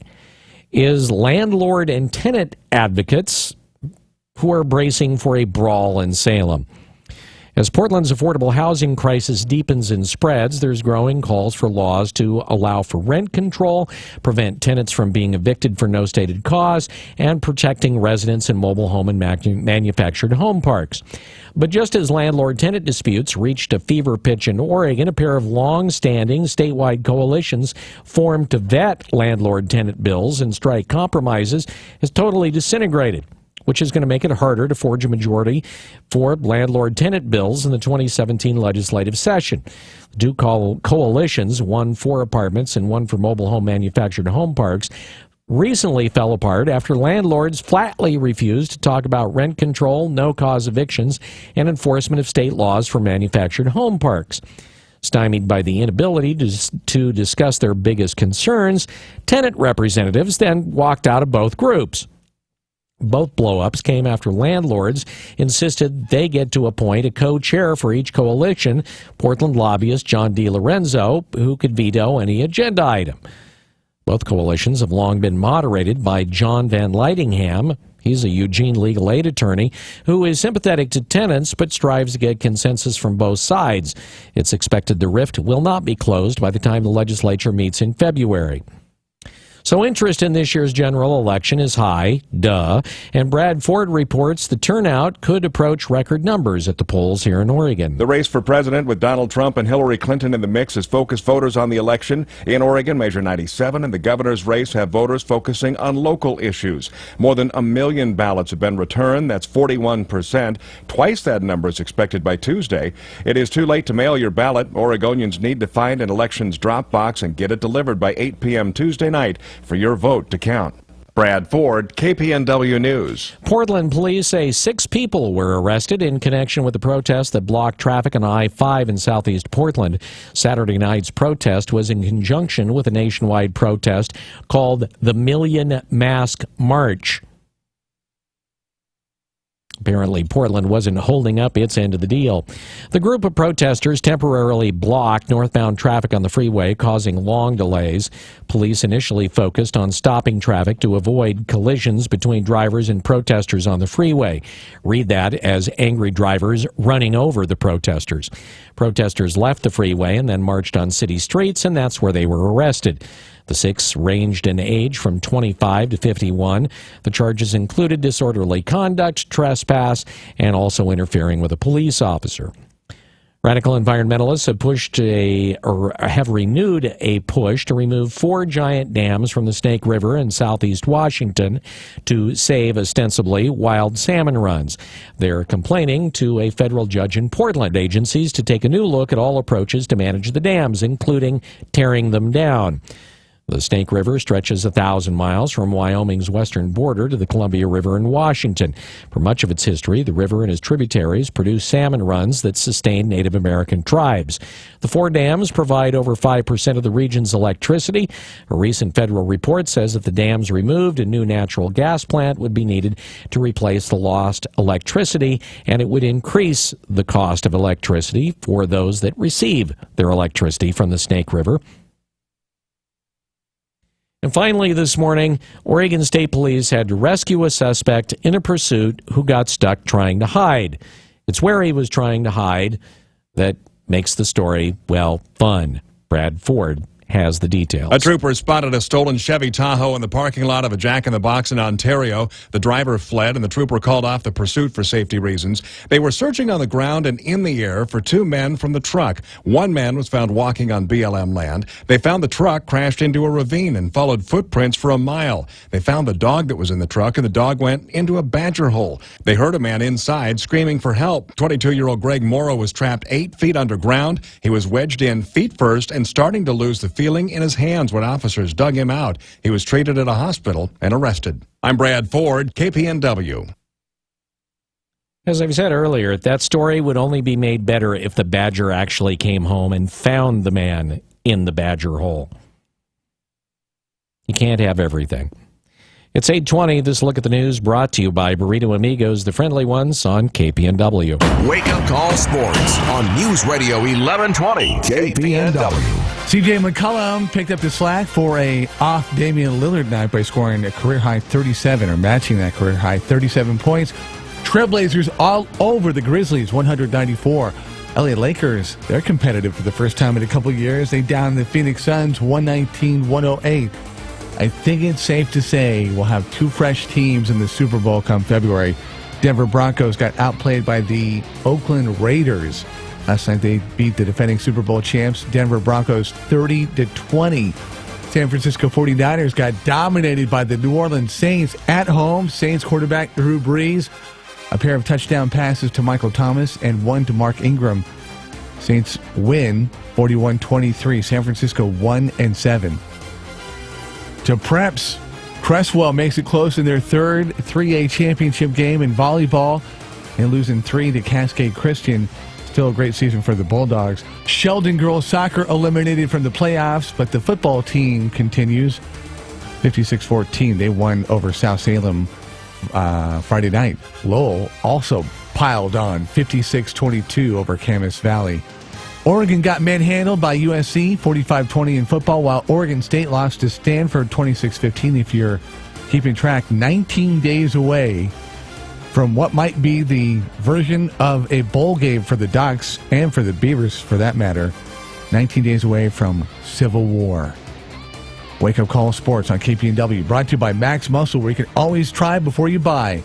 is landlord and tenant advocates who are bracing for a brawl in Salem. As Portland's affordable housing crisis deepens and spreads, there's growing calls for laws to allow for rent control, prevent tenants from being evicted for no stated cause, and protecting residents in mobile home and manufactured home parks. But just as landlord-tenant disputes reached a fever pitch in Oregon, a pair of long-standing statewide coalitions formed to vet landlord-tenant bills and strike compromises has totally disintegrated, which is going to make it harder to forge a majority for landlord-tenant bills in the 2017 legislative session. The two coalitions, one for apartments and one for mobile home manufactured home parks, recently fell apart after landlords flatly refused to talk about rent control, no-cause evictions, and enforcement of state laws for manufactured home parks. Stymied by the inability to discuss their biggest concerns, tenant representatives then walked out of both groups. Both blow-ups came after landlords insisted they get to appoint a co-chair for each coalition, Portland lobbyist John DiLorenzo, who could veto any agenda item. Both coalitions have long been moderated by John Van Lightingham. He's a Eugene legal aid attorney who is sympathetic to tenants but strives to get consensus from both sides. It's expected the rift will not be closed by the time the legislature meets in February. So interest in this year's general election is high, and Brad Ford reports the turnout could approach record numbers at the polls here in Oregon. The race for president with Donald Trump and Hillary Clinton in the mix has focused voters on the election. In Oregon, Measure 97 and the governor's race have voters focusing on local issues. More than 1 million ballots have been returned. That's 41%. Twice that number is expected by Tuesday. It is too late to mail your ballot. Oregonians need to find an elections drop box and get it delivered by 8 p.m. Tuesday night for your vote to count. Brad Ford, KPNW News. Portland police say 6 people were arrested in connection with the protest that blocked traffic on I-5 in southeast Portland. Saturday night's protest was in conjunction with a nationwide protest called the Million Mask March. Apparently, Portland wasn't holding up its end of the deal. The group of protesters temporarily blocked northbound traffic on the freeway, causing long delays. Police initially focused on stopping traffic to avoid collisions between drivers and protesters on the freeway. Read that as angry drivers running over the protesters. Protesters left the freeway and then marched on city streets, and that's where they were arrested. The six ranged in age from 25 to 51. The charges included disorderly conduct, trespass, and also interfering with a police officer. Radical environmentalists have renewed a push to remove 4 giant dams from the Snake River in southeast Washington to save ostensibly wild salmon runs. They're complaining to a federal judge in Portland agencies to take a new look at all approaches to manage the dams, including tearing them down. The Snake River stretches 1,000 miles from Wyoming's western border to the Columbia River in Washington. For much of its history, the river and its tributaries produce salmon runs that sustain Native American tribes. The 4 dams provide over 5% of the region's electricity. A recent federal report says if the dams removed, a new natural gas plant would be needed to replace the lost electricity, and it would increase the cost of electricity for those that receive their electricity from the Snake River. And finally this morning, Oregon State Police had to rescue a suspect in a pursuit who got stuck trying to hide. It's where he was trying to hide that makes the story, well, fun. Brad Ford has the details. A trooper spotted a stolen Chevy Tahoe in the parking lot of a Jack in the Box in Ontario. The driver fled, and the trooper called off the pursuit for safety reasons. They were searching on the ground and in the air for 2 men from the truck. One man was found walking on BLM land. They found the truck crashed into a ravine and followed footprints for a mile. They found the dog that was in the truck, and the dog went into a badger hole. They heard a man inside screaming for help. 22-year-old Greg Morrow was trapped 8 feet underground. He was wedged in feet first and starting to lose the feeling in his hands when officers dug him out. He was treated at a hospital and arrested. I'm Brad Ford, KPNW. As I've said earlier, that story would only be made better if the badger actually came home and found the man in the badger hole. You can't have everything. It's 8:20. This look at the news brought to you by Burrito Amigos, the friendly ones on KPNW. Wake Up Call Sports on News Radio 1120 KPNW. C.J. McCollum picked up the slack for a off Damian Lillard night by scoring a career-high 37, or matching that career-high 37 points. Trailblazers all over the Grizzlies, 194. LA Lakers, they're competitive for the first time in a couple years. They downed the Phoenix Suns 119-108. I think it's safe to say we'll have 2 fresh teams in the Super Bowl come February. Denver Broncos got outplayed by the Oakland Raiders. Last night they beat the defending Super Bowl champs, Denver Broncos, 30-20. San Francisco 49ers got dominated by the New Orleans Saints at home. Saints quarterback Drew Brees, a pair of touchdown passes to Michael Thomas and one to Mark Ingram. Saints win 41-23. San Francisco 1-7. To Preps, Cresswell makes it close in their third 3A championship game in volleyball and losing 3 to Cascade Christian. Still a great season for the Bulldogs. Sheldon girls soccer eliminated from the playoffs, but the football team continues. 56-14, they won over South Salem Friday night. Lowell also piled on 56-22 over Camas Valley. Oregon got manhandled by USC 45-20 in football, while Oregon State lost to Stanford 26-15. If you're keeping track, 19 days away from what might be the version of a bowl game for the Ducks and for the Beavers, for that matter. 19 days away from Civil War. Wake Up Call Sports on KPNW, brought to you by Max Muscle, where you can always try before you buy.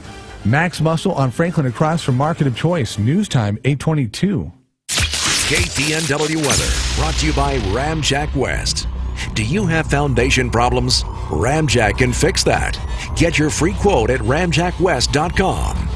Max Muscle on Franklin across from Market of Choice. News time 8:22. KPNW weather brought to you by Ramjack West. Do you have foundation problems? Ramjack can fix that. Get your free quote at ramjackwest.com.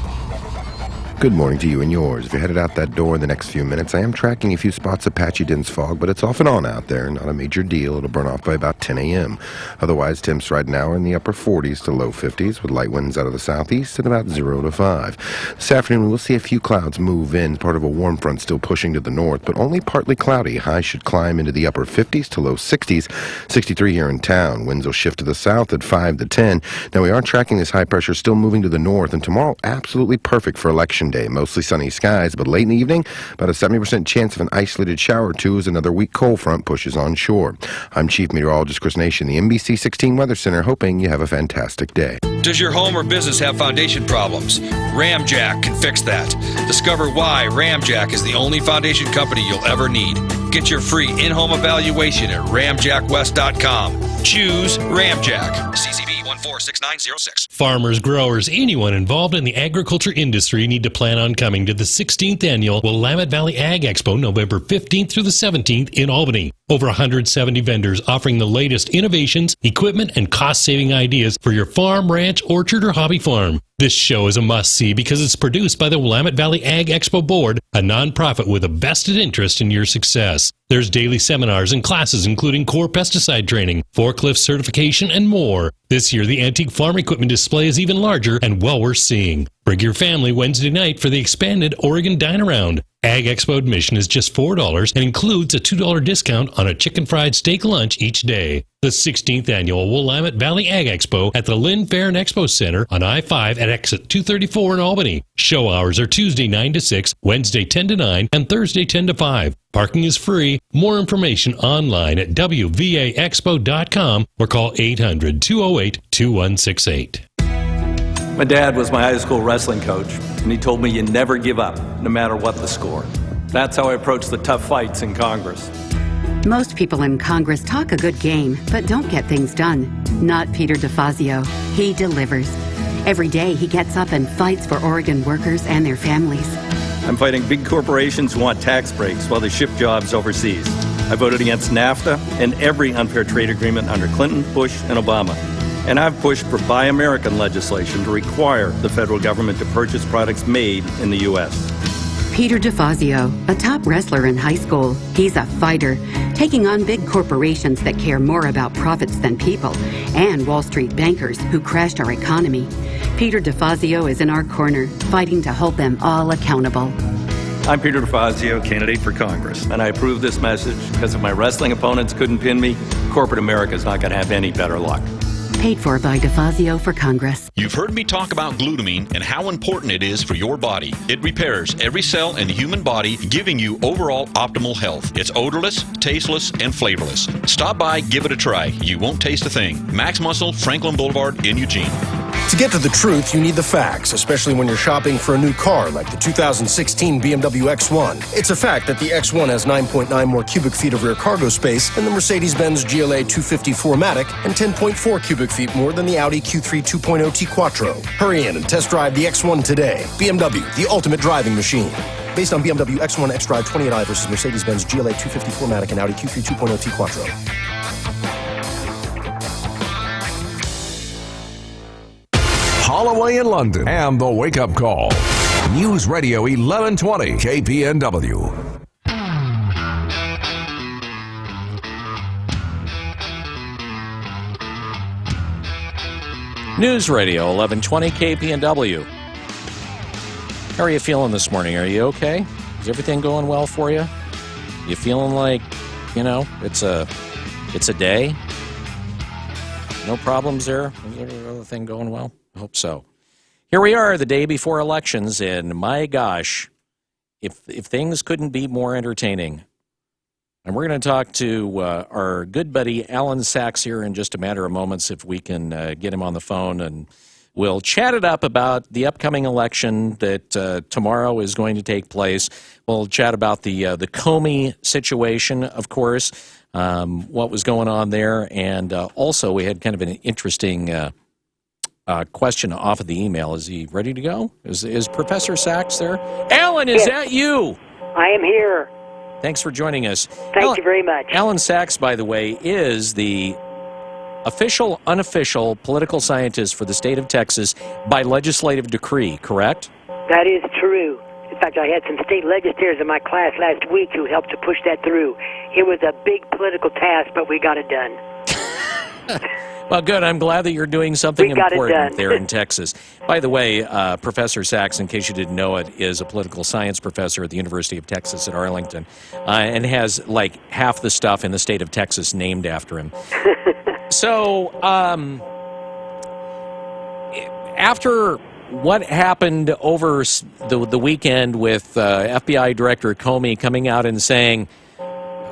Good morning to you and yours. If you're headed out that door in the next few minutes, I am tracking a few spots of patchy dense fog, but it's off and on out there. Not a major deal. It'll burn off by about 10 a.m. Otherwise, temps right now are in the upper 40s to low 50s, with light winds out of the southeast at about 0 to 5. This afternoon, we'll see a few clouds move in, part of a warm front still pushing to the north, but only partly cloudy. Highs should climb into the upper 50s to low 60s. 63 here in town. Winds will shift to the south at 5 to 10. Now, we are tracking this high pressure still moving to the north, and tomorrow, absolutely perfect for Election Day. Mostly sunny skies, but late in the evening, about a 70% chance of an isolated shower or two as another weak cold front pushes onshore. I'm Chief Meteorologist Chris Nation, the NBC 16 Weather Center, hoping you have a fantastic day. Does your home or business have foundation problems? Ramjack can fix that. Discover why Ramjack is the only foundation company you'll ever need. Get your free in-home evaluation at ramjackwest.com. Choose Ramjack. CCB 146906. Farmers, growers, anyone involved in the agriculture industry need to plan on coming to the 16th annual Willamette Valley Ag Expo, November 15th through the 17th in Albany. Over 170 vendors offering the latest innovations, equipment, and cost-saving ideas for your farm, ranch, orchard, or hobby farm. This show is a must-see because it's produced by the Willamette Valley Ag Expo Board, a nonprofit with a vested interest in your success. There's daily seminars and classes including core pesticide training, forklift certification, and more. This year, the antique farm equipment display is even larger and well worth seeing. Bring your family Wednesday night for the expanded Oregon Dine-Around. Ag Expo admission is just $4 and includes a $2 discount on a chicken fried steak lunch each day. The 16th annual Willamette Valley Ag Expo at the Lynn Fair and Expo Center on I-5 at exit 234 in Albany. Show hours are Tuesday 9 to 6, Wednesday 10 to 9, and Thursday 10 to 5. Parking is free. More information online at wvaexpo.com or call 800-208-2168. My dad was my high school wrestling coach, and he told me you never give up, no matter what the score. That's how I approach the tough fights in Congress. Most people in Congress talk a good game, but don't get things done. Not Peter DeFazio. He delivers. Every day he gets up and fights for Oregon workers and their families. I'm fighting big corporations who want tax breaks while they ship jobs overseas. I voted against NAFTA and every unfair trade agreement under Clinton, Bush, and Obama. And I've pushed for Buy American legislation to require the federal government to purchase products made in the U.S. Peter DeFazio, a top wrestler in high school. He's a fighter, taking on big corporations that care more about profits than people, and Wall Street bankers who crashed our economy. Peter DeFazio is in our corner, fighting to hold them all accountable. I'm Peter DeFazio, candidate for Congress, and I approve this message because if my wrestling opponents couldn't pin me, corporate America's not going to have any better luck. Paid for by DeFazio for Congress. You've heard me talk about glutamine and how important it is for your body. It repairs every cell in the human body, giving you overall optimal health. It's odorless, tasteless, and flavorless. Stop by, give it a try. You won't taste a thing. Max Muscle, Franklin Boulevard in Eugene. To get to the truth, you need the facts, especially when you're shopping for a new car like the 2016 BMW X1. It's a fact that the X1 has 9.9 more cubic feet of rear cargo space than the Mercedes-Benz GLA 250 4MATIC and 10.4 cubic feet more than the Audi Q3 2.0 T Quattro. Hurry in and test drive the X1 today. BMW, the ultimate driving machine. Based on BMW X1 xDrive 28i versus Mercedes-Benz GLA 250 4MATIC and Audi Q3 2.0 T Quattro. Holloway in London and the Wake Up Call. News Radio 1120 KPNW. News Radio 1120 KPNW. How are you feeling this morning? Are you okay? Is everything going well for you? You feeling like, it's a day? No problems there? Is everything going well? I hope so. Here we are, the day before elections, and my gosh, if things couldn't be more entertaining. And we're going to talk to our good buddy Alan Sachs here in just a matter of moments if we can get him on the phone, and we'll chat it up about the upcoming election that tomorrow is going to take place. We'll chat about the Comey situation, of course, what was going on there, and also we had kind of an interesting question off of the email. Is he ready to go? Is Professor Sachs there? Alan, is that you? I am here. Thanks for joining us. Thank you very much. Alan Sachs, by the way, is the official, unofficial political scientist for the state of Texas by legislative decree, correct? That is true. In fact, I had some state legislators in my class last week who helped to push that through. It was a big political task, but we got it done. Well, good. I'm glad that you're doing something We got it important done. there in Texas. By the way, Professor Sachs, in case you didn't know it, is a political science professor at the University of Texas at Arlington and has like half the stuff in the state of Texas named after him. So, after what happened over the weekend with FBI Director Comey coming out and saying,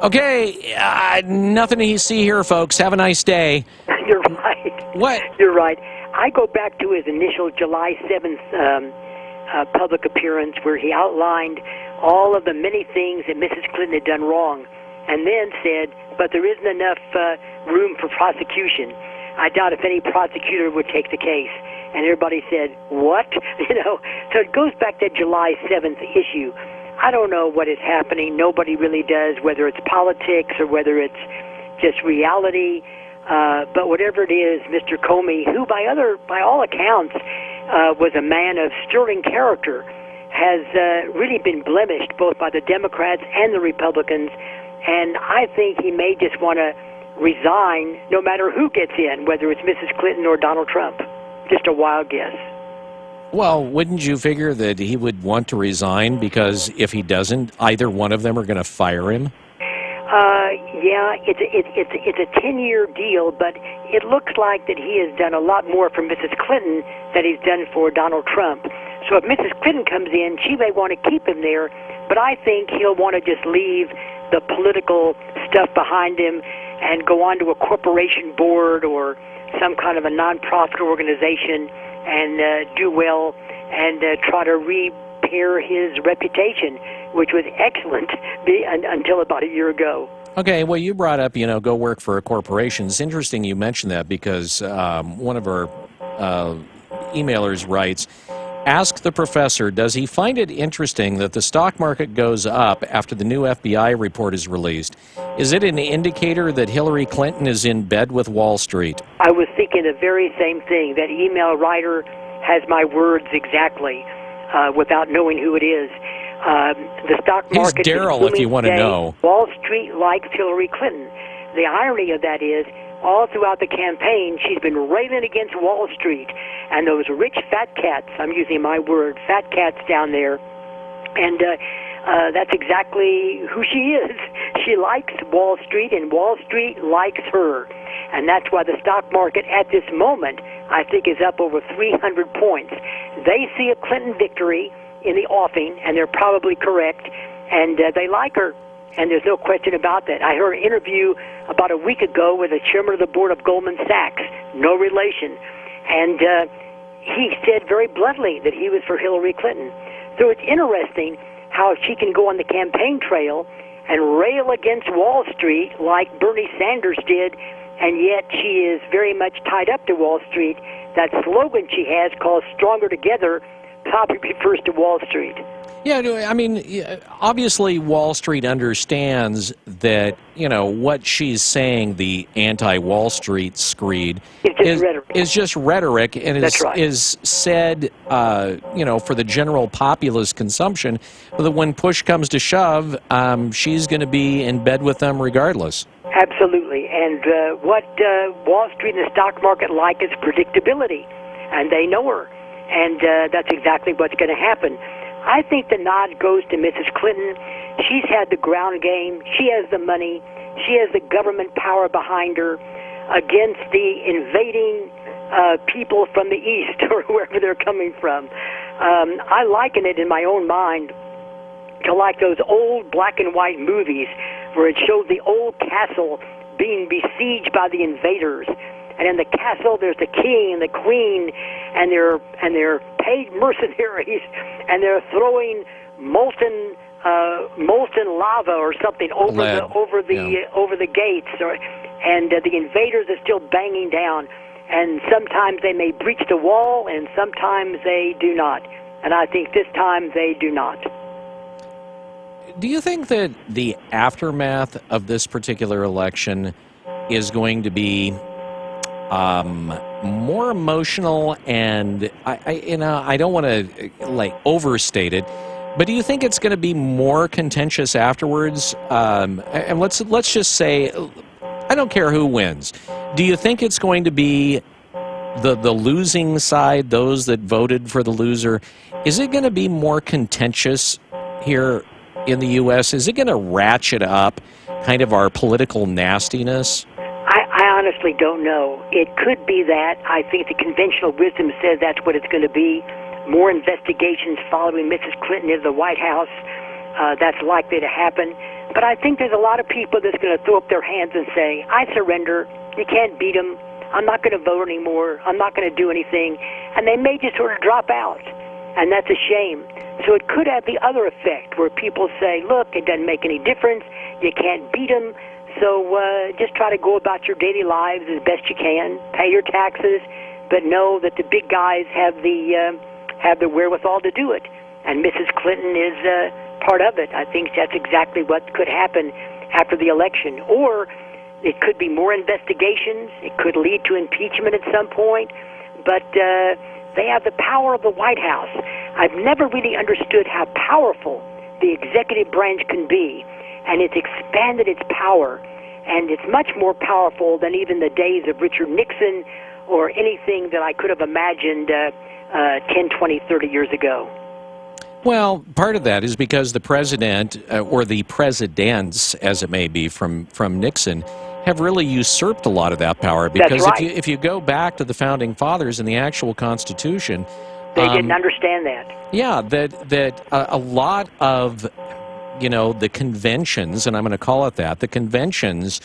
okay, nothing to see here, folks. Have a nice day. You're right. What? You're right. I go back to his initial July 7th public appearance where he outlined all of the many things that Mrs. Clinton had done wrong and then said, but there isn't enough room for prosecution. I doubt if any prosecutor would take the case. And everybody said, what? So it goes back to July 7th issue. I don't know what is happening. Nobody really does, whether it's politics or whether it's just reality. But whatever it is, Mr. Comey, who by all accounts was a man of sterling character, has really been blemished both by the Democrats and the Republicans. And I think he may just want to resign no matter who gets in, whether it's Mrs. Clinton or Donald Trump. Just a wild guess. Well, wouldn't you figure that he would want to resign because if he doesn't, either one of them are going to fire him? Yeah, it's a 10-year deal, but it looks like that he has done a lot more for Mrs. Clinton than he's done for Donald Trump. So if Mrs. Clinton comes in, she may want to keep him there, but I think he'll want to just leave the political stuff behind him and go on to a corporation board or some kind of a nonprofit organization and do well and try to repair his reputation, which was excellent until about a year ago. Okay, well, you brought up, go work for a corporation. It's interesting you mentioned that because one of our emailers writes, ask the professor, does he find it interesting that the stock market goes up after the new FBI report is released? Is it an indicator that Hillary Clinton is in bed with Wall Street? I was thinking the very same thing. That email writer has my words exactly without knowing who it is. The stock market. He's Daryl, if you want to know. Wall Street likes Hillary Clinton. The irony of that is, all throughout the campaign, she's been railing against Wall Street and those rich fat cats. I'm using my word, fat cats down there, and that's exactly who she is. She likes Wall Street, and Wall Street likes her, and that's why the stock market at this moment, I think, is up over 300 points. They see a Clinton victory in the offing, and they're probably correct, and they like her, and there's no question about that. I heard an interview about a week ago with the chairman of the board of Goldman Sachs, no relation, and he said very bluntly that he was for Hillary Clinton. So it's interesting how she can go on the campaign trail and rail against Wall Street like Bernie Sanders did, and yet she is very much tied up to Wall Street. That slogan she has called Stronger Together probably refers to Wall Street. Yeah, I mean, obviously Wall Street understands that, what she's saying, the anti-Wall Street screed, is just rhetoric and is said, for the general populace consumption, that when push comes to shove, she's going to be in bed with them regardless. Absolutely. And what Wall Street and the stock market like is predictability, and they know her. And that's exactly what's going to happen. I think the nod goes to Mrs. Clinton. She's had the ground game. She has the money. She has the government power behind her against the invading people from the East or wherever they're coming from. I liken it in my own mind to like those old black and white movies where it showed the old castle being besieged by the invaders. And in the castle, there's the king and the queen, and they're paid mercenaries, and they're throwing molten lava or something over the gates, and the invaders are still banging down. And sometimes they may breach the wall, and sometimes they do not. And I think this time they do not. Do you think that the aftermath of this particular election is going to be more emotional, and I don't want to overstate it, but do you think it's going to be more contentious afterwards? And let's just say, I don't care who wins. Do you think it's going to be the losing side, those that voted for the loser? Is it going to be more contentious here in the U.S.? Is it going to ratchet up kind of our political nastiness? I honestly don't know. It could be that. I think the conventional wisdom says that's what it's going to be. More investigations following Mrs. Clinton into the White House. That's likely to happen. But I think there's a lot of people that's going to throw up their hands and say, I surrender. You can't beat them. I'm not going to vote anymore. I'm not going to do anything. And they may just sort of drop out. And that's a shame. So it could have the other effect where people say, look, it doesn't make any difference. You can't beat them. So just try to go about your daily lives as best you can. Pay your taxes, but know that the big guys have the wherewithal to do it. And Mrs. Clinton is part of it. I think that's exactly what could happen after the election. Or it could be more investigations. It could lead to impeachment at some point. But they have the power of the White House. I've never really understood how powerful the executive branch can be. And it's expanded its power, and it's much more powerful than even the days of Richard Nixon or anything that I could have imagined 10, 20, 30 years ago. Well, part of that is because the president, or the presidents, as it may be, from Nixon, have really usurped a lot of that power. Because That's right. if you go back to the Founding Fathers and the actual Constitution... They didn't understand that. Yeah, that a lot of... the conventions, and I'm going to call it that, the conventions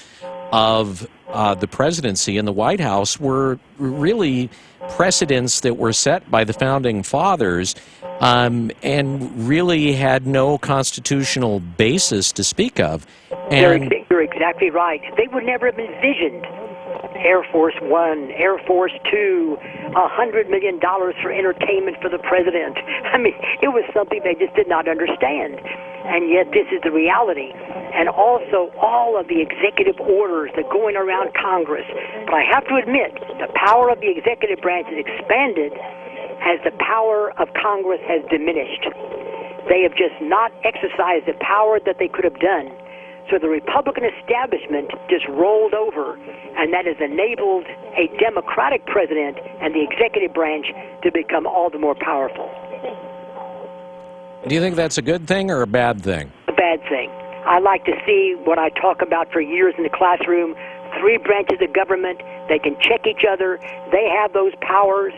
of the presidency and the White House were really precedents that were set by the Founding Fathers and really had no constitutional basis to speak of. And You're exactly right. They would never have envisioned Air Force One, Air Force Two, $100 million for entertainment for the president. I mean, it was something they just did not understand. And yet this is the reality. And also all of the executive orders that are going around Congress. But I have to admit, the power of the executive branch has expanded as the power of Congress has diminished. They have just not exercised the power that they could have done. So the Republican establishment just rolled over, and that has enabled a Democratic president and the executive branch to become all the more powerful. do you think that's a good thing or a bad thing? A bad thing. I like to see what I talk about for years in the classroom, 3 branches of government. They can check each other. They have those powers.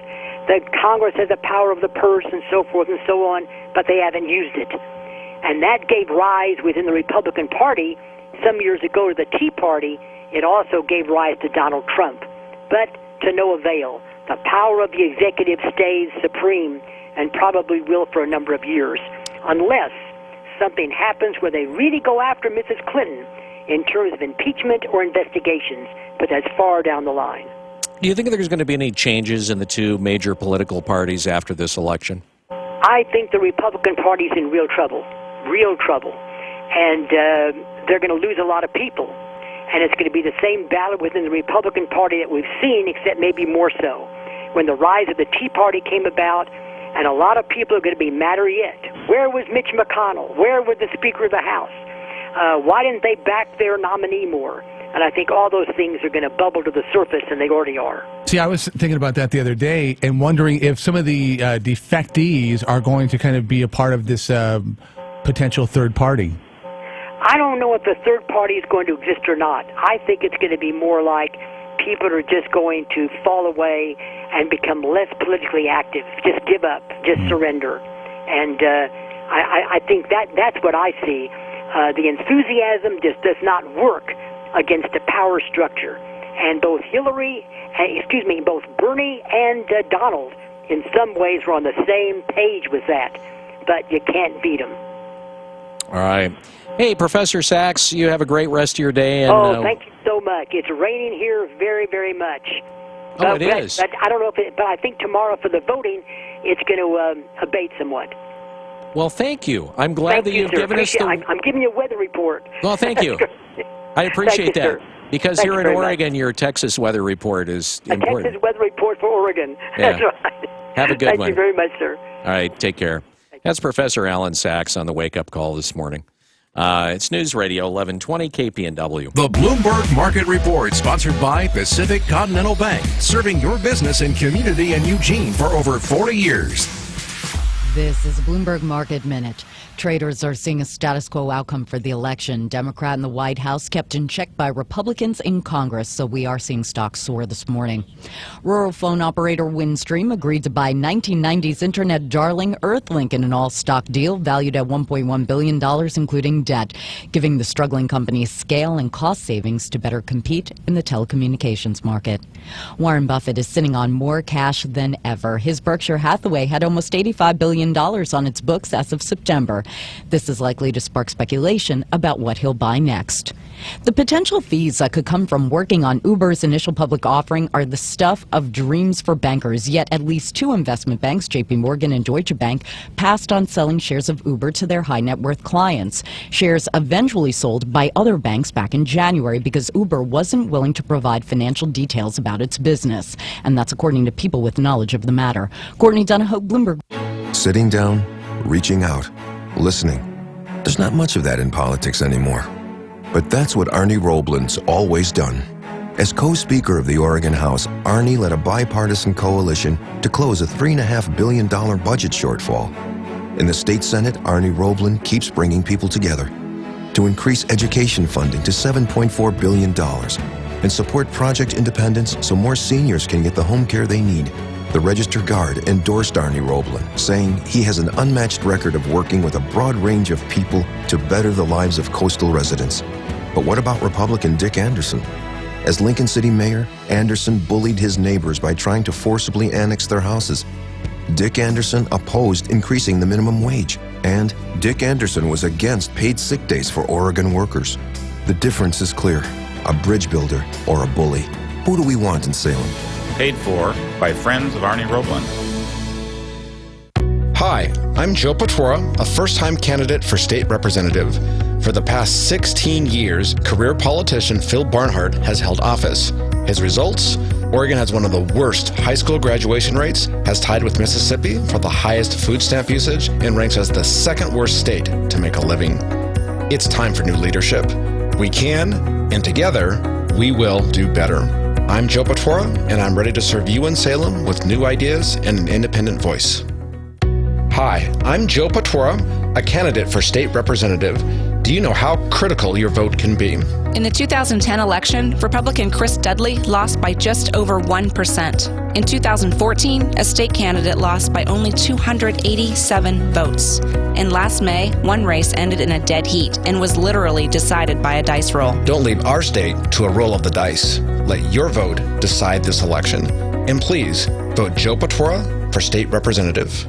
The Congress has the power of the purse and so forth and so on, but they haven't used it. And that gave rise within the Republican Party some years ago to the Tea Party. It also gave rise to Donald Trump, but to no avail. The power of the executive stays supreme and probably will for a number of years, unless something happens where they really go after Mrs. Clinton in terms of impeachment or investigations, but that's far down the line. Do you think there's going to be any changes in the 2 major political parties after this election? I think the Republican Party's in real trouble, and they're going to lose a lot of people. And it's going to be the same battle within the Republican Party that we've seen, except maybe more so. When the rise of the Tea Party came about, and a lot of people are going to be madder yet. Where was Mitch McConnell? Where was the Speaker of the House? Why didn't they back their nominee more? And I think all those things are going to bubble to the surface, and they already are. See, I was thinking about that the other day and wondering if some of the defectees are going to kind of be a part of this potential third party. I don't know if the third party is going to exist or not. I think it's going to be more like people are just going to fall away and become less politically active, just give up, just surrender. And I think that's what I see. The enthusiasm just does not work against the power structure. And both both Bernie and Donald, in some ways, were on the same page with that. But you can't beat them. All right. Hey, Professor Sachs, you have a great rest of your day. And, thank you so much. It's raining here very, very much. Oh, it is. But I don't know but I think tomorrow for the voting, it's going to abate somewhat. Well, thank you. I'm glad that you've given us the... I'm giving you a weather report. Well, thank you. I appreciate that. Sir. Because Thank you're you in very much. Oregon, your Texas weather report is important. Texas weather report for Oregon. Yeah. That's right. Have a good Thank one. you very much, sir. All right, take care. That's Professor Alan Sachs on the Wake Up Call this morning. It's News Radio 1120 KPNW. The Bloomberg Market Report, sponsored by Pacific Continental Bank, serving your business and community in Eugene for over 40 years. This is a Bloomberg Market Minute. Traders are seeing a status quo outcome for the election. Democrat in the White House kept in check by Republicans in Congress, so we are seeing stocks soar this morning. Rural phone operator Windstream agreed to buy 1990s internet darling Earthlink in an all-stock deal valued at $1.1 billion, including debt, giving the struggling company scale and cost savings to better compete in the telecommunications market. Warren Buffett is sitting on more cash than ever. His Berkshire Hathaway had almost $85 billion on its books as of September. This is likely to spark speculation about what he'll buy next. The potential fees that could come from working on Uber's initial public offering are the stuff of dreams for bankers, yet at least two investment banks, JP Morgan and Deutsche Bank, passed on selling shares of Uber to their high net worth clients. Shares eventually sold by other banks back in January because Uber wasn't willing to provide financial details about its business. And that's according to people with knowledge of the matter. Courtney Donahoe, Bloomberg. Sitting down, reaching out, listening. There's not much of that in politics anymore. But that's what Arnie Roblin's always done. As co-speaker of the Oregon House, Arnie led a bipartisan coalition to close a $3.5 billion budget shortfall. In the state Senate, Arnie Roblin keeps bringing people together to increase education funding to $7.4 billion and support project independence so more seniors can get the home care they need. The Register Guard endorsed Arnie Roblin, saying he has an unmatched record of working with a broad range of people to better the lives of coastal residents. But what about Republican Dick Anderson? As Lincoln City Mayor, Anderson bullied his neighbors by trying to forcibly annex their houses. Dick Anderson opposed increasing the minimum wage, and Dick Anderson was against paid sick days for Oregon workers. The difference is clear: a bridge builder or a bully. Who do we want in Salem? Paid for by friends of Arnie Roblin. Hi, I'm Joe Patora, a first-time candidate for state representative. For the past 16 years, career politician Phil Barnhart has held office. His results? Oregon has one of the worst high school graduation rates, has tied with Mississippi for the highest food stamp usage, and ranks as the second worst state to make a living. It's time for new leadership. We can, and together, we will do better. I'm Joe Patora, and I'm ready to serve you in Salem with new ideas and an independent voice. Hi, I'm Joe Patora, a candidate for state representative. Do you know how critical your vote can be? In the 2010 election, Republican Chris Dudley lost by just over 1%. In 2014, a state candidate lost by only 287 votes. And last May, one race ended in a dead heat and was literally decided by a dice roll. Don't leave our state to a roll of the dice. Let your vote decide this election. And please, vote Joe Patora for state representative.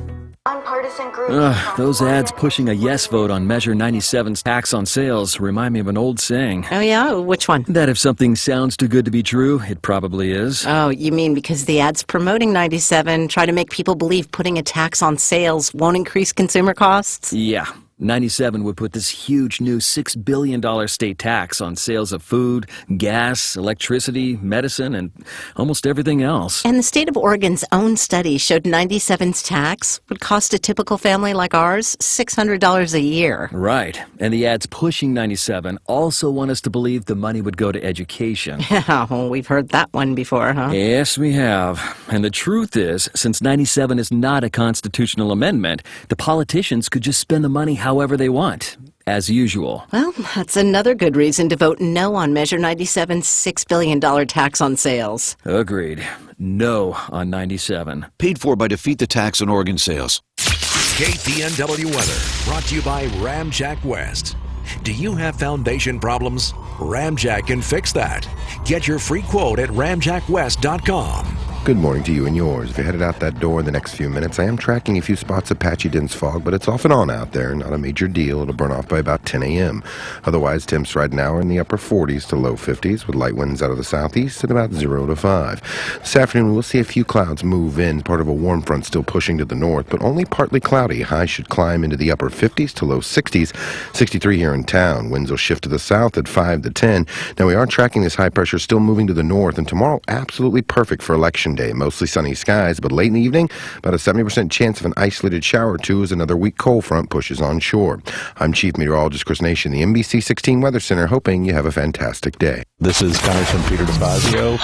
Those ads pushing a yes vote on Measure 97's tax on sales remind me of an old saying. Oh, yeah? Which one? That if something sounds too good to be true, it probably is. Oh, you mean because the ads promoting 97 try to make people believe putting a tax on sales won't increase consumer costs? Yeah. 97 would put this huge new $6 billion state tax on sales of food, gas, electricity, medicine, and almost everything else. And the state of Oregon's own study showed 97's tax would cost a typical family like ours $600 a year. Right. And the ads pushing 97 also want us to believe the money would go to education. Yeah, well, we've heard that one before, huh? Yes, we have. And the truth is, since 97 is not a constitutional amendment, the politicians could just spend the money however they want, as usual. Well, that's another good reason to vote no on Measure 97's $6 billion tax on sales. Agreed. No on 97. Paid for by Defeat the Tax on Oregon Sales. KPNW weather brought to you by Ramjack West. Do you have foundation problems? Ramjack can fix that. Get your free quote at ramjackwest.com. Good morning to you and yours. If you're headed out that door in the next few minutes, I am tracking a few spots of patchy dense fog, but it's off and on out there. Not a major deal. It'll burn off by about 10 a.m. Otherwise, temps right now are in the upper 40s to low 50s, with light winds out of the southeast at about 0 to 5. This afternoon, we'll see a few clouds move in, part of a warm front still pushing to the north, but only partly cloudy. Highs should climb into the upper 50s to low 60s. 63 here in town. Winds will shift to the south at 5 to 10. Now, we are tracking this high pressure still moving to the north, and tomorrow, absolutely perfect for election day. Mostly sunny skies, but late in the evening, about a 70% chance of an isolated shower or two as another weak cold front pushes onshore. I'm Chief Meteorologist Chris Nation, the NBC 16 Weather Center, hoping you have a fantastic day. This is Congressman Peter DeFazio.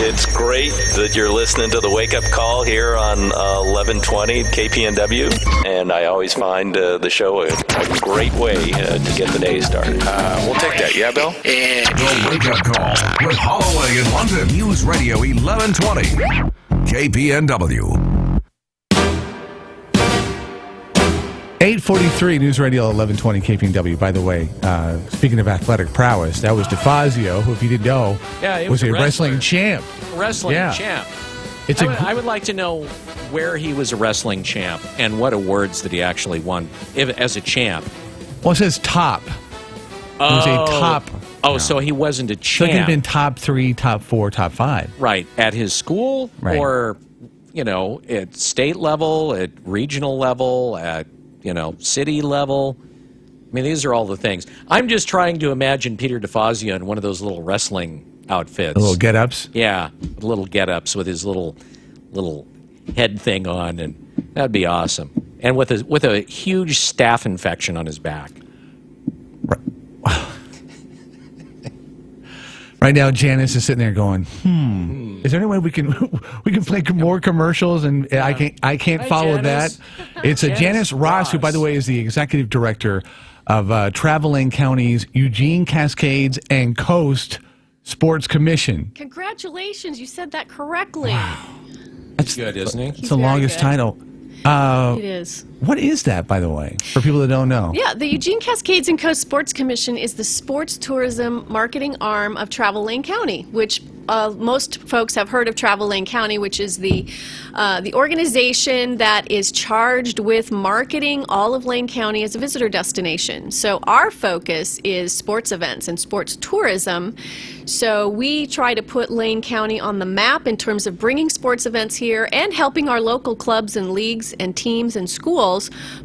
It's great that you're listening to the Wake Up Call here on 1120 KPNW, and I always find the show a great way to get the day started. We'll take that, yeah, Bill? The Wake Up Call with Holloway in London. News Radio 1120. KPNW. 8:43 News Radio 1120 KPNW. By the way, speaking of athletic prowess, that was DeFazio, who, if you didn't know, was a wrestling champ. Wrestling champ. I would like to know where he was a wrestling champ and what awards that he actually won as a champ. Well, it says top. He was a top. Oh, so he wasn't a So champ. he could have been top 3, top 4, top 5. Right. At his school? Right. Or, at state level, at regional level, at, city level? I mean, these are all the things. I'm just trying to imagine Peter DeFazio in one of those little wrestling outfits. The little get-ups? Yeah, little get-ups with his little head thing on, and that'd be awesome. And with a huge staph infection on his back. Right now, Janice is sitting there going, is there any way we can play more commercials? And I can't follow Janice. that. It's Janice Ross, who, by the way, is the executive director of Travel Lane County's Eugene, Cascades, and Coast Sports Commission. Congratulations, you said that correctly. That's good, isn't he? It's the longest title. It is. What is that, by the way, for people that don't know? Yeah, the Eugene Cascades and Coast Sports Commission is the sports tourism marketing arm of Travel Lane County, which most folks have heard of Travel Lane County, which is the organization that is charged with marketing all of Lane County as a visitor destination. So our focus is sports events and sports tourism. So we try to put Lane County on the map in terms of bringing sports events here and helping our local clubs and leagues and teams and schools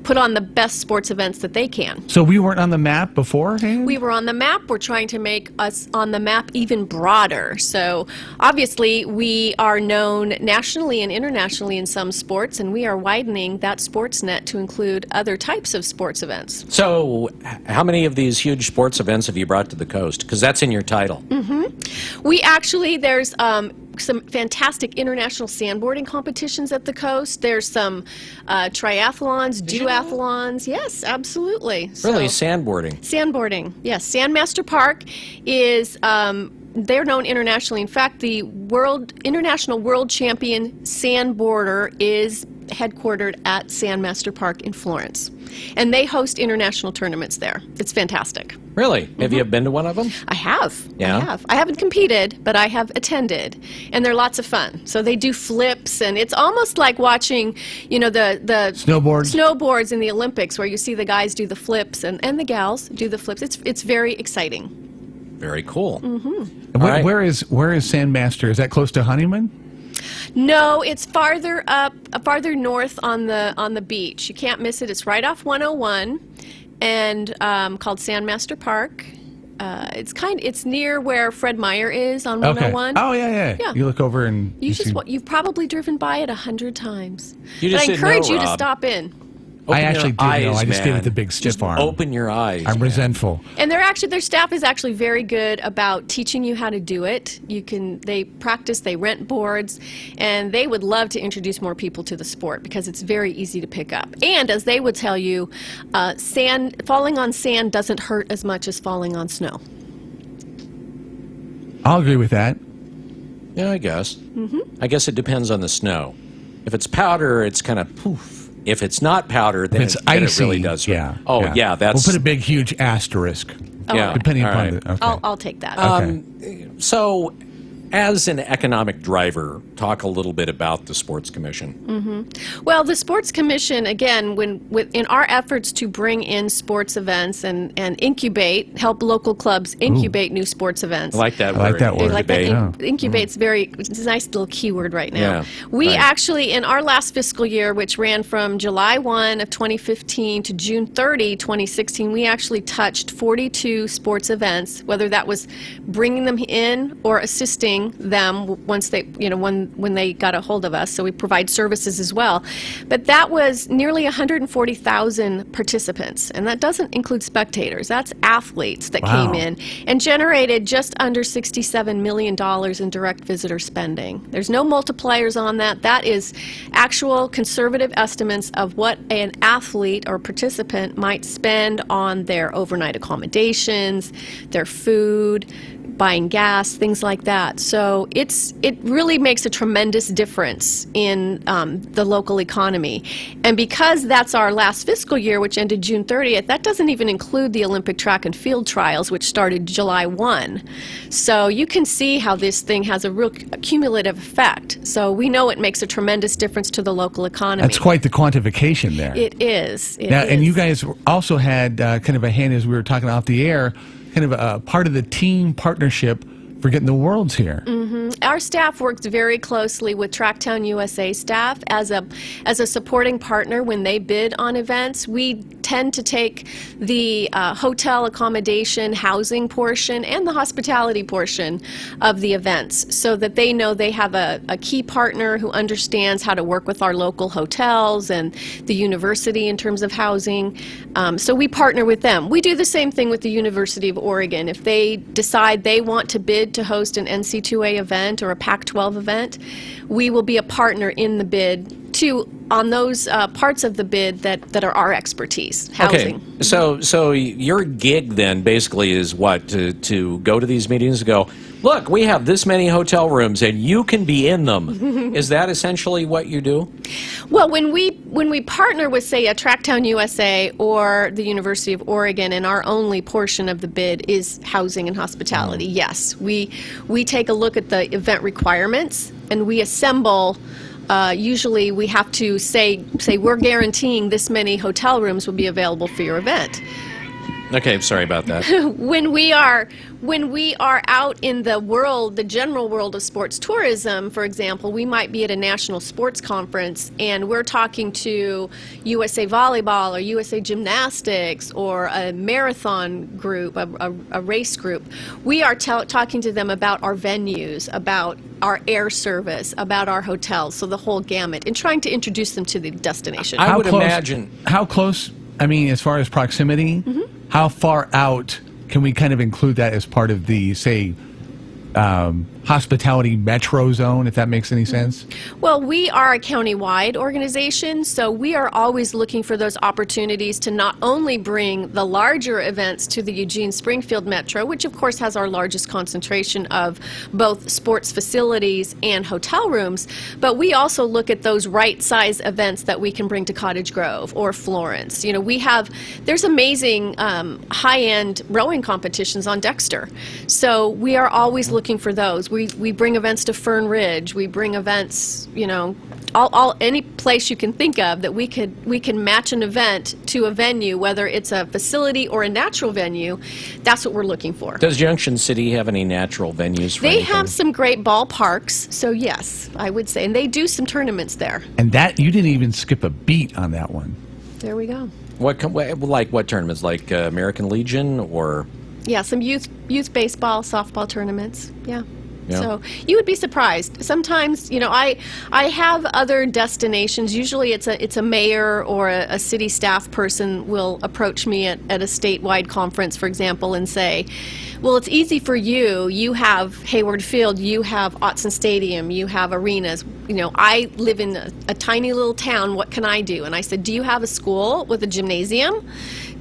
put on the best sports events that they can. So we weren't on the map beforehand? We were on the map. We're trying to make us on the map even broader. So obviously we are known nationally and internationally in some sports, and we are widening that sports net to include other types of sports events. So how many of these huge sports events have you brought to the coast? Because that's in your title. We actually, there's some fantastic international sandboarding competitions at the coast. There's some triathlons, duathlons. Yes, absolutely. Really, sandboarding? Sandboarding, yes. Sandmaster Park is, they're known internationally. In fact, the international world champion sandboarder is headquartered at Sandmaster Park in Florence. And they host international tournaments there. It's fantastic. Really? Have you been to one of them? I have. Yeah? I have. I haven't competed, but I have attended. And they're lots of fun. So they do flips, and it's almost like watching, the snowboards in the Olympics, where you see the guys do the flips and the gals do the flips. It's very exciting. Very cool. Where is Sandmaster? Is that close to Honeyman? No, it's farther north on the beach. You can't miss it. It's right off 101, and called Sandmaster Park. It's near where Fred Meyer is on 101. Oh yeah. You look over and you've probably driven by it 100 times. You just but I encourage you to Rob. stop in. I actually did know. I just gave man. it the big stiff Just arm. Open your eyes. I'm resentful. And their staff is actually very good about teaching you how to do it. They practice, they rent boards, and they would love to introduce more people to the sport because it's very easy to pick up. And as they would tell you, falling on sand doesn't hurt as much as falling on snow. I'll agree with that. Yeah, I guess. I guess it depends on the snow. If it's powder, it's kind of poof. If it's not powder, then it's icy. It really does. Yeah. Oh, yeah. That's. We'll put a big, huge asterisk. Yeah. Depending All upon right. the. Okay. I'll take that. Okay. So, As an economic driver, talk a little bit about the Sports Commission. Well, the Sports Commission, again, in our efforts to bring in sports events and help local clubs incubate new sports events. I like that word. I like that word. Like that. Incubate. Incubate's it's a nice little keyword right now. Yeah, We right. actually, in our last fiscal year, which ran from July 1 of 2015 to June 30, 2016, we actually touched 42 sports events, whether that was bringing them in or assisting them once they, when they got a hold of us. So we provide services as well. But that was nearly 140,000 participants, and that doesn't include spectators. That's athletes that Wow. came in and generated just under $67 million in direct visitor spending. There's no multipliers on that. That is actual conservative estimates of what an athlete or participant might spend on their overnight accommodations, their food, buying gas, things like that. So it really makes a tremendous difference in the local economy. And because that's our last fiscal year, which ended June 30th, that doesn't even include the Olympic track and field trials, which started July 1. So you can see how this thing has a real cumulative effect. So we know it makes a tremendous difference to the local economy. That's quite the quantification there. It is. It now, is. and you guys also had kind of a hand, as we were talking off the air, kind of a part of the team partnership for getting the Worlds here. Our staff works very closely with Tracktown USA staff as a supporting partner when they bid on events. We tend to take the hotel accommodation, housing portion, and the hospitality portion of the events so that they know they have a key partner who understands how to work with our local hotels and the university in terms of housing. So we partner with them. We do the same thing with the University of Oregon. If they decide they want to bid to host an NC2A event or a Pac-12 event, we will be a partner in the bid on those parts of the bid that are our expertise, housing. Okay, so your gig then basically is what? To go to these meetings and go, look, we have this many hotel rooms and you can be in them. Is that essentially what you do? Well, when we partner with, say, a Tracktown USA or the University of Oregon, and our only portion of the bid is housing and hospitality, yes. We take a look at the event requirements and we assemble. Usually we have to say we're guaranteeing this many hotel rooms will be available for your event. Okay, sorry about that. When we are out in the world, the general world of sports tourism, for example, we might be at a national sports conference and we're talking to USA Volleyball or USA Gymnastics or a marathon group, a race group. We are talking to them about our venues, about our air service, about our hotels, so the whole gamut, and trying to introduce them to the destination. I would imagine. How close, I mean, as far as proximity, how far out can we kind of include that as part of the, say, hospitality metro zone, if that makes any sense? Well, we are a county-wide organization, so we are always looking for those opportunities to not only bring the larger events to the Eugene-Springfield Metro, which of course has our largest concentration of both sports facilities and hotel rooms, but we also look at those right-size events that we can bring to Cottage Grove or Florence. You know, there's amazing high-end rowing competitions on Dexter, so we are always looking for those. We bring events to Fern Ridge. We bring events, you know, any place you can think of that we can match an event to a venue, whether it's a facility or a natural venue. That's what we're looking for. Does Junction City have any natural venues for They anything? have some great ballparks, so yes, I would say, and they do some tournaments there. And that, you didn't even skip a beat on that one. There we go. What tournaments? Like American Legion or? Yeah, some youth baseball, softball tournaments. Yeah. Yeah. So you would be surprised. Sometimes, you know, I have other destinations. Usually it's a mayor or a city staff person will approach me at a statewide conference, for example, and say, well, it's easy for you. You have Hayward Field, you have Autzen Stadium, you have arenas. You know, I live in a tiny little town. What can I do? And I said, do you have a school with a gymnasium?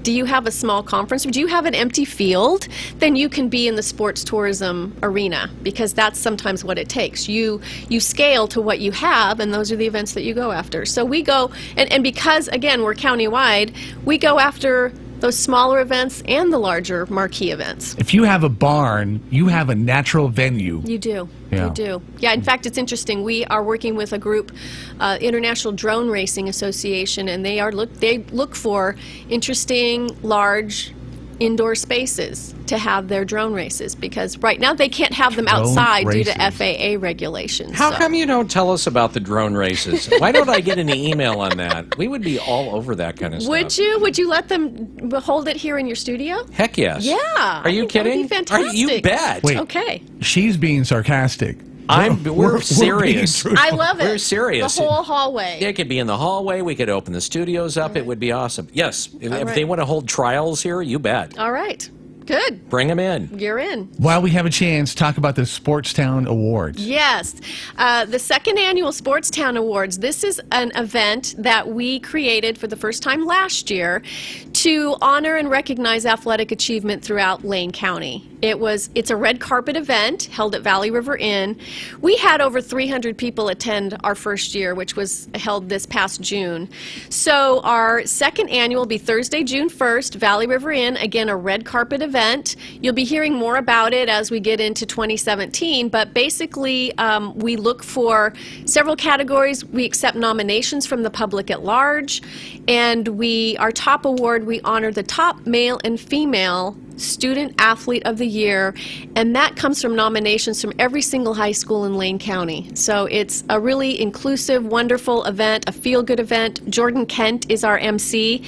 Do you have a small conference? Do you have an empty field? Then you can be in the sports tourism arena, because that's sometimes what it takes. You scale to what you have, and those are the events that you go after. So we go, and because, again, we're countywide, we go after those smaller events and the larger marquee events. If you have a barn, you have a natural venue. You do. Yeah. You do. Yeah, in fact, it's interesting. We are working with a group, International Drone Racing Association, and they look for interesting, large indoor spaces to have their drone races, because right now they can't have them outside due to FAA regulations. How come you don't tell us about the drone races? Why don't I get an email on that? We would be all over that kind of stuff. Would you? Would you let them hold it here in your studio? Heck yes. Yeah. Are you kidding? That would be fantastic. You bet. Wait. Okay. She's being sarcastic. We're serious. I love it. We're serious. The whole hallway. It could be in the hallway. We could open the studios up. It would be awesome. Yes. If they want to hold trials here, you bet. All right. Good. Bring them in. You're in. While we have a chance, talk about the Sportstown Awards. Yes. The second annual Sportstown Awards. This is an event that we created for the first time last year to honor and recognize athletic achievement throughout Lane County. It's a red carpet event held at Valley River Inn. We had over 300 people attend our first year, which was held this past June. So our second annual will be Thursday, June 1st, Valley River Inn. Again, a red carpet event. You'll be hearing more about it as we get into 2017, but basically we look for several categories. We accept nominations from the public at large, and our top award, we honor the top male and female Student Athlete of the Year, and that comes from nominations from every single high school in Lane County. So it's a really inclusive, wonderful event, a feel-good event. Jordan Kent is our MC.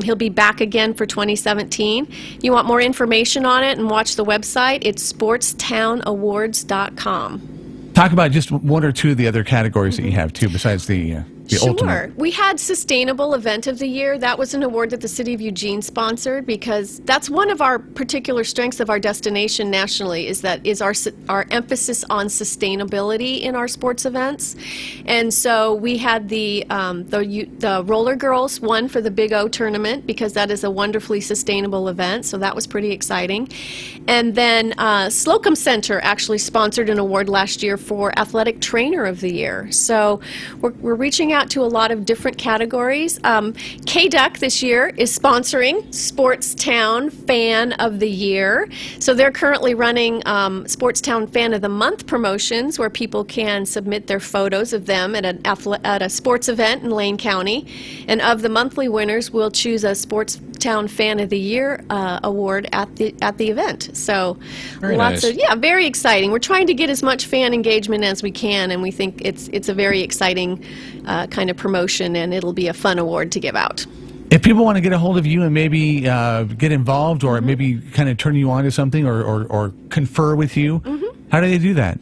He'll be back again for 2017. You want more information on it and watch the website, it's sportstownawards.com. Talk about just one or two of the other categories that you have, too, besides the ultimate. Sure. We had Sustainable Event of the Year. That was an award that the City of Eugene sponsored, because that's one of our particular strengths of our destination nationally, is our emphasis on sustainability in our sports events. And so we had the Roller Girls won for the Big O tournament, because that is a wonderfully sustainable event, so that was pretty exciting. And then Slocum Center actually sponsored an award last year for Athletic Trainer of the Year. So we're reaching out to a lot of different categories. KDUC this year is sponsoring Sportstown Fan of the Year. So they're currently running Sportstown Fan of the Month promotions, where people can submit their photos of them at a sports event in Lane County. And of the monthly winners, we'll choose a Sportstown Fan of the Year award at the event. So very exciting. We're trying to get as much fan engagement as we can, and we think it's a very exciting kind of promotion, and it'll be a fun award to give out. If people want to get a hold of you and maybe get involved, or maybe kind of turn you on to something, or confer with you, how do they do that?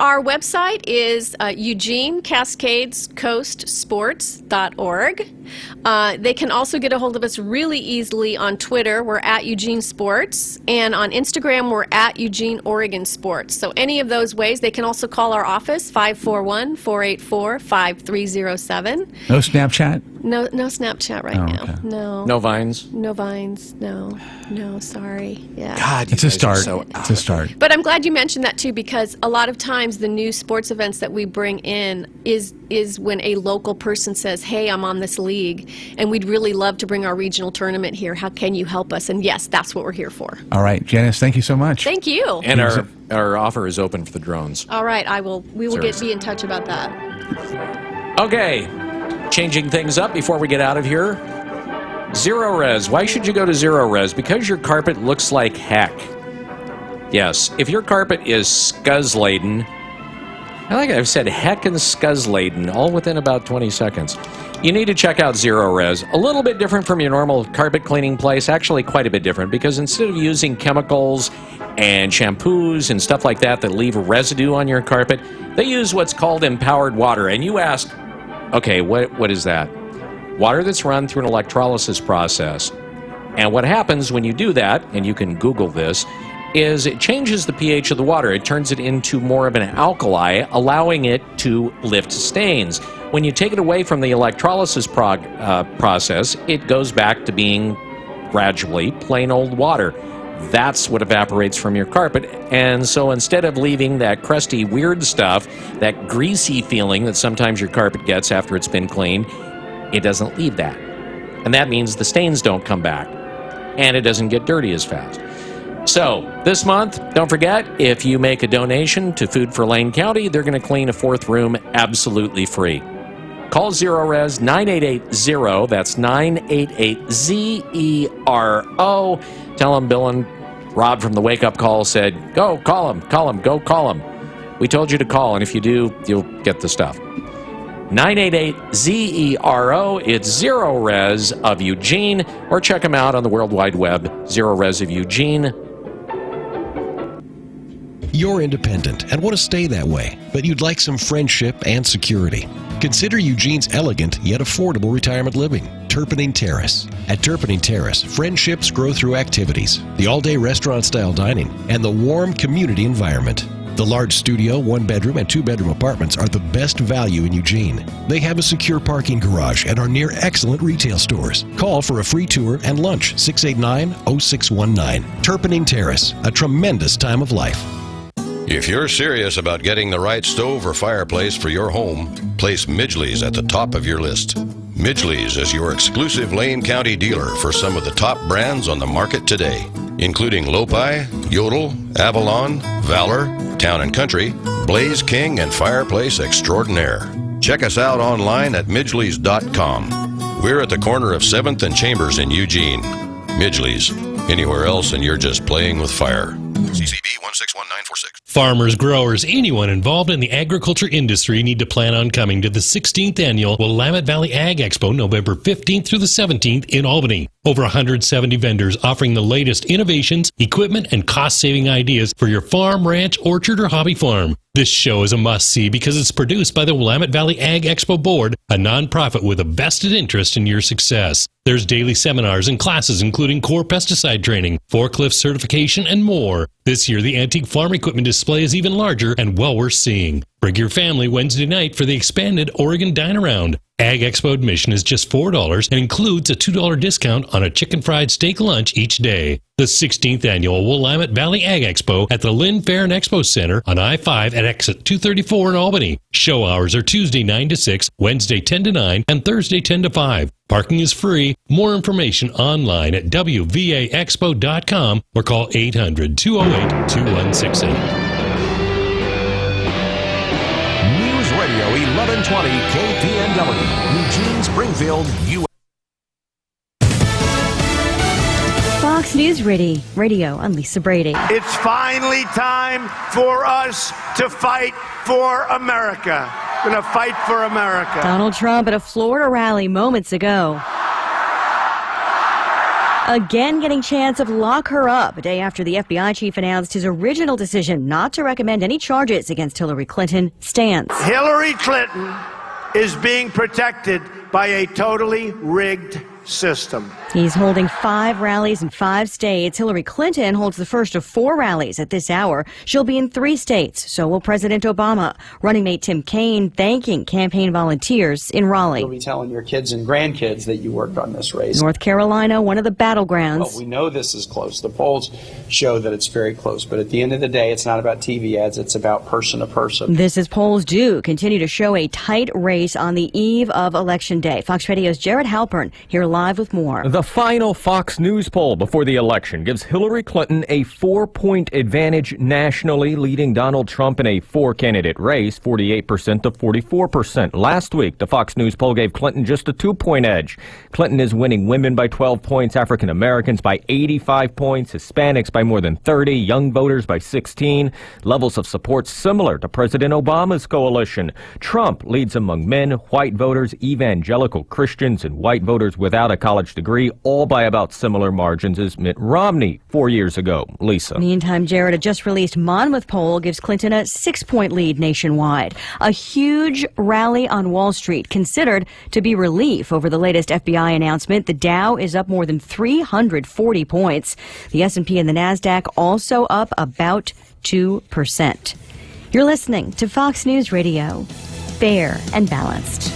Our website is EugeneCascadesCoastSports.org. They can also get a hold of us really easily on Twitter. We're at Eugene Sports, and on Instagram we're at Eugene Oregon Sports. So any of those ways. They can also call our office, 541-484-5307. No Snapchat? No Snapchat right now. Okay. No. No Vines? No Vines. No, sorry. Yeah. God, it's a start. It's a start. But I'm glad you mentioned that too, because a lot of times the new sports events that we bring in is when a local person says, hey, I'm on this league, and we'd really love to bring our regional tournament here. How can you help us? And yes, that's what we're here for. All right, Janice, thank you so much. Thank you. And our offer is open for the drones. All right, we will be in touch about that. Okay, changing things up before we get out of here. Zero Res. Why should you go to Zero Res? Because your carpet looks like heck. Yes, if your carpet is scuzz-laden, I think I've said heck and scuzz-laden all within about 20 seconds, you need to check out Zero Res. A little bit different from your normal carpet cleaning place, actually quite a bit different, because instead of using chemicals and shampoos and stuff like that leave residue on your carpet, they use what's called empowered water. And you ask, okay, what is that? Water that's run through an electrolysis process. And what happens when you do that, and you can Google this, is it changes the pH of the water. It turns it into more of an alkali, allowing it to lift stains. When you take it away from the electrolysis process, it goes back to being gradually plain old water. That's what evaporates from your carpet. And so instead of leaving that crusty, weird stuff, that greasy feeling that sometimes your carpet gets after it's been cleaned, it doesn't leave that. And that means the stains don't come back. and it doesn't get dirty as fast. So, this month, don't forget, if you make a donation to Food for Lane County, they're going to clean a fourth room absolutely free. Call Zero-Res 9880, that's 988-ZERO. Tell them Bill and Rob from the Wake Up Call said, go, call them, go call them. We told you to call, and if you do, you'll get the stuff. 988-ZERO, it's Zero-Res of Eugene, or check them out on the World Wide Web, Zero-Res of Eugene. You're independent and want to stay that way, but you'd like some friendship and security. Consider Eugene's elegant yet affordable retirement living, Turpentine Terrace. At Turpentine Terrace, friendships grow through activities, the all-day restaurant-style dining, and the warm community environment. The large studio, 1-bedroom, and 2-bedroom apartments are the best value in Eugene. They have a secure parking garage and are near excellent retail stores. Call for a free tour and lunch, 689-0619. Turpentine Terrace, a tremendous time of life. If you're serious about getting the right stove or fireplace for your home, place Midgley's at the top of your list. Midgley's is your exclusive Lane County dealer for some of the top brands on the market today, including Lopi, Yodel, Avalon, Valor, Town & Country, Blaze King, and Fireplace Extraordinaire. Check us out online at Midgleys.com. We're at the corner of 7th and Chambers in Eugene. Midgley's. Anywhere else and you're just playing with fire. CCB 161946. Farmers, growers, anyone involved in the agriculture industry need to plan on coming to the 16th annual Willamette Valley Ag Expo, November 15th through the 17th in Albany. Over 170 vendors offering the latest innovations, equipment, and cost-saving ideas for your farm, ranch, orchard, or hobby farm. This show is a must-see because it's produced by the Willamette Valley Ag Expo Board, a nonprofit with a vested interest in your success. There's daily seminars and classes including core pesticide training, forklift certification, and more. This year, the antique farm equipment display is even larger and well worth seeing. Bring your family Wednesday night for the expanded Oregon Dine-Around. Ag Expo admission is just $4 and includes a $2 discount on a chicken fried steak lunch each day. The 16th annual Willamette Valley Ag Expo at the Lynn Fair and Expo Center on I-5 at exit 234 in Albany. Show hours are Tuesday 9 to 6, Wednesday 10 to 9, and Thursday 10 to 5. Parking is free. More information online at wvaexpo.com or call 800-208-2168. News Radio 1120 KPNW, Eugene, Springfield, U.S. Fox News Radio, I'm Lisa Brady. It's finally time for us to fight for America. We're going to fight for America. Donald Trump at a Florida rally moments ago. Again getting chance of lock her up a day after the FBI chief announced his original decision not to recommend any charges against Hillary Clinton stands. Hillary Clinton is being protected by a totally rigged system. He's holding 5 rallies in 5 states. Hillary Clinton holds the first of 4 rallies at this hour. She'll be in 3 states. So will President Obama. Running mate Tim Kaine thanking campaign volunteers in Raleigh. You'll be telling your kids and grandkids that you worked on this race. North Carolina, one of the battlegrounds. Well, we know this is close. The polls show that it's very close. But at the end of the day, it's not about TV ads. It's about person to person. This is polls do continue to show a tight race on the eve of Election Day. Fox Radio's Jared Halpern here live with more. The final Fox News poll before the election gives Hillary Clinton a 4-point advantage nationally, leading Donald Trump in a 4-candidate race, 48% to 44%. Last week, the Fox News poll gave Clinton just a 2-point edge. Clinton is winning women by 12 points, African Americans by 85 points, Hispanics by more than 30, young voters by 16. Levels of support similar to President Obama's coalition. Trump leads among men, white voters, evangelical Christians, and white voters without a college degree, all by about similar margins as Mitt Romney 4 years ago. Lisa. Meantime, Jared, a just released Monmouth poll gives Clinton a 6-point lead nationwide. A huge rally on Wall Street considered to be relief over the latest FBI announcement. The Dow is up more than 340 points. The S&P and the NASDAQ also up about 2%. You're listening to Fox News Radio. Fair and balanced.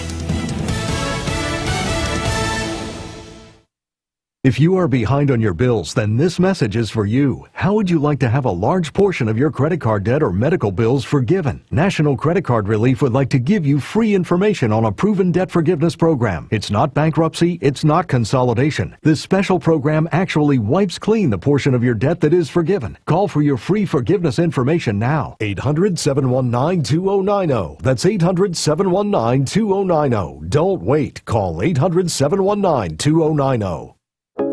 If you are behind on your bills, then this message is for you. How would you like to have a large portion of your credit card debt or medical bills forgiven? National Credit Card Relief would like to give you free information on a proven debt forgiveness program. It's not bankruptcy, it's not consolidation. This special program actually wipes clean the portion of your debt that is forgiven. Call for your free forgiveness information now. 800-719-2090. That's 800-719-2090. Don't wait. Call 800-719-2090.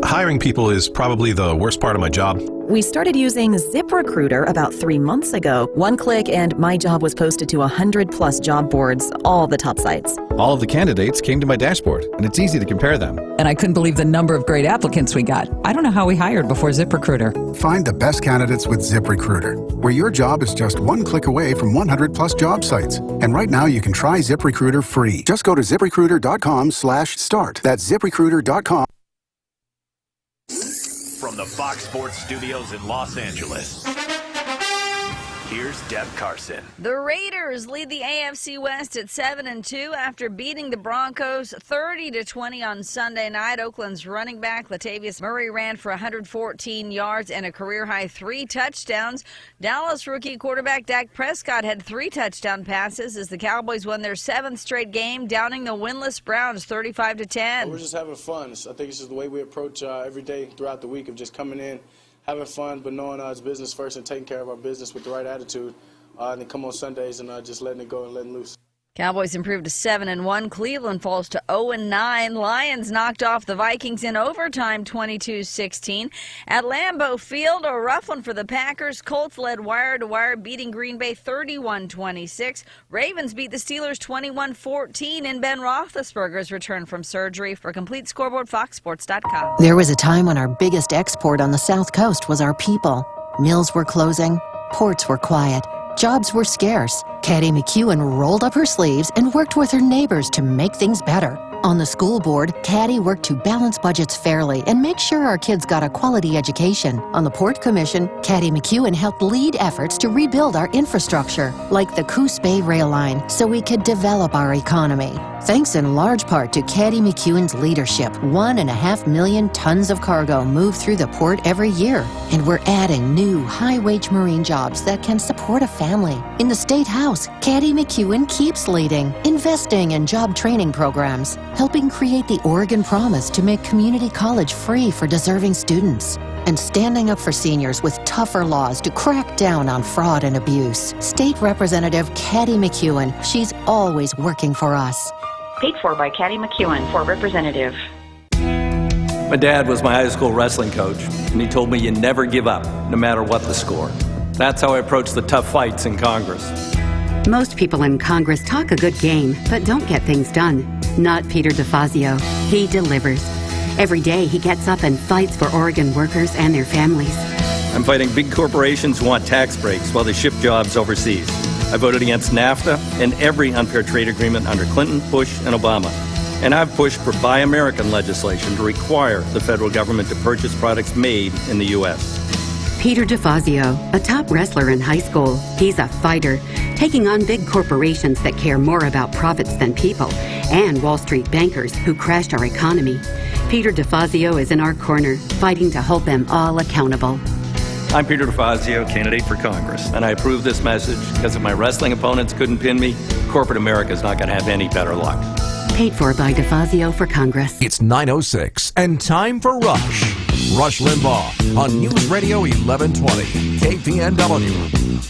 Hiring people is probably the worst part of my job. We started using ZipRecruiter about 3 months ago. One click and my job was posted to 100+ job boards, all the top sites. All of the candidates came to my dashboard, and it's easy to compare them. And I couldn't believe the number of great applicants we got. I don't know how we hired before ZipRecruiter. Find the best candidates with ZipRecruiter, where your job is just one click away from 100+ job sites. And right now you can try ZipRecruiter free. Just go to ZipRecruiter.com/start. That's ZipRecruiter.com. From the Fox Sports Studios in Los Angeles, here's Deb Carson. The Raiders lead the AFC West at 7-2 after beating the Broncos 30-20 on Sunday night. Oakland's running back Latavius Murray ran for 114 yards and a career-high 3 touchdowns. Dallas rookie quarterback Dak Prescott had 3 touchdown passes as the Cowboys won their 7th straight game, downing the winless Browns 35-10. We're just having fun. I think it's just the way we approach every day throughout the week of just coming in, having fun, but knowing it's business first and taking care of our business with the right attitude, and then come on Sundays and just letting it go and letting loose. Cowboys improved to 7-1. Cleveland falls to 0-9. Lions knocked off the Vikings in overtime 22-16. At Lambeau Field, a rough one for the Packers. Colts led wire-to-wire, beating Green Bay 31-26. Ravens beat the Steelers 21-14 in Ben Roethlisberger's return from surgery. For complete scoreboard, foxsports.com. There was a time when our biggest export on the South Coast was our people. Mills were closing, ports were quiet, jobs were scarce. Caddy McEwen rolled up her sleeves and worked with her neighbors to make things better. On the school board, Caddy worked to balance budgets fairly and make sure our kids got a quality education. On the Port Commission, Caddy McEwen helped lead efforts to rebuild our infrastructure, like the Coos Bay Rail Line, so we could develop our economy. Thanks in large part to Caddy McEwen's leadership, 1.5 million tons of cargo move through the port every year. And we're adding new high-wage marine jobs that can support a family. In the State House, Caddy McEwen keeps leading, investing in job training programs, helping create the Oregon Promise to make community college free for deserving students, and standing up for seniors with tougher laws to crack down on fraud and abuse. State Representative Caddy McEwen, she's always working for us. Paid for by Caddy McEwen for Representative. My dad was my high school wrestling coach, and he told me you never give up, no matter what the score. That's how I approach the tough fights in Congress. Most people in Congress talk a good game, but don't get things done. Not Peter DeFazio. He delivers. Every day he gets up and fights for Oregon workers and their families. I'm fighting big corporations who want tax breaks while they ship jobs overseas. I voted against NAFTA and every unfair trade agreement under Clinton, Bush, and Obama. And I've pushed for Buy American legislation to require the federal government to purchase products made in the U.S. Peter DeFazio, a top wrestler in high school. He's a fighter, taking on big corporations that care more about profits than people, and Wall Street bankers who crashed our economy. Peter DeFazio is in our corner, fighting to hold them all accountable. I'm Peter DeFazio, candidate for Congress, and I approve this message because if my wrestling opponents couldn't pin me, corporate America is not going to have any better luck. Paid for by DeFazio for Congress. It's 9:06 and time for Rush. Rush Limbaugh on News Radio 1120 KPNW.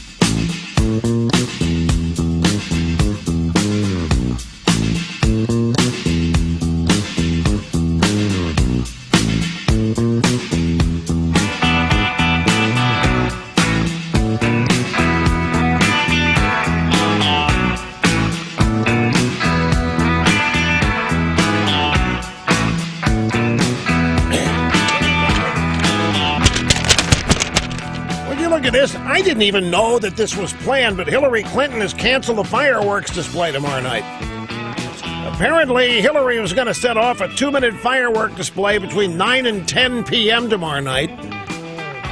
I didn't even know that this was planned, but Hillary Clinton has canceled the fireworks display tomorrow night. Apparently, Hillary was going to set off a 2-minute firework display between 9 and 10 p.m. tomorrow night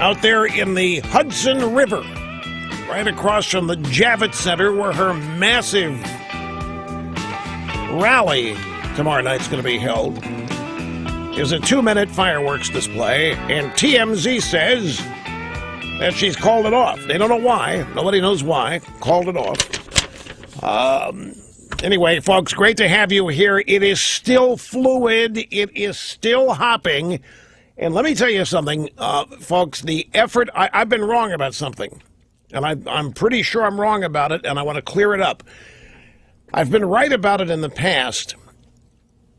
out there in the Hudson River, right across from the Javits Center, where her massive rally tomorrow night's going to be held. is a 2-minute fireworks display, and TMZ says that she's called it off. They don't know why. Nobody knows why. Called it off. Anyway, folks, great to have you here. It is still fluid. It is still hopping. And let me tell you something, folks, the effort, I've been wrong about something. And I'm pretty sure I'm wrong about it, and I want to clear it up. I've been right about it in the past.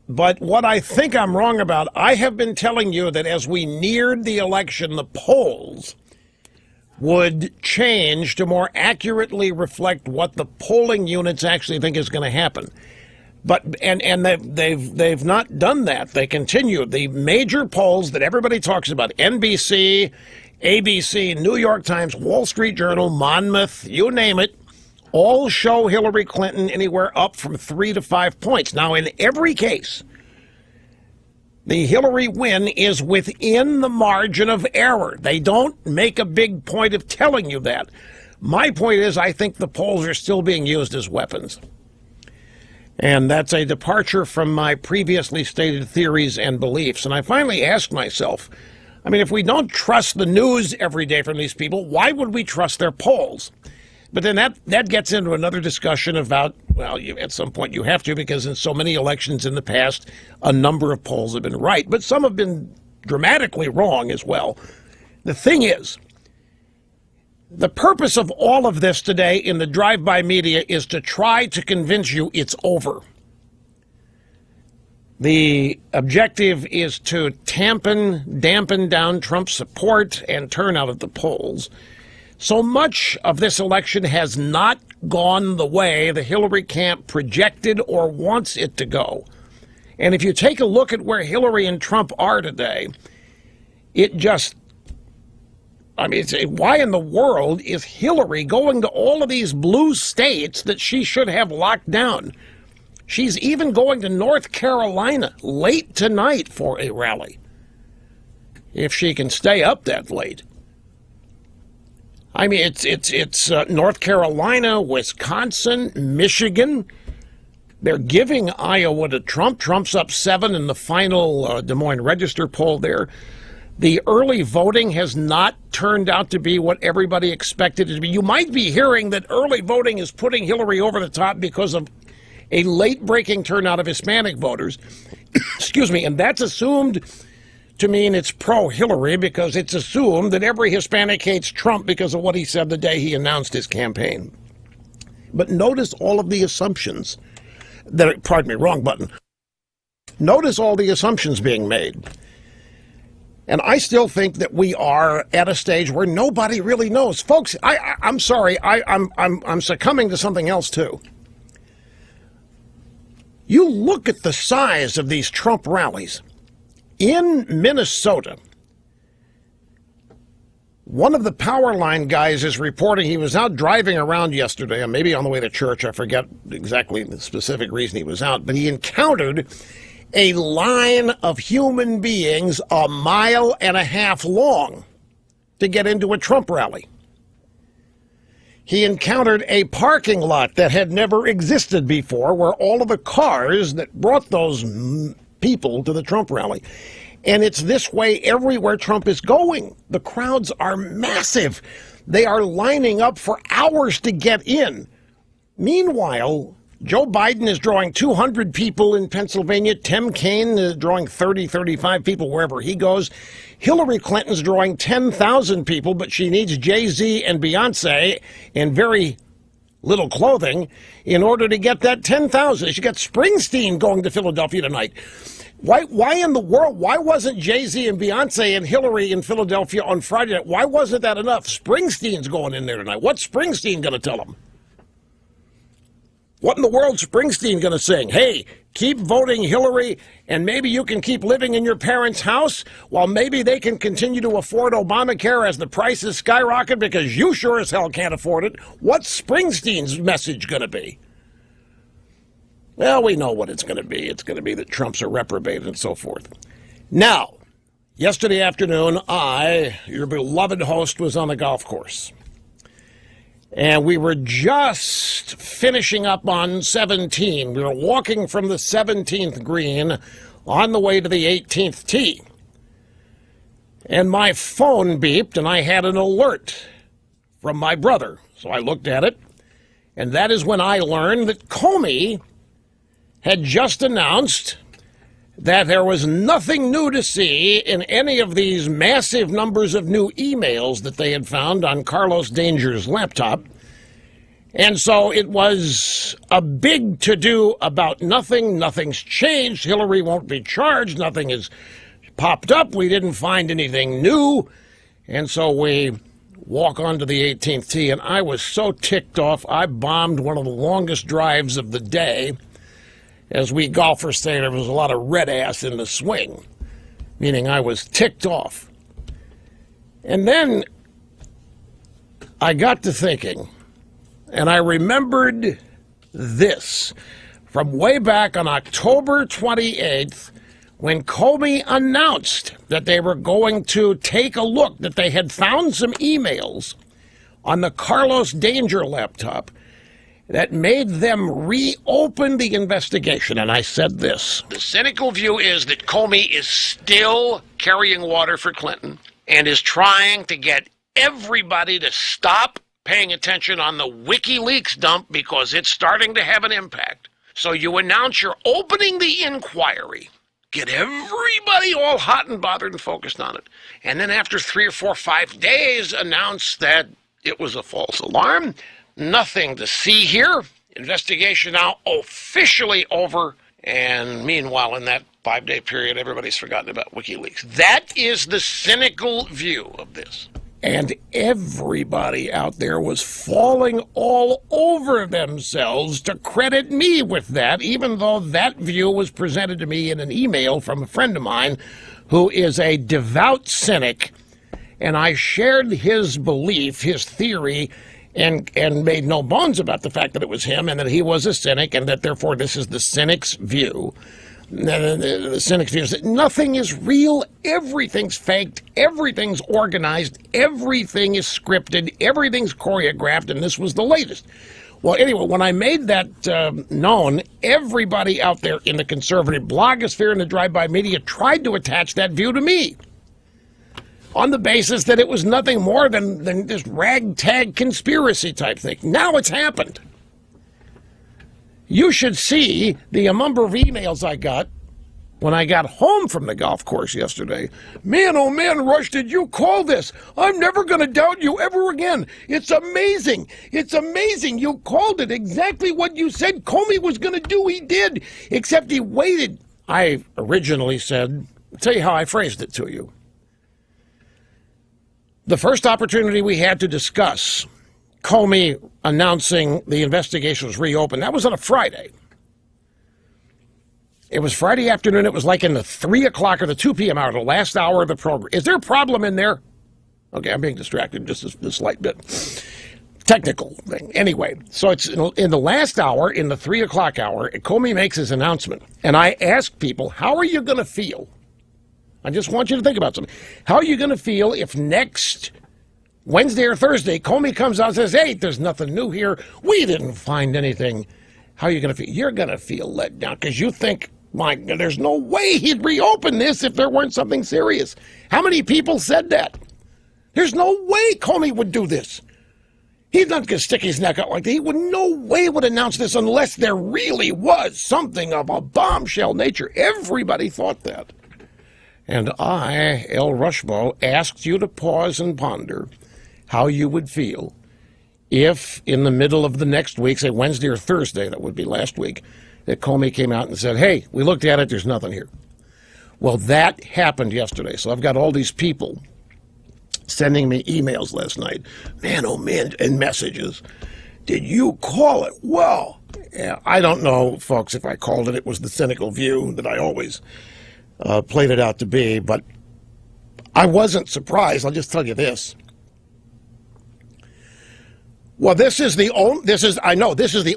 But what I think I'm wrong about, I have been telling you that as we neared the election, the polls would change to more accurately reflect what the polling units actually think is going to happen. But and they've not done that. They continue. The major polls that everybody talks about, NBC, ABC, New York Times, Wall Street Journal, Monmouth, you name it, all show Hillary Clinton anywhere up from 3 to 5 points. Now, in every case, the Hillary win is within the margin of error. They don't make a big point of telling you that. My point is, I think the polls are still being used as weapons. And that's a departure from my previously stated theories and beliefs. And I finally asked myself, I mean, if we don't trust the news every day from these people, why would we trust their polls? But then that gets into another discussion about, well, at some point you have to, because in so many elections in the past, a number of polls have been right, but some have been dramatically wrong as well. The thing is, the purpose of all of this today in the drive-by media is to try to convince you it's over. The objective is to dampen down Trump's support and turnout at the polls. So much of this election has not gone the way the Hillary camp projected or wants it to go. And if you take a look at where Hillary and Trump are today, it just, I mean, why in the world is Hillary going to all of these blue states that she should have locked down? She's even going to North Carolina late tonight for a rally, if she can stay up that late. I mean, it's North Carolina, Wisconsin, Michigan. They're giving Iowa to Trump. Trump's up 7 in the final Des Moines Register poll there. The early voting has not turned out to be what everybody expected it to be. You might be hearing that early voting is putting Hillary over the top because of a late-breaking turnout of Hispanic voters. Excuse me, and that's assumed to mean it's pro-Hillary because it's assumed that every Hispanic hates Trump because of what he said the day he announced his campaign. But notice all of the assumptions that, pardon me, wrong button. Notice all the assumptions being made. And I still think that we are at a stage where nobody really knows. Folks, I'm sorry, I'm succumbing to something else too. You look at the size of these Trump rallies. In Minnesota, one of the power line guys is reporting he was out driving around yesterday, or maybe on the way to church. I forget exactly the specific reason he was out, but he encountered a line of human beings 1.5 miles long to get into a Trump rally. He encountered a parking lot that had never existed before, where all of the cars that brought those people to the Trump rally. And it's this way everywhere Trump is going. The crowds are massive. They are lining up for hours to get in. Meanwhile, Joe Biden is drawing 200 people in Pennsylvania. Tim Kaine is drawing 30, 35 people wherever he goes. Hillary Clinton's drawing 10,000 people, but she needs Jay-Z and Beyonce in very little clothing in order to get that 10,000. She got Springsteen going to Philadelphia tonight. Why in the world? Why wasn't Jay-Z and Beyonce and Hillary in Philadelphia on Friday night? Why wasn't that enough? Springsteen's going in there tonight. What's Springsteen going to tell them? What in the world's Springsteen going to sing? Hey, keep voting Hillary, and maybe you can keep living in your parents' house while maybe they can continue to afford Obamacare as the prices skyrocket because you sure as hell can't afford it. What's Springsteen's message going to be? Well, we know what it's going to be. It's going to be that Trump's a reprobate and so forth. Now, yesterday afternoon, your beloved host, was on the golf course. And we were just finishing up on 17. We were walking from the 17th green on the way to the 18th tee. And my phone beeped, and I had an alert from my brother. So I looked at it, and that is when I learned that Comey had just announced that there was nothing new to see in any of these massive numbers of new emails that they had found on Carlos Danger's laptop. And so it was a big to-do about nothing. Nothing's changed. Hillary won't be charged. Nothing has popped up. We didn't find anything new. And so we walk onto the 18th tee, and I was so ticked off. I bombed one of the longest drives of the day. As we golfers say, there was a lot of red ass in the swing, meaning I was ticked off. And then I got to thinking, and I remembered this from way back on October 28th when Comey announced that they were going to take a look, that they had found some emails on the Carlos Danger laptop that made them reopen the investigation. And I said this: the cynical view is that Comey is still carrying water for Clinton and is trying to get everybody to stop paying attention on the WikiLeaks dump because it's starting to have an impact. So you announce you're opening the inquiry, get everybody all hot and bothered and focused on it, and then after 3 or 4 or 5 days announce that it was a false alarm. Nothing to see here. Investigation now officially over. And meanwhile, in that 5-day period, everybody's forgotten about WikiLeaks. That is the cynical view of this. And everybody out there was falling all over themselves to credit me with that, even though that view was presented to me in an email from a friend of mine who is a devout cynic. And I shared his belief, his theory, and made no bones about the fact that it was him and that he was a cynic and that therefore this is the cynic's view. The cynic's view is that nothing is real, everything's faked, everything's organized, everything is scripted, everything's choreographed, and this was the latest. Well, anyway, when I made that known, everybody out there in the conservative blogosphere and the drive-by media tried to attach that view to me, on the basis that it was nothing more than this ragtag conspiracy type thing. Now it's happened. You should see the number of emails I got when I got home from the golf course yesterday. Man, oh man, Rush, did you call this? I'm never going to doubt you ever again. It's amazing. It's amazing. You called it exactly what you said Comey was going to do. He did, except he waited. I originally said, I'll tell you how I phrased it to you. The first opportunity we had to discuss Comey announcing the investigation was reopened, that was on a Friday. It was Friday afternoon. It was like in the 3 o'clock or the 2 p.m. hour, the last hour of the program. Is there a problem in there? Okay, I'm being distracted just a slight bit. Technical thing. Anyway, so it's in the last hour, in the 3 o'clock hour, Comey makes his announcement. And I asked people, how are you going to feel? I just want you to think about something. How are you going to feel if next Wednesday or Thursday, Comey comes out and says, hey, there's nothing new here. We didn't find anything. How are you going to feel? You're going to feel let down because you think, my God, there's no way he'd reopen this if there weren't something serious. How many people said that? There's no way Comey would do this. He's not going to stick his neck out like that. He would no way would announce this unless there really was something of a bombshell nature. Everybody thought that. And I, El Rushbo, asked you to pause and ponder how you would feel if in the middle of the next week, say Wednesday or Thursday, that would be last week, that Comey came out and said, hey, we looked at it, there's nothing here. Well, that happened yesterday. So I've got all these people sending me emails last night. Man, oh man, and messages. Did you call it? Well, yeah, I don't know, folks, if I called it. It was the cynical view that I always played it out to be, but I wasn't surprised. I'll just tell you this. Well, this is the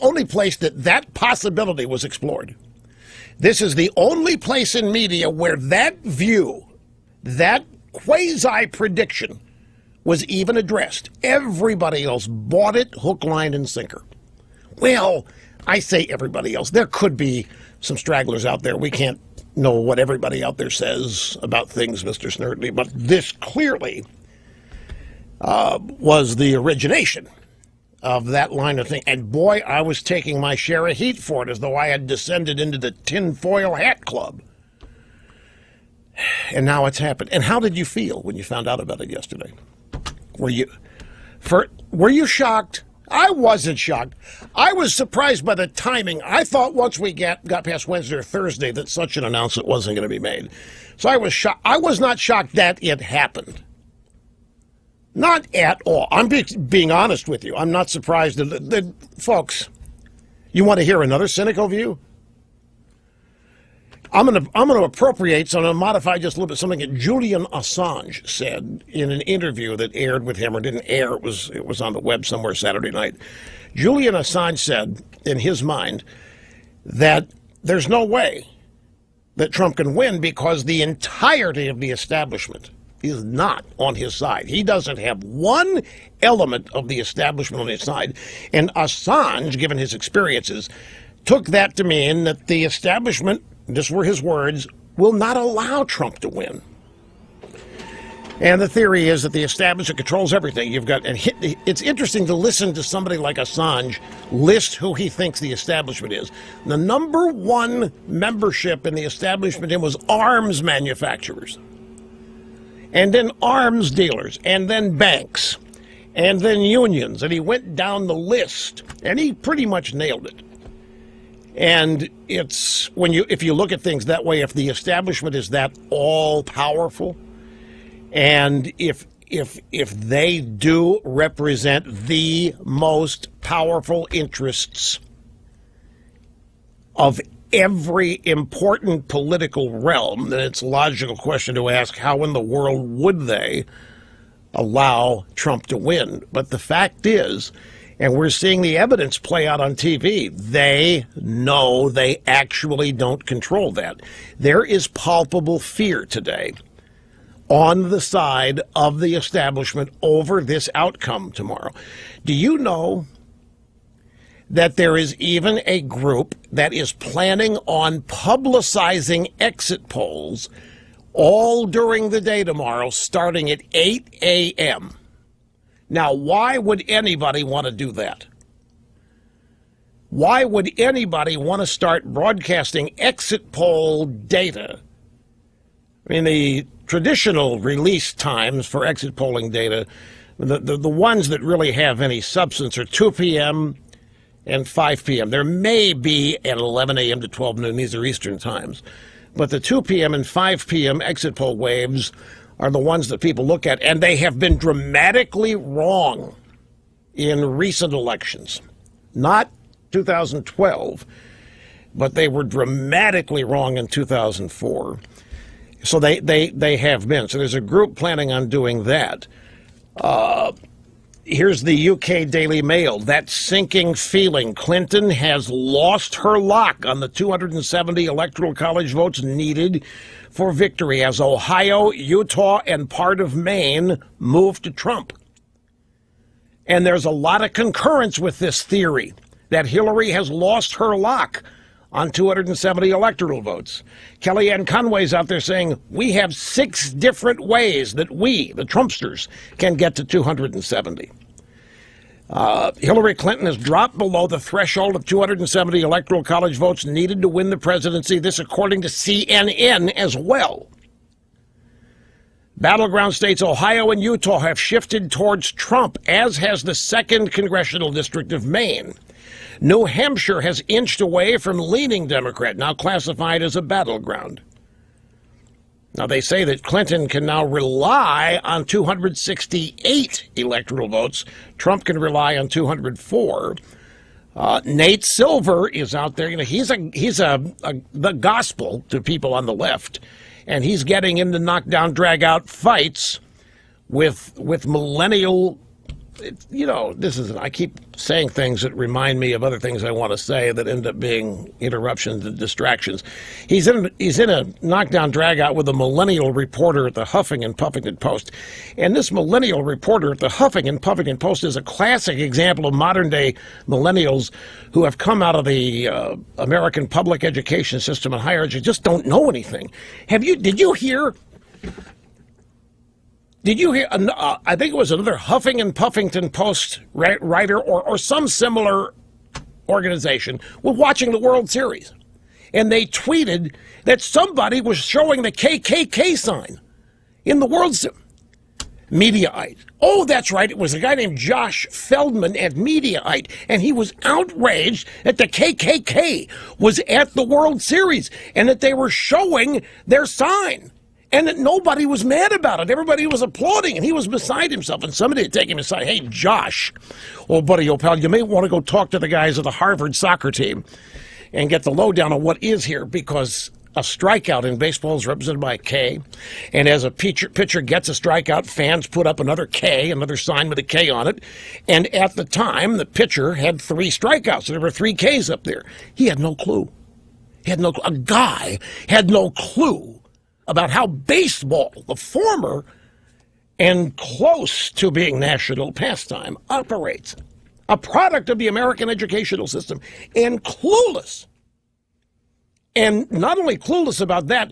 only place that possibility was explored. This is the only place in media where that view, that quasi-prediction, was even addressed. Everybody else bought it hook, line, and sinker. Well, I say everybody else. There could be some stragglers out there. We can't know what everybody out there says about things, Mr. Snerdley, but this clearly was the origination of that line of thing. And boy, I was taking my share of heat for it, as though I had descended into the tinfoil hat club. And now it's happened. And how did you feel when you found out about it yesterday? Were you shocked? I wasn't shocked. I was surprised by the timing. I thought once we got past Wednesday or Thursday that such an announcement wasn't going to be made. So I was shocked. I was not shocked that it happened. Not at all. I'm being honest with you. I'm not surprised that folks, you want to hear another cynical view? I'm going to appropriate, so I'm going to modify just a little bit something that Julian Assange said in an interview that aired with him, or didn't air. It was on the web somewhere Saturday night. Julian Assange said, in his mind, that there's no way that Trump can win because the entirety of the establishment is not on his side. He doesn't have one element of the establishment on his side. And Assange, given his experiences, took that to mean that the establishment, these were his words, will not allow Trump to win. And the theory is that the establishment controls everything. It's interesting to listen to somebody like Assange list who he thinks the establishment is. The number one membership in the establishment was arms manufacturers, and then arms dealers, and then banks, and then unions. And he went down the list, and he pretty much nailed it. And it's if you look at things that way, if the establishment is that all powerful, and if they do represent the most powerful interests of every important political realm, then it's a logical question to ask, how in the world would they allow Trump to win? But the fact is, and we're seeing the evidence play out on TV, they know they actually don't control that. There is palpable fear today on the side of the establishment over this outcome tomorrow. Do you know that there is even a group that is planning on publicizing exit polls all during the day tomorrow, starting at 8 a.m.? Now, why would anybody want to do that? Why would anybody want to start broadcasting exit poll data? I mean, the traditional release times for exit polling data, the ones that really have any substance, are 2 p.m. and 5 p.m. There may be at 11 a.m. to 12 noon. These are Eastern times. But the 2 p.m. and 5 p.m. exit poll waves are the ones that people look at, and they have been dramatically wrong in recent elections. Not 2012, but they were dramatically wrong in 2004. So they have been. So there's a group planning on doing that. Here's the UK Daily Mail. That sinking feeling. Clinton has lost her lock on the 270 Electoral College votes needed for victory as Ohio, Utah, and part of Maine move to Trump. And there's a lot of concurrence with this theory that Hillary has lost her lock on 270 electoral votes. Kellyanne Conway's out there saying, we have 6 different ways that we, the Trumpsters, can get to 270. Hillary Clinton has dropped below the threshold of 270 electoral college votes needed to win the presidency. This according to CNN as well. Battleground states Ohio and Utah have shifted towards Trump, as has the 2nd Congressional District of Maine. New Hampshire has inched away from leaning Democrat, now classified as a battleground. Now, they say that Clinton can now rely on 268 electoral votes. Trump can rely on 204. Nate Silver is out there. You know, he's the gospel to people on the left, and he's getting into knockdown, drag-out fights with millennial I keep saying things that remind me of other things I want to say that end up being interruptions and distractions. He's in a knockdown drag-out with a millennial reporter at the Huffington Puffington Post. And this millennial reporter at the Huffington Puffington Post is a classic example of modern-day millennials who have come out of the American public education system and higher education, just don't know anything. Did you hear... I think it was another Huffington Puffington Post writer or some similar organization was watching the World Series. And they tweeted that somebody was showing the KKK sign in the World Series. Mediaite. Oh, that's right. It was a guy named Josh Feldman at Mediaite, and he was outraged that the KKK was at the World Series and that they were showing their sign. And that nobody was mad about it. Everybody was applauding, and he was beside himself. And somebody had taken him aside. Hey, Josh, old buddy, old pal, you may want to go talk to the guys of the Harvard soccer team and get the lowdown on what is here, because a strikeout in baseball is represented by a K. And as a pitcher gets a strikeout, fans put up another K, another sign with a K on it. And at the time, the pitcher had 3 strikeouts. So there were 3 Ks up there. He had no clue. A guy had no clue about how baseball, the former and close to being national pastime, operates. A product of the American educational system, and clueless. And not only clueless about that,